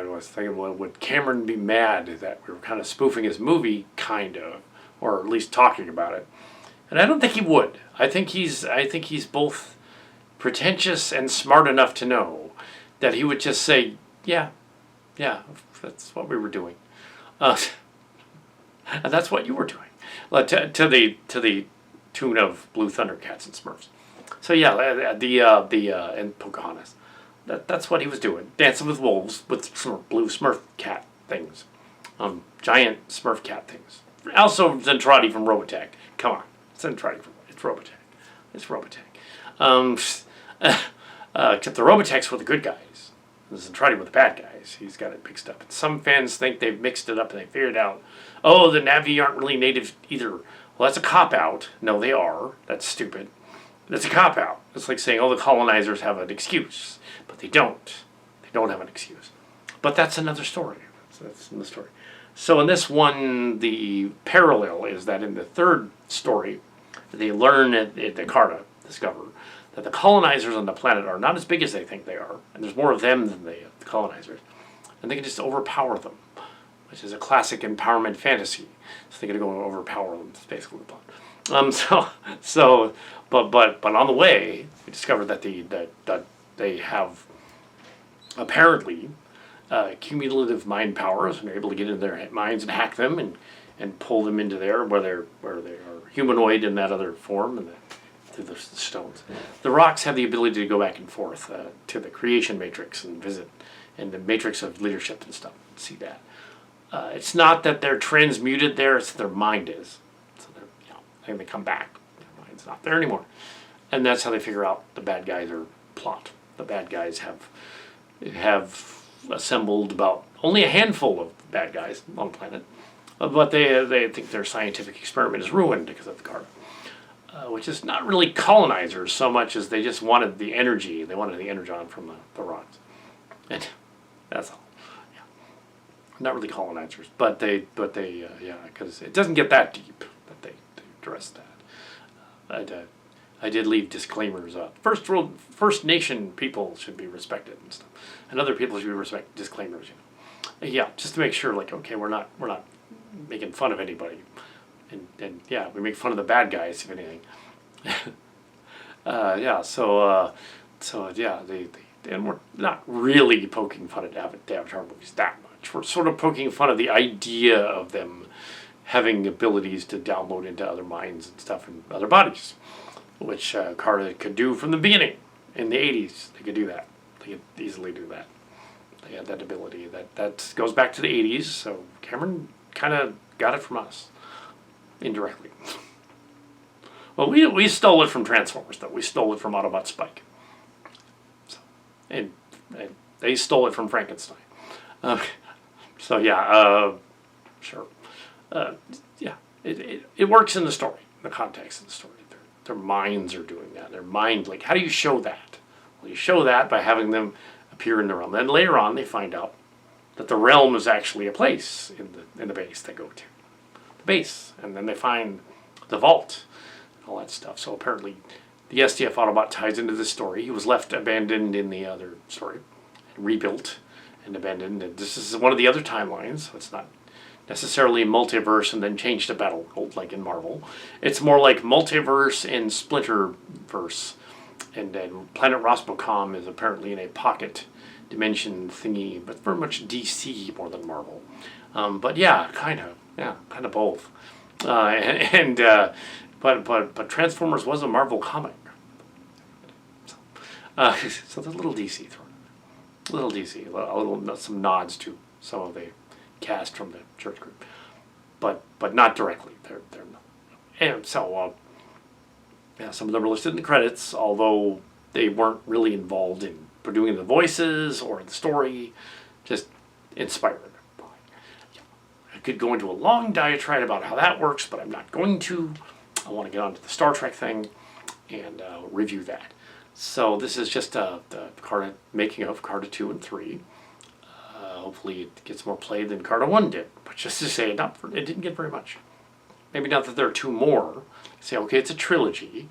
was thinking, well, would Cameron be mad that we were kind of spoofing his movie, kind of, or at least talking about it? And I don't think he would. I think he's both pretentious and smart enough to know that he would just say, yeah, that's what we were doing. And that's what you were doing, to the tune of Blue Thundercats and Smurfs. So and Pocahontas, that's what he was doing, dancing with wolves with blue Smurf cat things, giant Smurf cat things. Also Zentradi from Robotech. Come on, Zentradi from it's Robotech. Except the Robotechs were the good guys. The Zentradi were the bad guys. He's got it mixed up. And some fans think they've mixed it up and they figured out, the Navi aren't really native either. Well, that's a cop-out. No, they are. That's stupid. That's a cop-out. It's like saying, the colonizers have an excuse. But they don't. They don't have an excuse. But that's another story. That's another story. So in this one, the parallel is that in the third story, they learn at the Karda, discover, that the colonizers on the planet are not as big as they think they are. And there's more of them than the colonizers. And they can just overpower them, which is a classic empowerment fantasy. So they're going to go and overpower them. That's basically the plot. But on the way, we discovered that they have apparently cumulative mind powers, and they're able to get into their minds and hack them and pull them into there where they are humanoid in that other form and through the stones. The rocks have the ability to go back and forth to the creation matrix and visit, and the matrix of leadership and stuff. See that. It's not that they're transmuted there; it's that their mind is. So and they come back. Their mind's not there anymore, and that's how they figure out the bad guys are plot. The bad guys have assembled about only a handful of bad guys on the planet, but they think their scientific experiment is ruined because of the Karda. Which is not really colonizers so much as they just wanted the energy. They wanted the energon from the rocks. And that's all. Yeah. Not really colonizers, but they because it doesn't get that deep that they address that. I did leave disclaimers up. First Nation people should be respected and stuff, and other people should be respected. Disclaimers, just to make sure, we're not making fun of anybody. And we make fun of the bad guys, if anything. And we're not really poking fun at the Avatar movies that much. We're sort of poking fun of the idea of them having abilities to download into other minds and stuff and other bodies, which Karda could do from the beginning. In the 80s, they could do that. They could easily do that. They had that ability. That goes back to the 80s, so Cameron kind of got it from us. Indirectly. Well, we stole it from Transformers, though. We stole it from Autobot Spike. So, and they stole it from Frankenstein. Sure. It works in the story, in the context of the story. Their minds are doing that. Their mind, how do you show that? Well, you show that by having them appear in the realm. Then later on, they find out that the realm is actually a place in the base they go to. The base. And then they find the vault, all that stuff. So apparently the SDF Autobot ties into this story. He was left abandoned in the other story, rebuilt and abandoned. And this is one of the other timelines. So it's not necessarily multiverse and then changed to Battleworld like in Marvel. It's more like multiverse and Splinterverse. And then Planet Rosbocom is apparently in a pocket dimension thingy, but very much DC more than Marvel. But yeah, kind of both. But Transformers was a Marvel comic. So there's a little DC thrown in. A little DC, some nods to some of the cast from the church group, but not directly. They're not. And so some of them are listed in the credits, although they weren't really involved in doing the voices or the story, just inspired. I could go into a long diatribe about how that works, but I'm not going to. I want to get onto the Star Trek thing and review that. So this is just the Karda making of Karda 2 and 3. Hopefully it gets more play than Karda 1 did. But just to say, it didn't get very much. Maybe not that there are 2 more. Say, okay, it's a trilogy,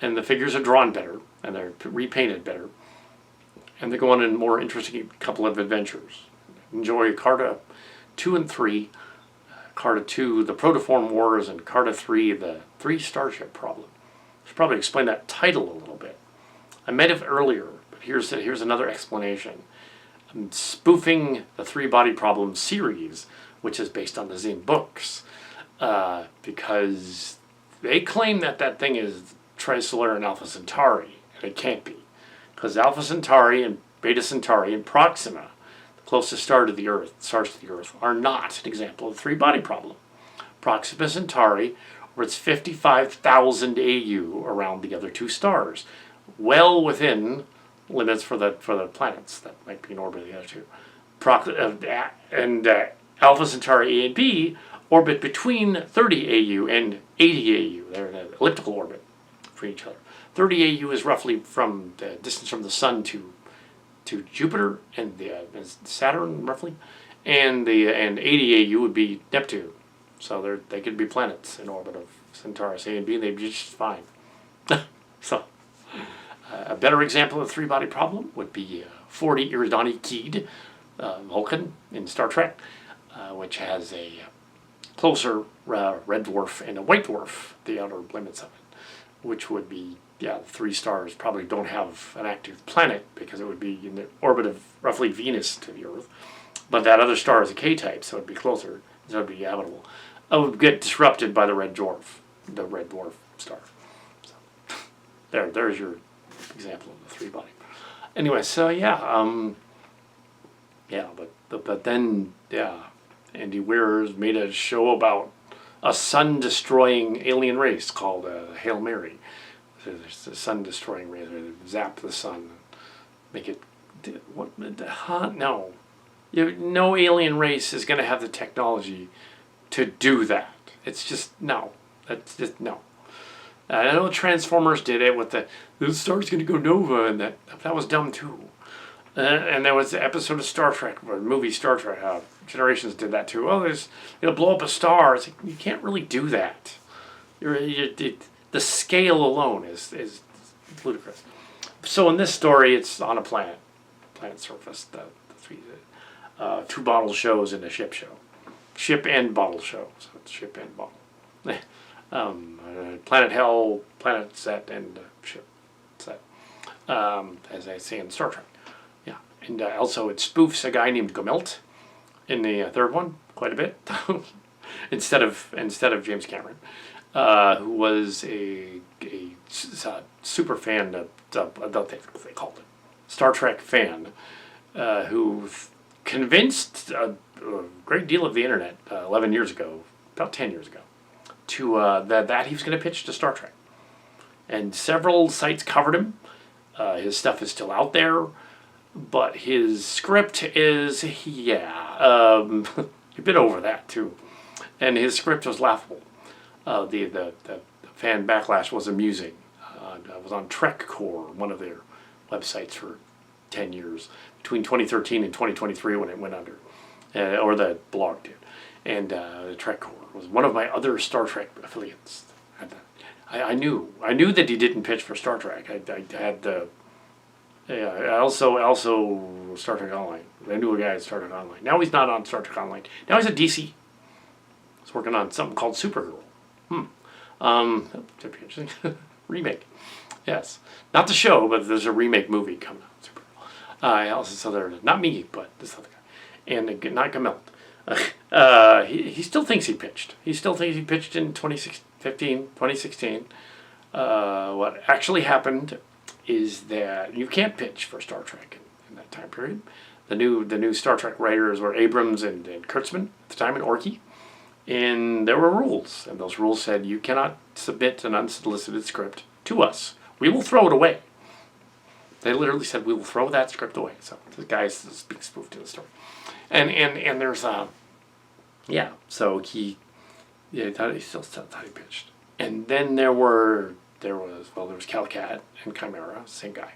and the figures are drawn better, and they're repainted better, and they go on a more interesting couple of adventures. Enjoy Karda 2 and 3, Karda 2, the Protoform Wars, and Karda 3, the 3 Starship Problem. I should probably explain that title a little bit. I might have earlier, but here's another explanation. I'm spoofing the 3 Body Problem series, which is based on the Zine books, because they claim that thing is Trisolar and Alpha Centauri, and it can't be. Because Alpha Centauri and Beta Centauri and Proxima, the closest stars to the Earth, are not an example of the 3 Body Problem. Proxima Centauri orbits 55,000 AU around the other 2 stars, well within limits for the planets that might be in orbit of the other 2. Alpha Centauri A and B orbit between 30 AU and 80 AU. They're in an elliptical orbit for each other. 30 AU is roughly from the distance from the Sun to Jupiter and Saturn, roughly, and 80 AU would be Neptune. So they could be planets in orbit of Centaurus A and B, and they'd be just fine. So a better example of the 3 Body Problem would be 40 Iridani Keyed Vulcan in Star Trek, which has a closer red dwarf and a white dwarf, the outer limits of it, which would be, 3 stars probably don't have an active planet because it would be in the orbit of roughly Venus to the Earth. But that other star is a K-type, so it would be closer, so it would be habitable. It would get disrupted by the red dwarf star. So, there's your example of the 3 Body. Anyway, so but then Andy Weir's made a show about a sun-destroying alien race called Hail Mary. There's a sun-destroying race where they zap the sun, make it. What? Huh? No, no alien race is going to have the technology to do that. It's just no. That's just no. I know Transformers did it with the star's going to go nova, and that was dumb too. And there was the episode of Star Trek, or movie Star Trek, Generations did that too. Oh, it'll blow up a star. It's like, you can't really do that. The scale alone is ludicrous. So in this story, it's on a planet surface. The 2 bottle shows in a ship show. Ship and bottle show. So it's ship and bottle. Planet Hell, planet set, and ship set. As I say in Star Trek. Yeah. And also it spoofs a guy named Gomelt in the 3rd one quite a bit. instead of James Cameron, who was a super fan of they called it Star Trek fan, who convinced a great deal of the internet 11 years ago, about 10 years ago, to that he was going to pitch to Star Trek, and several sites covered him. His stuff is still out there, but his script is a bit over that too, and his script was laughable. The fan backlash was amusing. I was on TrekCore, one of their websites, for 10 years. between 2013 and 2023 when it went under, or the blog did. And the Trek Corps was one of my other Star Trek affiliates. I knew that he didn't pitch for Star Trek. I had the I also Star Trek Online. I knew a guy at Star Trek Online. Now he's not on Star Trek Online. Now he's at DC. He's working on something called Supergirl. That'd be interesting. Remake. Yes, not the show, but there's a remake movie coming out. Supergirl. I also saw there, not me, but this other guy, and not Gamel. He still thinks he pitched. He still thinks he pitched in 2016. What actually happened is that you can't pitch for Star Trek in that time period. The new Star Trek writers were Abrams and Kurtzman at the time, and Orkey. And there were rules, and those rules said you cannot submit an unsolicited script to us. We will throw it away. They literally said, we will throw that script away. So this guy's a big spoof to the story. And there's, so he still thought he pitched. And then there was Kal Kat and Chimera, same guy.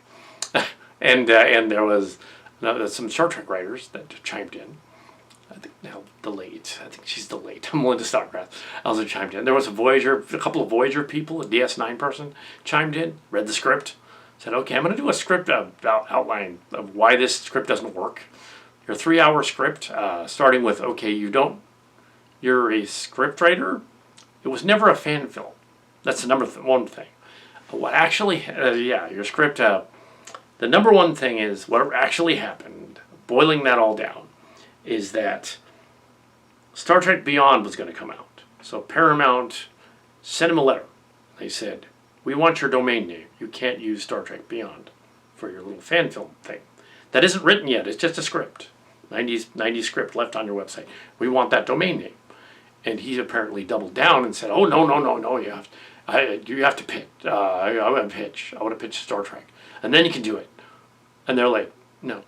and there was some Star Trek writers that chimed in. I think now delayed. I think she's delayed. I'm willing to stop that. Also chimed in. There was a couple of Voyager people, a DS9 person chimed in, read the script, said, okay, I'm going to do a script outline of why this script doesn't work. Your 3-hour script, starting with, okay, you're a script writer. It was never a fan film. That's the number one thing. What actually, your script, the number one thing is what actually happened, boiling that all down, is that Star Trek Beyond was going to come out. So Paramount sent him a letter. They said, we want your domain name. You can't use Star Trek Beyond for your little fan film thing. That isn't written yet. It's just a script. 90s script left on your website. We want that domain name. And he apparently doubled down and said, oh, no, you have to pitch. I want to pitch. I want to pitch Star Trek. And then you can do it. And they're like, no,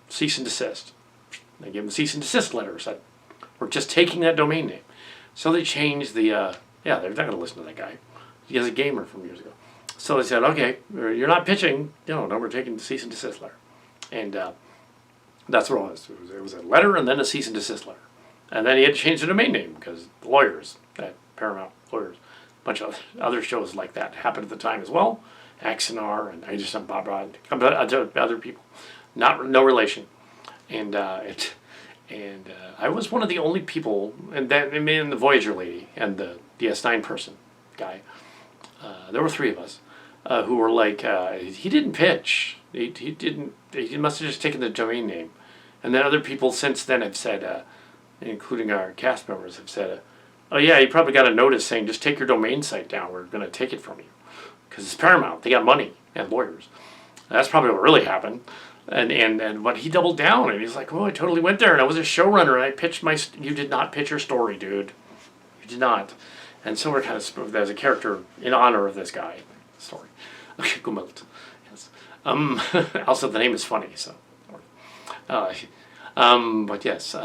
cease and desist. They gave him a cease and desist letter. Said, we're just taking that domain name. So they changed the, they're not going to listen to that guy. He has a gamer from years ago. So they said, okay, you're not pitching. No, we're taking the cease and desist letter. And that's what it was. It was a letter and then a cease and desist letter. And then he had to change the domain name because the lawyers, that Paramount lawyers, a bunch of other shows like that happened at the time as well. Axanar and I just Bob Rod, other people, no relation. And I was one of the only people, and the Voyager lady and the DS9 person guy. There were 3 of us who were like, he didn't pitch. He must have just taken the domain name. And then other people since then have said, including our cast members, have said, oh yeah, you probably got a notice saying just take your domain site down. We're going to take it from you. Because it's Paramount. They got money and lawyers. That's probably what really happened. But he doubled down and he's like, oh, I totally went there and I was a showrunner and I pitched you did not pitch your story, dude. You did not. And so we're kind of, there's a character in honor of this guy. Story. Okay, Gumelt. Yes. Also the name is funny, so. But yes,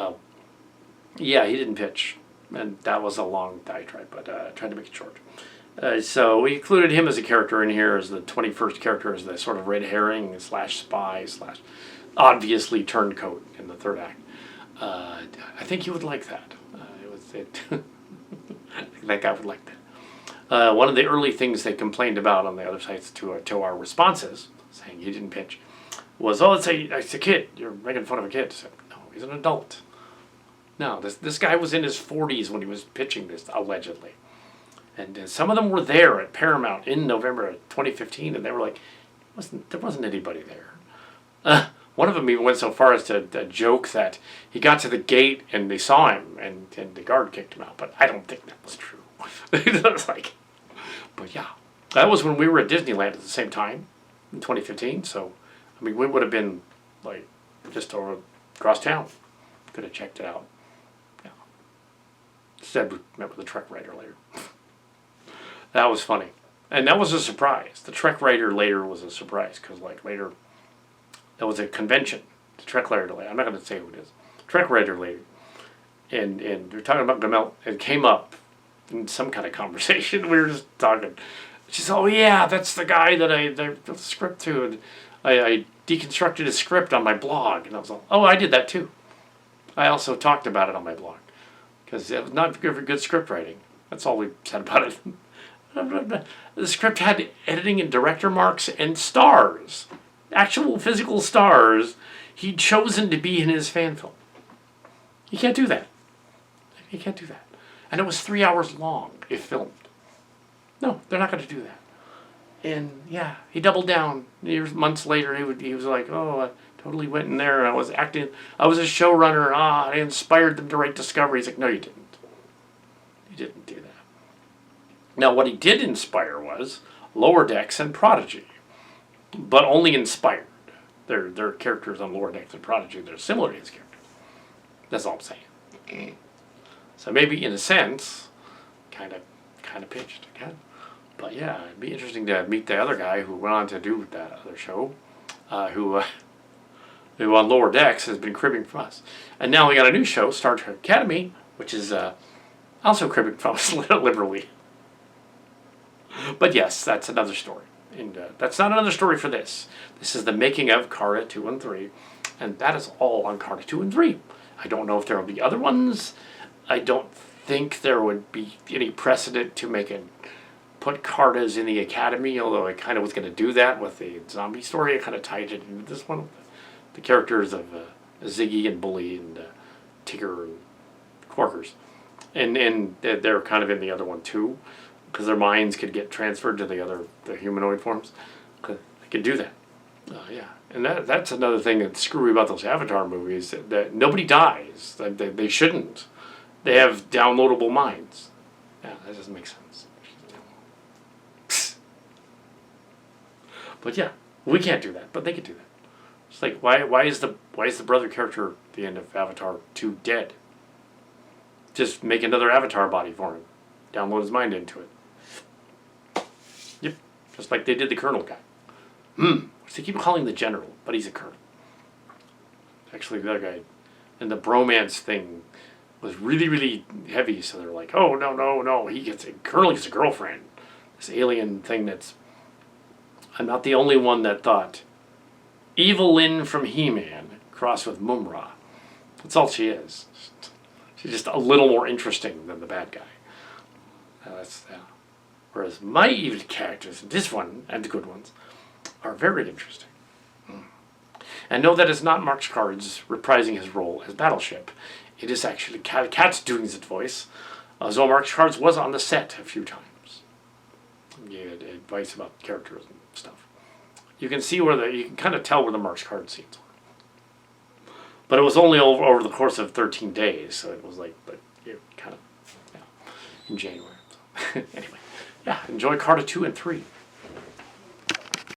he didn't pitch. And that was a long diatribe, but tried to make it short. So we included him as a character in here as the 21st character, as the sort of red herring / spy / obviously turncoat in the 3rd act. I think you would like that. I think that guy would like that. One of the early things they complained about on the other sites to our responses, saying he didn't pitch, was, oh, it's a kid. You're making fun of a kid. So, no, he's an adult. No, this guy was in his 40s when he was pitching this, allegedly. And some of them were there at Paramount in November of 2015, and they were like, there wasn't anybody there. One of them even went so far as to joke that he got to the gate and they saw him, and the guard kicked him out. But I don't think that was true. It was like, but yeah, that was when we were at Disneyland at the same time in 2015. So, I mean, we would have been like just over across town. Could have checked it out. Yeah. Instead, we met with the Trek writer later. That was funny. And that was a surprise. The Trek writer later was a surprise because, like, later, there was a convention. The Trek writer later. I'm not going to say who it is. Trek writer later. And they're talking about Gamel. It came up in some kind of conversation. We were just talking. She said, oh, yeah, that's the guy that I the script to. And I deconstructed his script on my blog, and I was like, oh, I did that too. I also talked about it on my blog because it was not good script writing. That's all we said about it. The script had editing and director marks and stars, actual physical stars he'd chosen to be in his fan film. You can't do that. You can't do that. And it was 3 hours long if filmed. No, they're not going to do that. And yeah, he doubled down. Months later, he was like, oh, I totally went in there. I was a showrunner. I inspired them to write Discovery. He's like, no, you didn't. You didn't do that. Now, what he did inspire was Lower Decks and Prodigy, but only inspired. Their characters on Lower Decks and Prodigy, they're similar to his characters. That's all I'm saying. So maybe, in a sense, kind of pitched again. But yeah, it'd be interesting to meet the other guy who went on to do that other show, who on Lower Decks has been cribbing from us. And now we got a new show, Star Trek Academy, which is also cribbing from us liberally. But yes, that's another story. And that's not another story for this. This is the making of Karda 2 and 3. And that is all on Karda 2 and 3. I don't know if there will be other ones. I don't think there would be any precedent to put Kardas in the Academy, although I kind of was going to do that with the zombie story. I kind of tied it into this one. The characters of Ziggy and Bully and Tigger and Quarkers. And they're kind of in the other one too, because their minds could get transferred to the humanoid forms. They could do that. Yeah. And that's another thing that's screwy about those Avatar movies, that nobody dies. They shouldn't. They have downloadable minds. Yeah, that doesn't make sense. But yeah, we can't do that, but they could do that. It's like, why is the brother character at the end of Avatar 2 dead? Just make another Avatar body for him. Download his mind into it. Yep, just like they did the Colonel guy. Which they keep calling the General, but he's a Colonel. Actually, the other guy, and the bromance thing was really, really heavy, so they're like, oh, no, Colonel gets a girlfriend. This alien thing that's... I'm not the only one that thought Evil Lyn from He-Man crossed with Mumra. That's all she is. She's just a little more interesting than the bad guy. Whereas my evil characters, this one and the good ones, are very interesting. And know that it's not Mark Cards reprising his role as Battleship. It is actually Kal Kat's doing his voice, as though Mark Cards was on the set a few times. He had advice about characters and stuff. You can see you can kind of tell where the Mark Cards scenes were. But it was only over the course of 13 days, so it was like, in January. So, anyway, yeah, enjoy Karda 2 and 3.